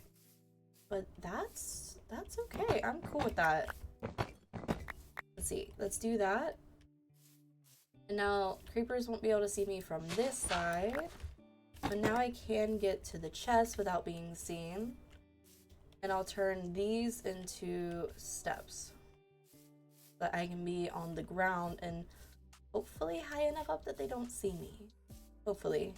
But that's okay. I'm cool with that. Let's see. Let's do that. And now creepers won't be able to see me from this side. But now I can get to the chest without being seen. And I'll turn these into steps. So that I can be on the ground and hopefully high enough up that they don't see me. Hopefully.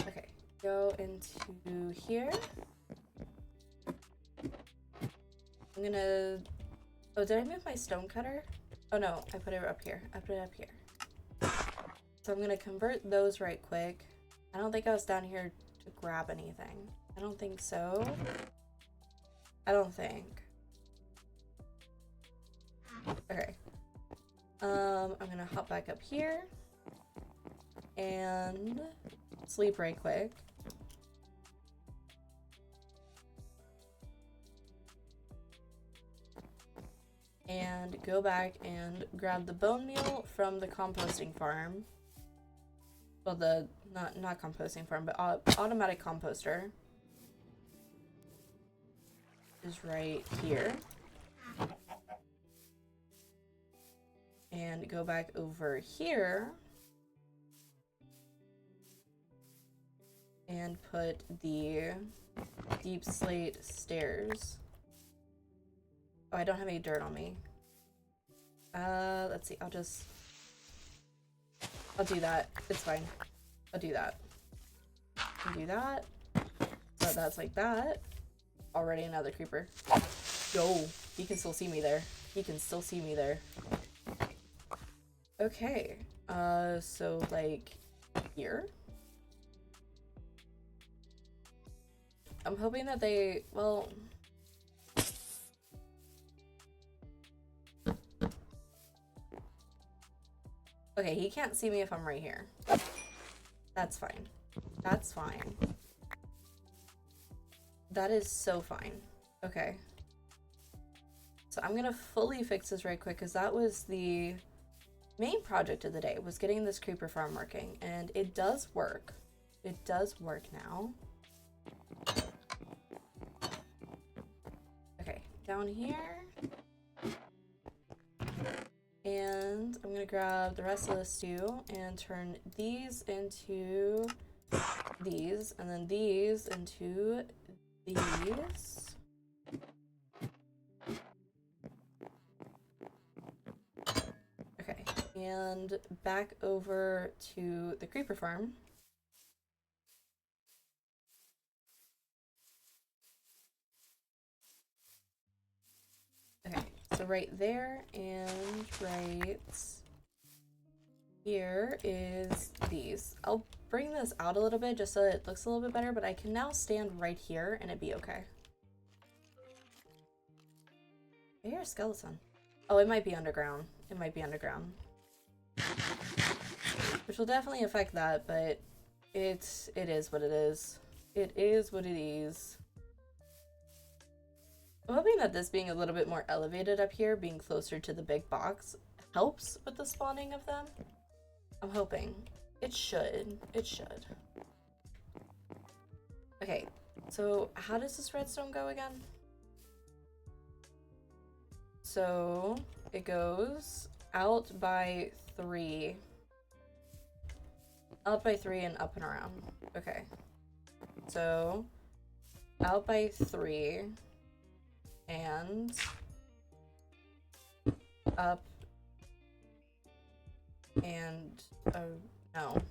Okay, go into here. I'm gonna... Oh, did I move my stone cutter? Oh no, I put it up here. I put it up here. So I'm gonna convert those right quick. I don't think I was down here to grab anything. I don't think so. I don't think. Okay. I'm gonna hop back up here and sleep right quick. And go back and grab the bone meal from the composting farm. Well, the not composting farm, but automatic composter is right here. And go back over here and put the deep slate stairs. Oh, I don't have any dirt on me. Let's see, I'll do that. It's fine. I'll do that. I'll do that. So that's like that. Already another creeper. Yo, he can still see me there. He can still see me there. Okay. So like here? I'm hoping that they, well... Okay, he can't see me if I'm right here. That's fine. That's fine. That is so fine. Okay. So I'm gonna fully fix this right quick because that was the main project of the day, was getting this creeper farm working, and it does work. It does work now. Okay, down here. And I'm gonna grab the rest of this too and turn these into these, and then these into these. Okay, and back over to the creeper farm. Okay, so right there and right here is these. I'll bring this out a little bit just so it looks a little bit better, but I can now stand right here and it'd be okay. I hear a skeleton. Oh, it might be underground. It might be underground. Which will definitely affect that, but it is what it is. It is what it is. I'm hoping that this being a little bit more elevated up here, being closer to the big box, helps with the spawning of them. I'm hoping. It should. It should. Okay, so how does this redstone go again? So it goes out by 3. Out by 3 and up and around. Okay. So out by 3 and up and no.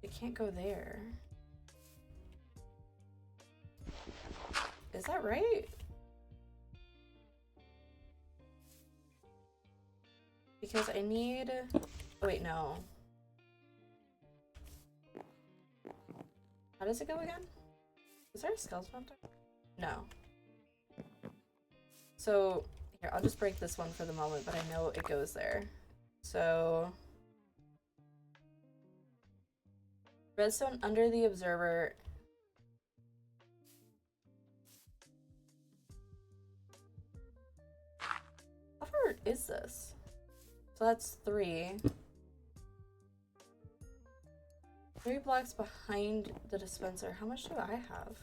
It can't go there. Is that right? Because I need... Oh, wait, no. How does it go again? Is there a skeleton up there? No. So, here, I'll just break this one for the moment, but I know it goes there. So... redstone under the observer is this? So that's 3. 3 blocks behind the dispenser. How much do I have?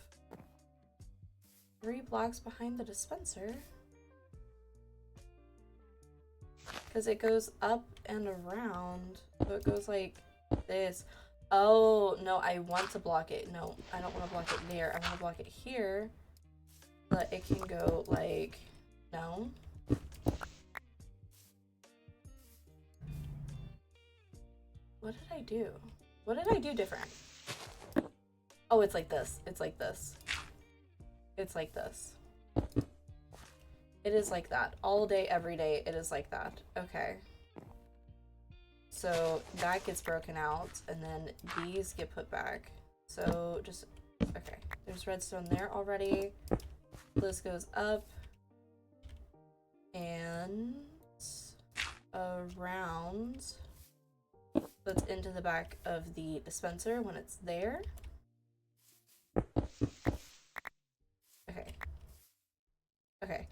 3 blocks behind the dispenser. Because it goes up and around. So it goes like this. Oh, no, I want to block it. No, I don't want to block it there. I want to block it here. But it can go like, no. What did I do? What did I do different? Oh, it's like this. It's like this. It's like this. It is like that. All day, every day, it is like that. Okay. So that gets broken out, and then these get put back. So just, okay. There's redstone there already. This goes up and around. That's into the back of the dispenser when it's there. Okay. Okay.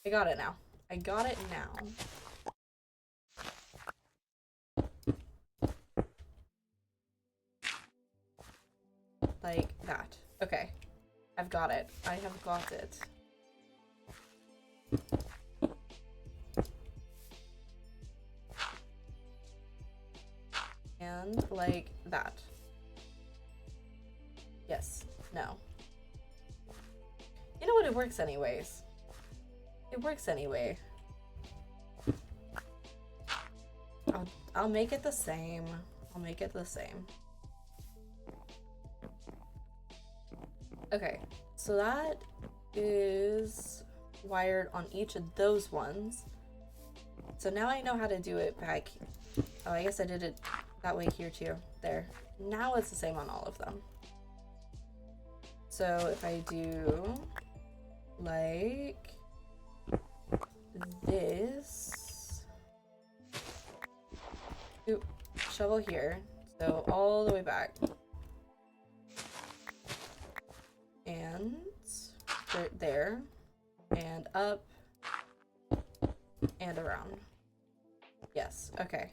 I got it now. I got it now. Like that. Okay. I've got it. I have got it. And like that. Yes. No. You know what? It works anyways. It works anyway. I'll make it the same. I'll make it the same. Okay, so that is wired on each of those ones. So now I know how to do it back. Oh, I guess I did it that way here too. There. Now it's the same on all of them. So if I do like this, oop, shovel here, so all the way back, and there, and up, and around. Yes, okay.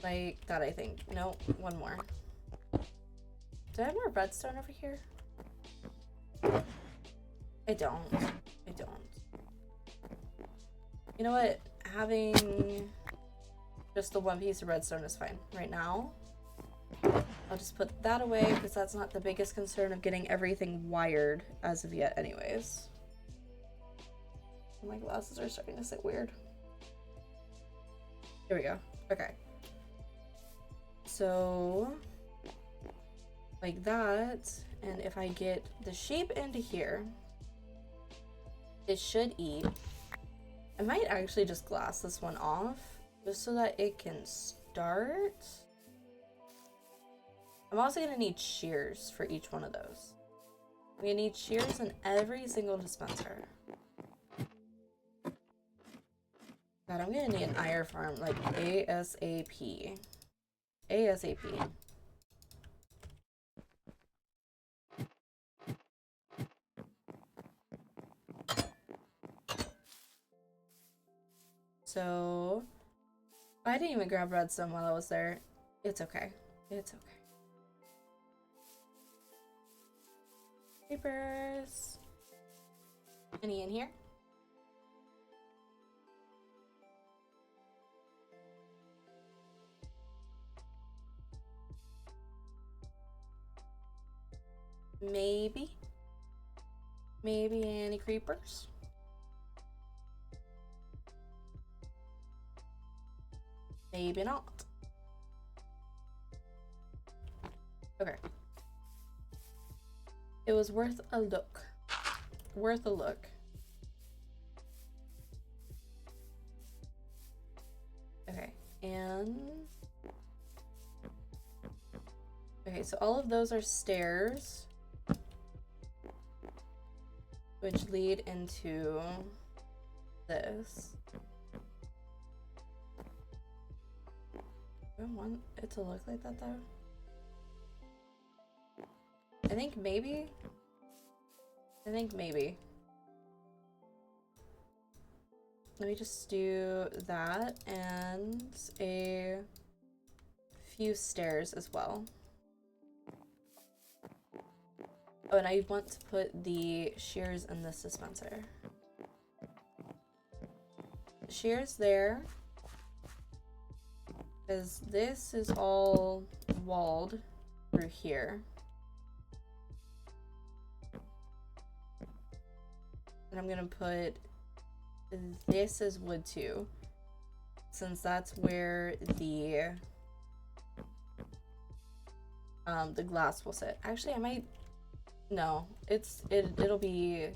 Like that, I think. No, one more. Do I have more redstone over here? I don't. I don't. You know what? Having just the one piece of redstone is fine right now. I'll just put that away because that's not the biggest concern of getting everything wired as of yet anyways. My glasses are starting to sit weird. Here we go. Okay. So like that, and if I get the sheep into here, it should eat. I might actually just glass this one off just so that it can start. I'm also gonna need shears for each one of those. I'm gonna need shears in every single dispenser. God, I'm gonna need an iron farm like ASAP. ASAP. So I didn't even grab redstone while I was there. It's okay. It's okay. Papers. Any in here? Maybe. Maybe any creepers? Maybe not. Okay. It was worth a look. Worth a look. Okay, and okay, so all of those are stairs which lead into this. I don't want it to look like that though. I think maybe I think maybe. Let me just do that and a few stairs as well. Oh, and I want to put the shears in this dispenser. Shears there, because this is all walled through here. And I'm gonna put this as wood too, since that's where the glass will sit. Actually, I might, no, it'll be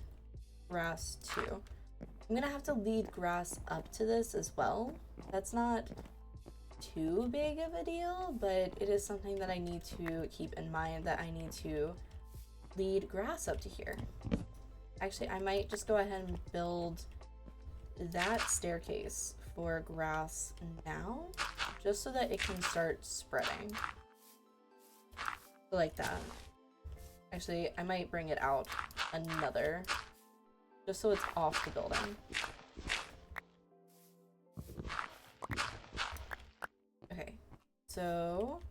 grass too. I'm gonna have to lead grass up to this as well. That's not too big of a deal, but it is something that I need to keep in mind, that I need to lead grass up to here. Actually, I might just go ahead and build that staircase for grass now, just so that it can start spreading. Like that. Actually, I might bring it out another, just so it's off the building. Okay, so,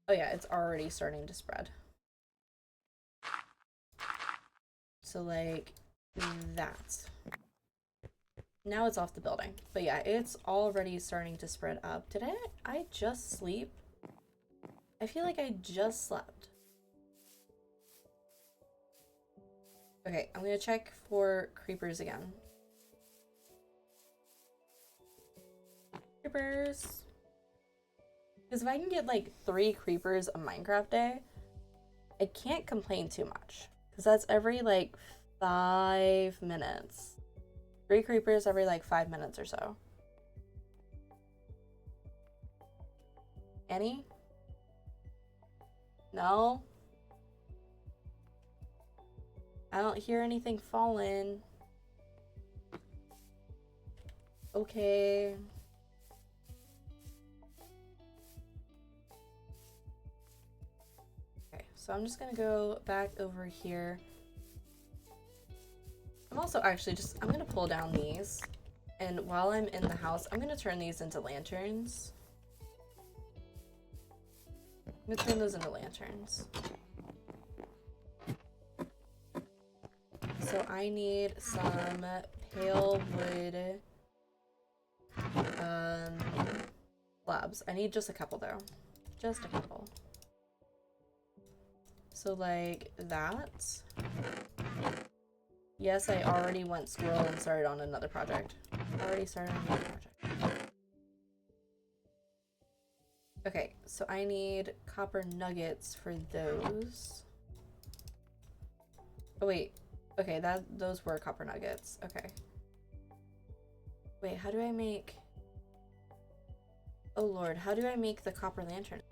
oh yeah, it's already starting to spread. So like that. Now it's off the building. But yeah, it's already starting to spread up. Did I just sleep? I feel like I just slept. Okay, I'm gonna check for creepers again. Creepers. Because if I can get like 3 creepers a Minecraft day, I can't complain too much. Because that's every like 5 minutes. 3 creepers every like 5 minutes or so. Any? No? I don't hear anything falling. Okay. Okay, so I'm just gonna go back over here. I'm also actually just, I'm gonna pull down these. And while I'm in the house, I'm gonna turn these into lanterns. I'm gonna turn those into lanterns. So I need some pale wood slabs. I need just a couple though. Just a couple. So like that. Yes, I already went squirrel and started on another project. Already started on another project. Okay, so I need copper nuggets for those. Oh wait, okay, those were copper nuggets. Okay. Wait, how do I make? Oh lord, how do I make the copper lantern?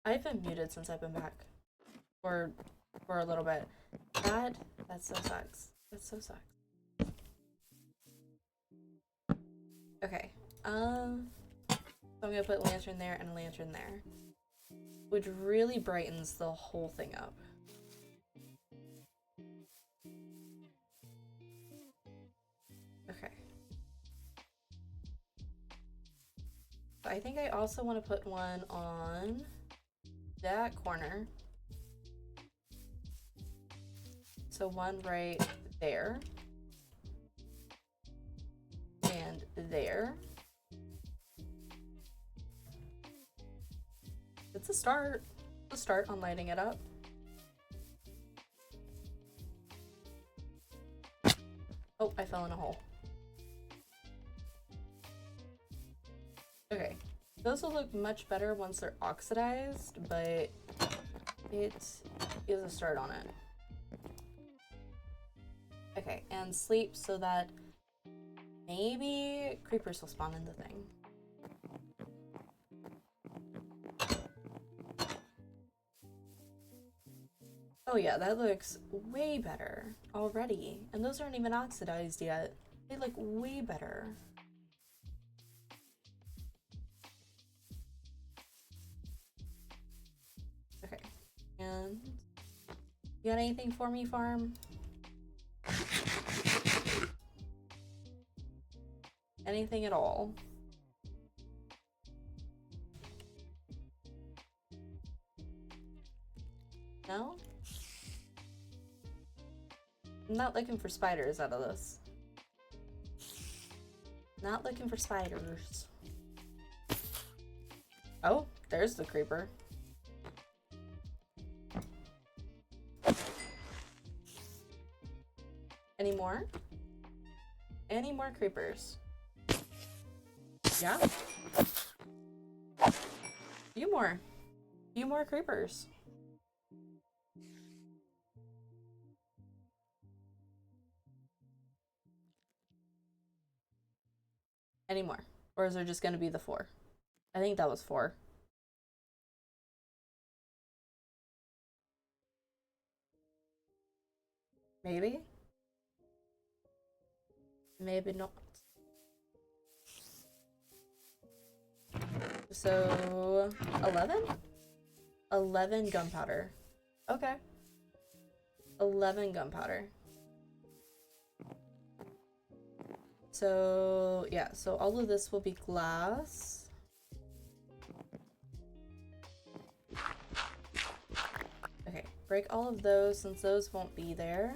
I've been muted since I've been back. For a little bit. That so sucks. That so sucks. Okay. So I'm gonna put lantern there and a lantern there. Which really brightens the whole thing up. Okay. I think I also want to put one on that corner. So one right there. And there. it's a start. A start on lighting it up. Oh, I fell in a hole. Okay, those will look much better once they're oxidized, but it is a start on it. Okay, and sleep so that maybe creepers will spawn in the thing. Oh yeah, that looks way better already. And those aren't even oxidized yet. They look way better. Okay, and you got anything for me, farm? Anything at all? No? I'm not looking for spiders out of this. Not looking for spiders. Oh, there's the creeper. Any more? Any more creepers? Yeah? Few more. Few more creepers. Any more? Or is there just gonna be the 4? I think that was 4. Maybe? Maybe not. So 11? 11 gunpowder. Okay. 11 gunpowder. So yeah, so all of this will be glass. Okay, break all of those since those won't be there.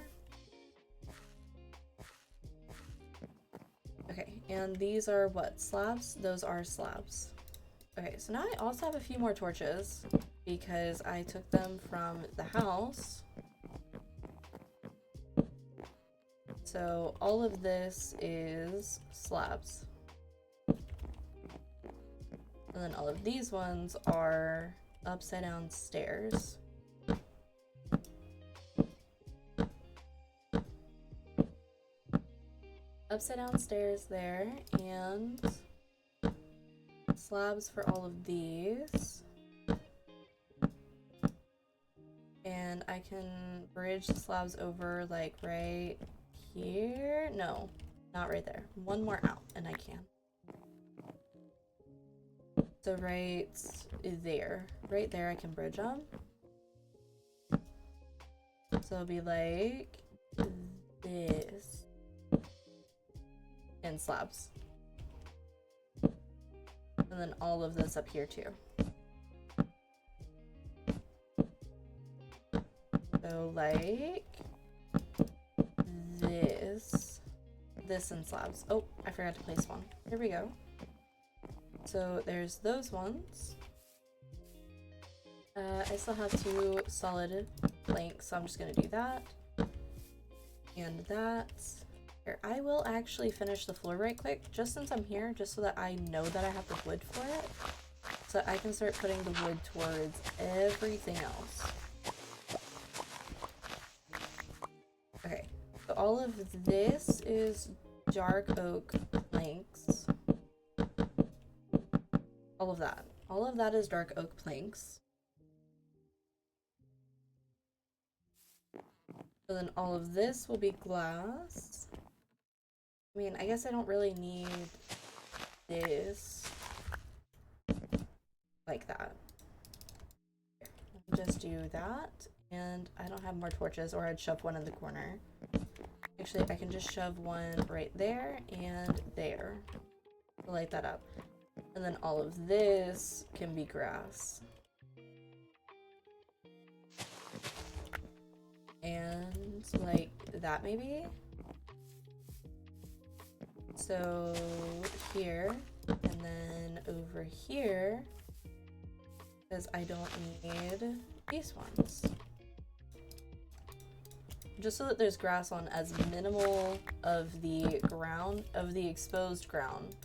Okay, and these are what? Slabs? Those are slabs. Okay, so now I also have a few more torches because I took them from the house. So all of this is slabs. And then all of these ones are upside down stairs. Upside down stairs there, and slabs for all of these. And I can bridge the slabs over like right here. No, not right there. One more out and I can. So right there. Right there I can bridge them. So it'll be like this. And slabs. And then all of this up here too. So like this and slabs. Oh, I forgot to place one. Here we go. So there's those ones. I still have 2 solid planks, so I'm just gonna do that. And that. Here, I will actually finish the floor right quick, just since I'm here, just so that I know that I have the wood for it. So I can start putting the wood towards everything else. Okay, so all of this is dark oak planks. All of that. All of that is dark oak planks. And then all of this will be glass. I mean, I guess I don't really need this like that. Just do that. And I don't have more torches, or I'd shove one in the corner. Actually, I can just shove one right there and there to light that up. And then all of this can be grass. And like that maybe? So here, and then over here, because I don't need these ones. Just so that there's grass on as minimal of the ground, of the exposed ground,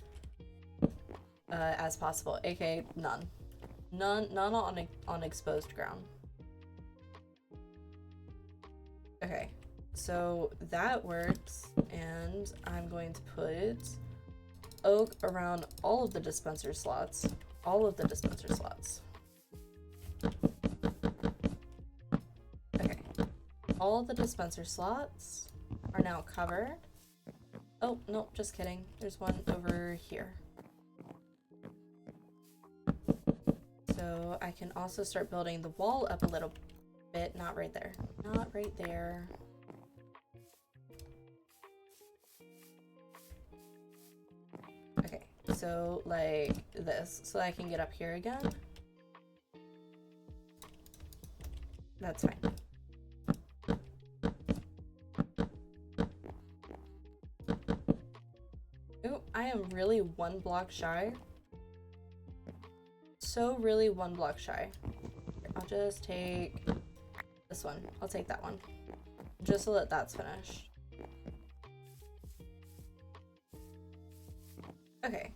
as possible. aka none. None on exposed ground. Okay, so that works, and I'm going to put oak around all of the dispenser slots. All of the dispenser slots. Okay. All the dispenser slots are now covered. Oh, no, just kidding. There's one over here. So I can also start building the wall up a little bit. Not right there. Not right there. Okay, so like this. So I can get up here again. That's fine. Ooh, I am really one block shy. So really one block shy. I'll just take this one. I'll take that one. Just so that that's finished. Okay.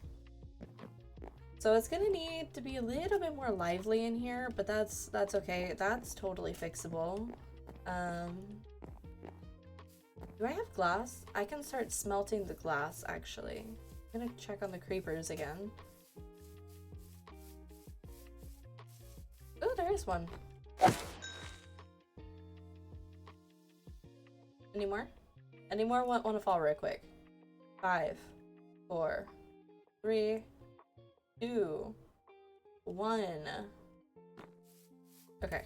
So it's gonna need to be a little bit more lively in here, but that's okay. That's totally fixable. Do I have glass? I can start smelting the glass, actually. I'm gonna check on the creepers again. Oh, there is one. Any more? Any more want to fall real quick? 5, 4, 3, 2, 1. Okay.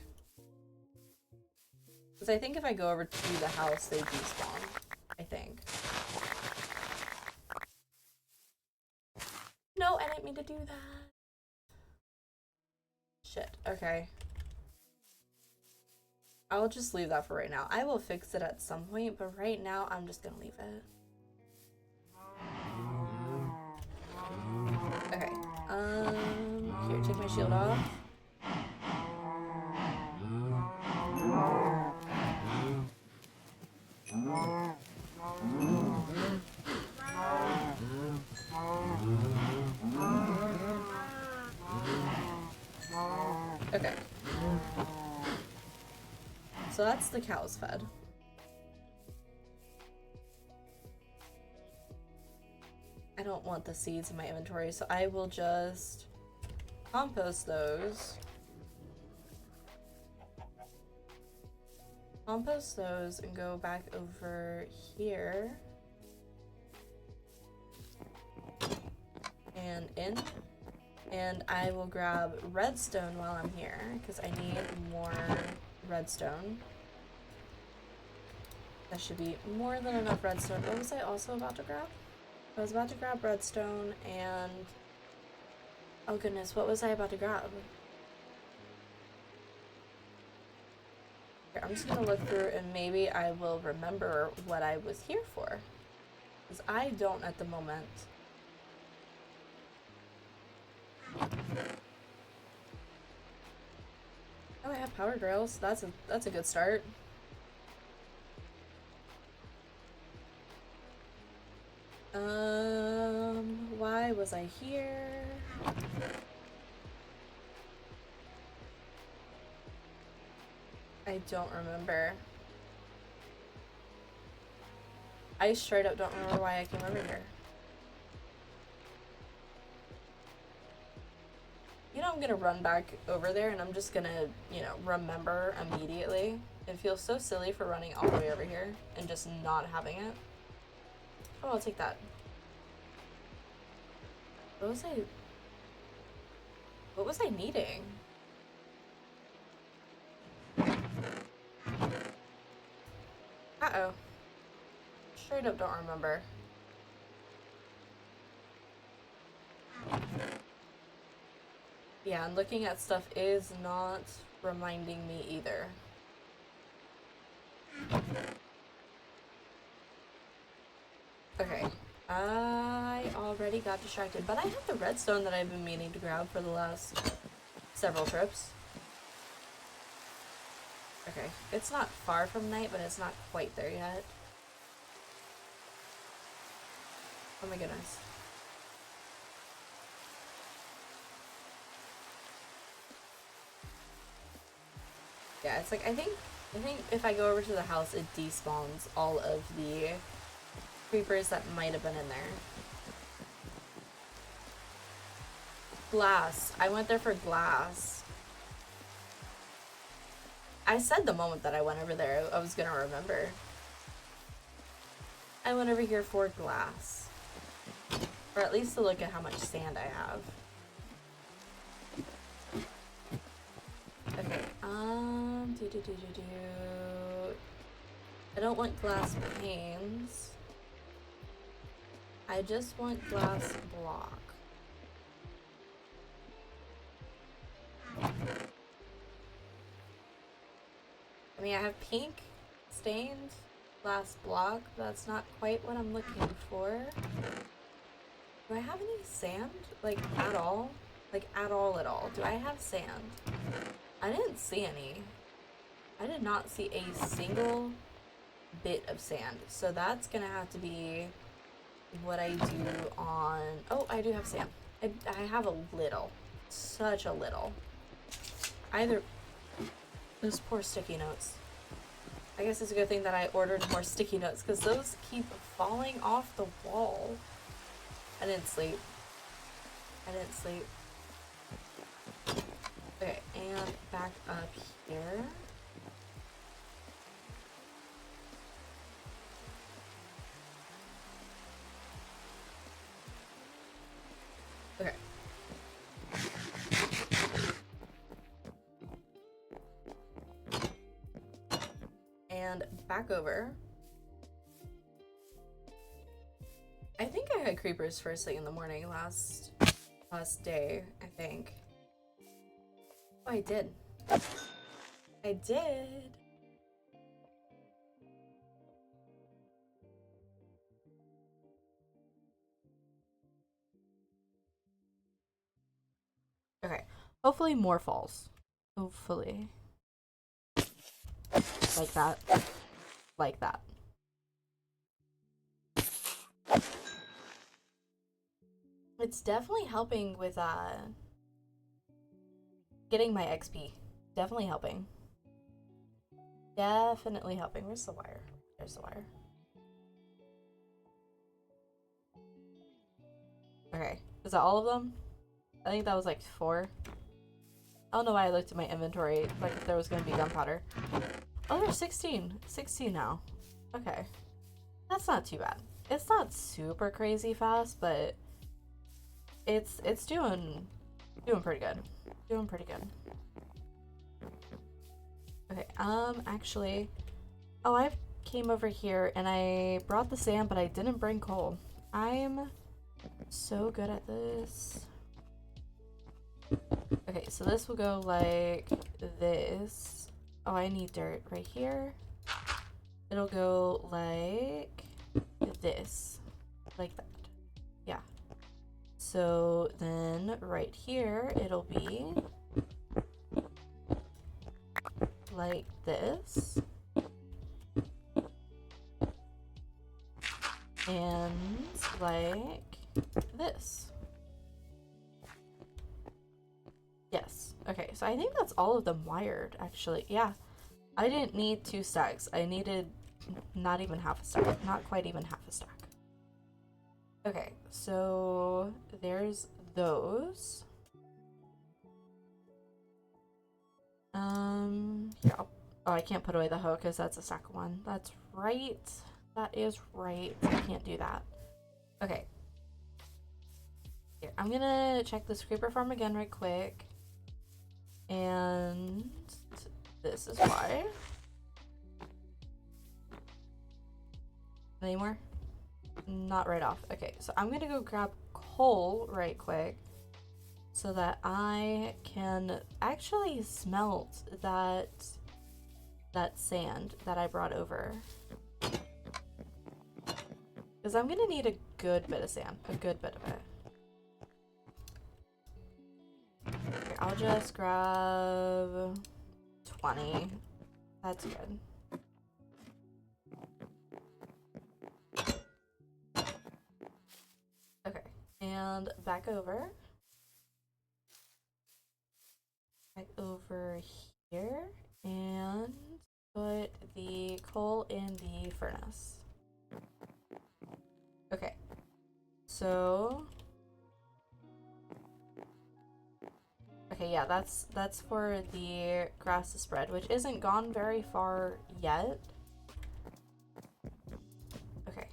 Because I think if I go over to the house, they despawn. I think. No, I didn't mean to do that. Shit. Okay. I'll just leave that for right now. I will fix it at some point, but right now I'm just gonna leave it. Okay. Here, take my shield off. Okay. So that's the cows fed. I don't want the seeds in my inventory, so I will just compost those. Compost those and go back over here. And in. And I will grab redstone while I'm here, because I need more redstone. That should be more than enough redstone. What was I also about to grab? I was about to grab redstone and... oh goodness, what was I about to grab? Here, I'm just gonna look through and maybe I will remember what I was here for. Because I don't at the moment. Oh, I have power rails. That's a good start. Why was I here? I don't remember. I straight up don't remember why I came over here. You know, I'm gonna run back over there and I'm just gonna, you know, remember immediately. It feels so silly for running all the way over here and just not having it. Oh, I'll take that. What was I needing? Uh-oh. Straight up don't remember. Yeah, and looking at stuff is not reminding me either. Okay. I already got distracted, but I have the redstone that I've been meaning to grab for the last several trips. Okay, it's not far from night, but it's not quite there yet. Oh my goodness. Yeah, it's like I think if I go over to the house, it despawns all of the creepers that might have been in there. Glass. I went there for glass. I said the moment that I went over there, I was gonna remember. I went over here for glass. Or at least to look at how much sand I have. Okay, I don't want glass panes. I just want glass block. I mean, I have pink stained glass block. That's not quite what I'm looking for. Do I have any sand? Like, at all? Like, at all? Do I have sand? I didn't see any. I did not see a single bit of sand. So that's gonna have to be what I do on... Oh, I do have sand. I have a little. Such a little. Either... Those poor sticky notes. I guess it's a good thing that I ordered more sticky notes because those keep falling off the wall. I didn't sleep. Okay, and back up here. Okay. And back over. I think I had creepers first thing in the morning last day, I think. Oh, I did. I did. Okay. Hopefully more falls. Hopefully. Like that. Like that. It's definitely helping with getting my XP. Definitely helping. Definitely helping. Where's the wire? There's the wire. Okay. Is that all of them? I think that was like 4. I don't know why I looked at my inventory like if there was gonna be gunpowder. Oh, there's 16. 16 now. Okay. That's not too bad. It's not super crazy fast, but it's doing pretty good. Doing pretty good. Okay, actually, oh, I came over here and I brought the sand, but I didn't bring coal. I'm so good at this. Okay, so this will go like this. Oh, I need dirt right here. It'll go like this. Like that. Yeah. So then right here, it'll be like this. And like this. Yes. Okay, so I think that's all of them wired, actually. Yeah. I didn't need 2 stacks. I needed not even half a stack. Not quite even half a stack. Okay, so there's those. Here, oh, I can't put away the hoe because that's a stack of 1. That's right. That is right. I can't do that. Okay. Here, I'm gonna check this creeper farm again right quick. And this is why. Any more? Not right off. Okay, so I'm gonna go grab coal right quick so that I can actually smelt that sand that I brought over. Because I'm gonna need a good bit of sand, a good bit of it. Okay, I'll just grab 20. That's good. Okay, and back over here, and put the coal in the furnace. Okay, so okay, yeah, that's for the grass to spread, which isn't gone very far yet. Okay,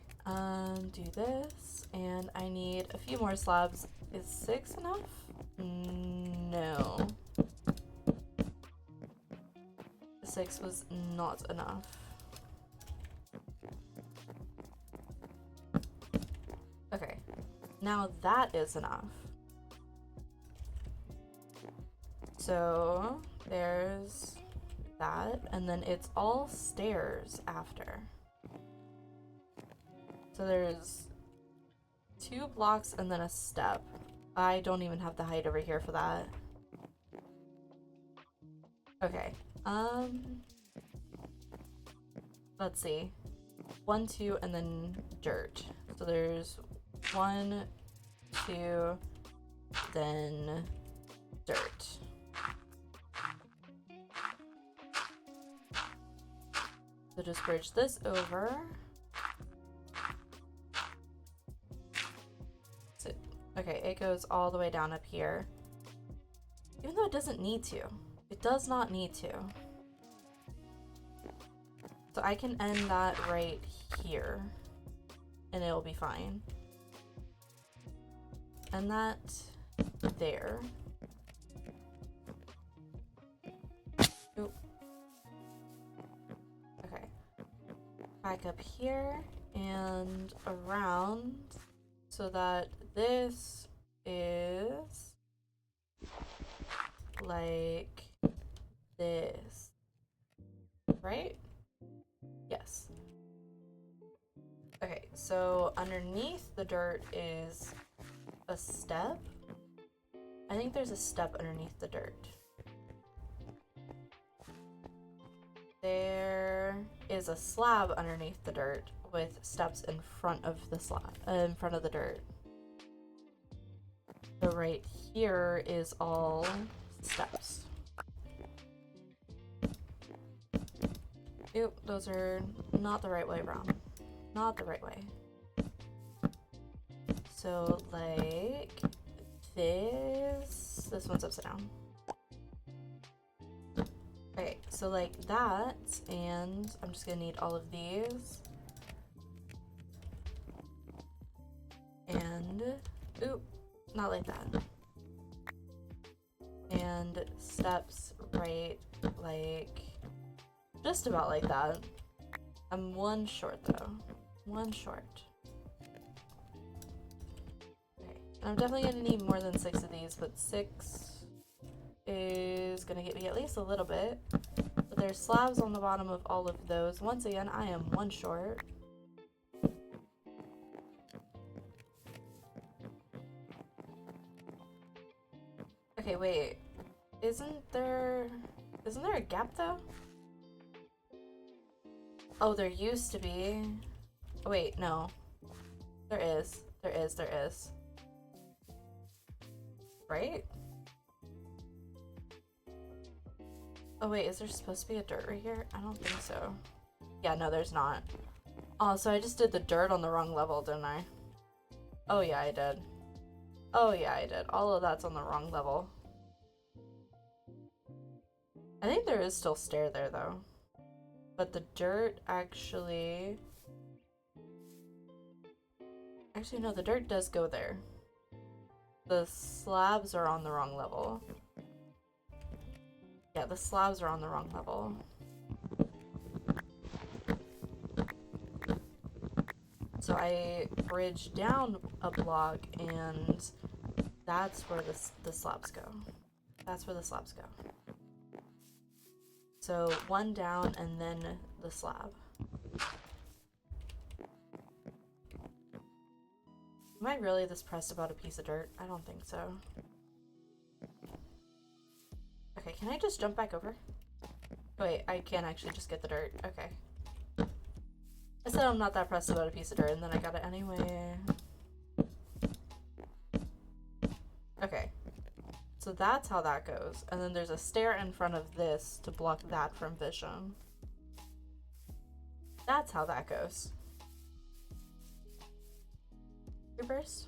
do this, and I need a few more slabs. Is 6 enough? No. 6 was not enough. Okay, now that is enough. So there's that, and then it's all stairs after. So there's 2 blocks and then a step. I don't even have the height over here for that. Okay, let's see. 1, 2, and then dirt. So there's 1, 2, then dirt. So just bridge this over. So, okay, it goes all the way down up here. Even though it doesn't need to. It does not need to. So I can end that right here. And it'll be fine. And that there. Oop. Okay. Back up here and around so that this is like this, right? Yes. Okay, so underneath the dirt is a step. I think there's a step underneath the dirt. There is a slab underneath the dirt with steps in front of the slab, in front of the dirt. So right here is all steps. Oop, those are not the right way around. Not the right way. So like this one's upside down. Okay, so like that, and I'm just gonna need all of these. And, oop, not like that. And steps right, like, just about like that. I'm 1 short though. 1 short. Okay, I'm definitely gonna need more than 6 of these, but 6 is gonna get me at least a little bit. But there's slabs on the bottom of all of those. Once again, I am 1 short. Okay, wait. Isn't there a gap though? Oh, there used to be. Oh, wait, no. There is. Right? Oh wait, is there supposed to be a dirt right here? I don't think so. Yeah, no, there's not. Oh, so I just did the dirt on the wrong level, didn't I? Oh yeah, I did. Oh yeah, I did. All of that's on the wrong level. I think there is still stair there though. But the dirt actually... Actually, no, the dirt does go there. The slabs are on the wrong level. Yeah, the slabs are on the wrong level. So I bridge down a block, and that's where the slabs go. That's where the slabs go. So 1 down, and then the slab. Am I really this pressed about a piece of dirt? I don't think so. Okay, can I just jump back over? Wait, I can actually just get the dirt. Okay. I said I'm not that pressed about a piece of dirt, and then I got it anyway. Okay. So that's how that goes. And then there's a stair in front of this to block that from vision. That's how that goes. Creepers?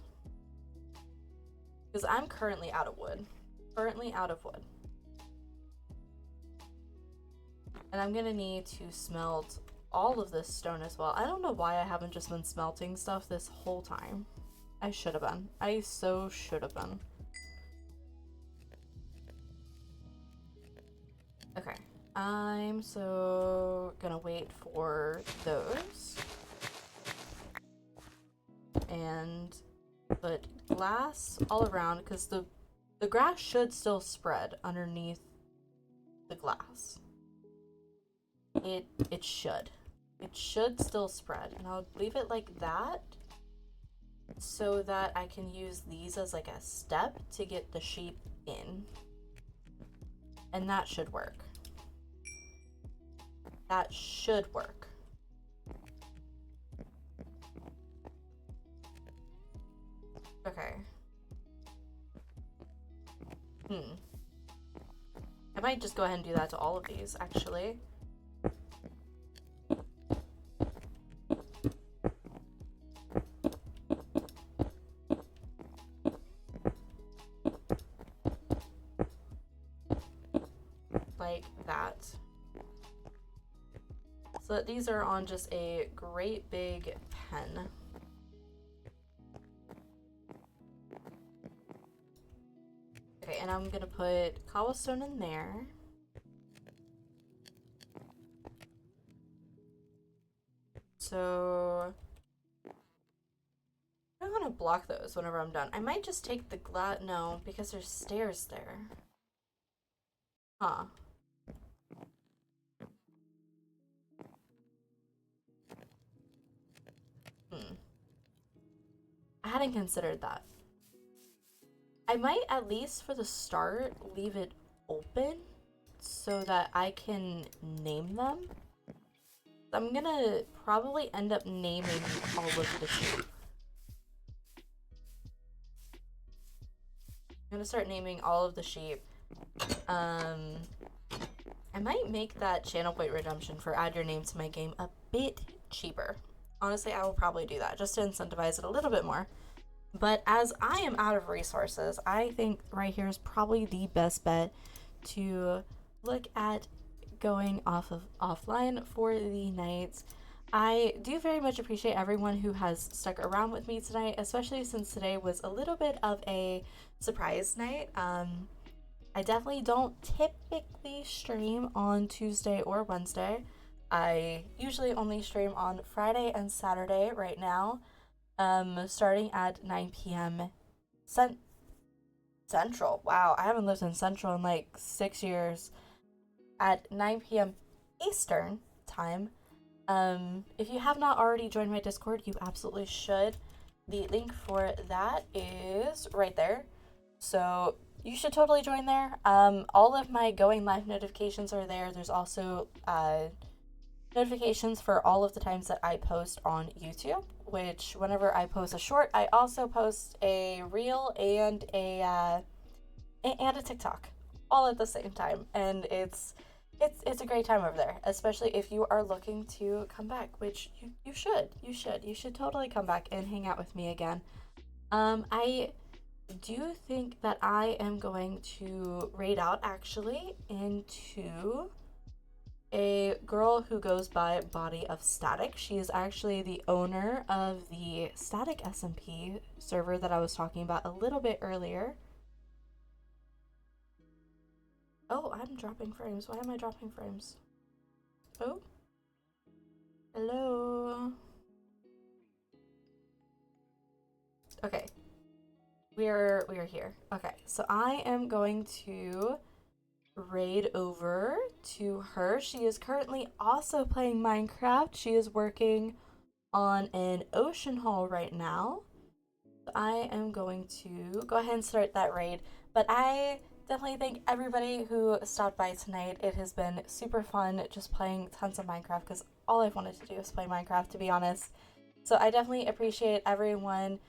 Because I'm currently out of wood. Currently out of wood. And I'm gonna need to smelt all of this stone as well. I don't know why I haven't just been smelting stuff this whole time. I should have been. I so should have been. Okay. I'm so gonna wait for those. And put glass all around, because the grass should still spread underneath the glass. It should. It should still spread, and I'll leave it like that so that I can use these as like a step to get the sheep in. And that should work. That should work. Okay. I might just go ahead and do that to all of these, actually. Like that. So that these are on just a great big pen. Okay, and I'm gonna put cobblestone in there. So I'm gonna block those whenever I'm done. I might just take the glass. No, because there's stairs there. Huh. I hadn't considered that. I might, at least for the start, leave it open so that I can name them. I'm gonna probably end up naming all of the sheep. I'm gonna start naming all of the sheep. I might make that channel point redemption for add your name to my game a bit cheaper. Honestly, I will probably do that just to incentivize it a little bit more. But as I am out of resources, I think right here is probably the best bet to look at going offline for the night. I do very much appreciate everyone who has stuck around with me tonight, especially since today was a little bit of a surprise night. I definitely don't typically stream on Tuesday or Wednesday. I usually only stream on Friday and Saturday right now, starting at 9 p.m. Central. Wow, I haven't lived in Central in like 6 years. At 9 p.m. Eastern time. If you have not already joined my Discord, you absolutely should. The link for that is right there. So you should totally join there. All of my going live notifications are there. There's also notifications for all of the times that I post on YouTube, which whenever I post a short, I also post a reel and a TikTok all at the same time. And it's a great time over there, especially if you are looking to come back, which you should totally come back and hang out with me again. I do think that I am going to raid out actually into a girl who goes by Body of Static. She is actually the owner of the Static SMP server that I was talking about a little bit earlier. Oh, I'm dropping frames. Why am I dropping frames? Oh. Hello. Okay. We are here. Okay, so I am going to raid over to her. She is currently also playing Minecraft. She is working on an ocean haul right now. I am going to go ahead and start that raid, but I definitely thank everybody who stopped by tonight. It has been super fun just playing tons of Minecraft because all I've wanted to do is play Minecraft, to be honest. So I definitely appreciate everyone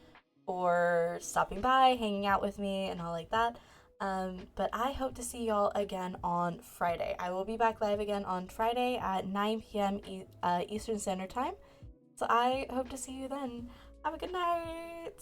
for stopping by, hanging out with me, and all like that. But I hope to see y'all again on Friday. I will be back live again on Friday at 9 p.m. Eastern Standard Time. So I hope to see you then. Have a good night.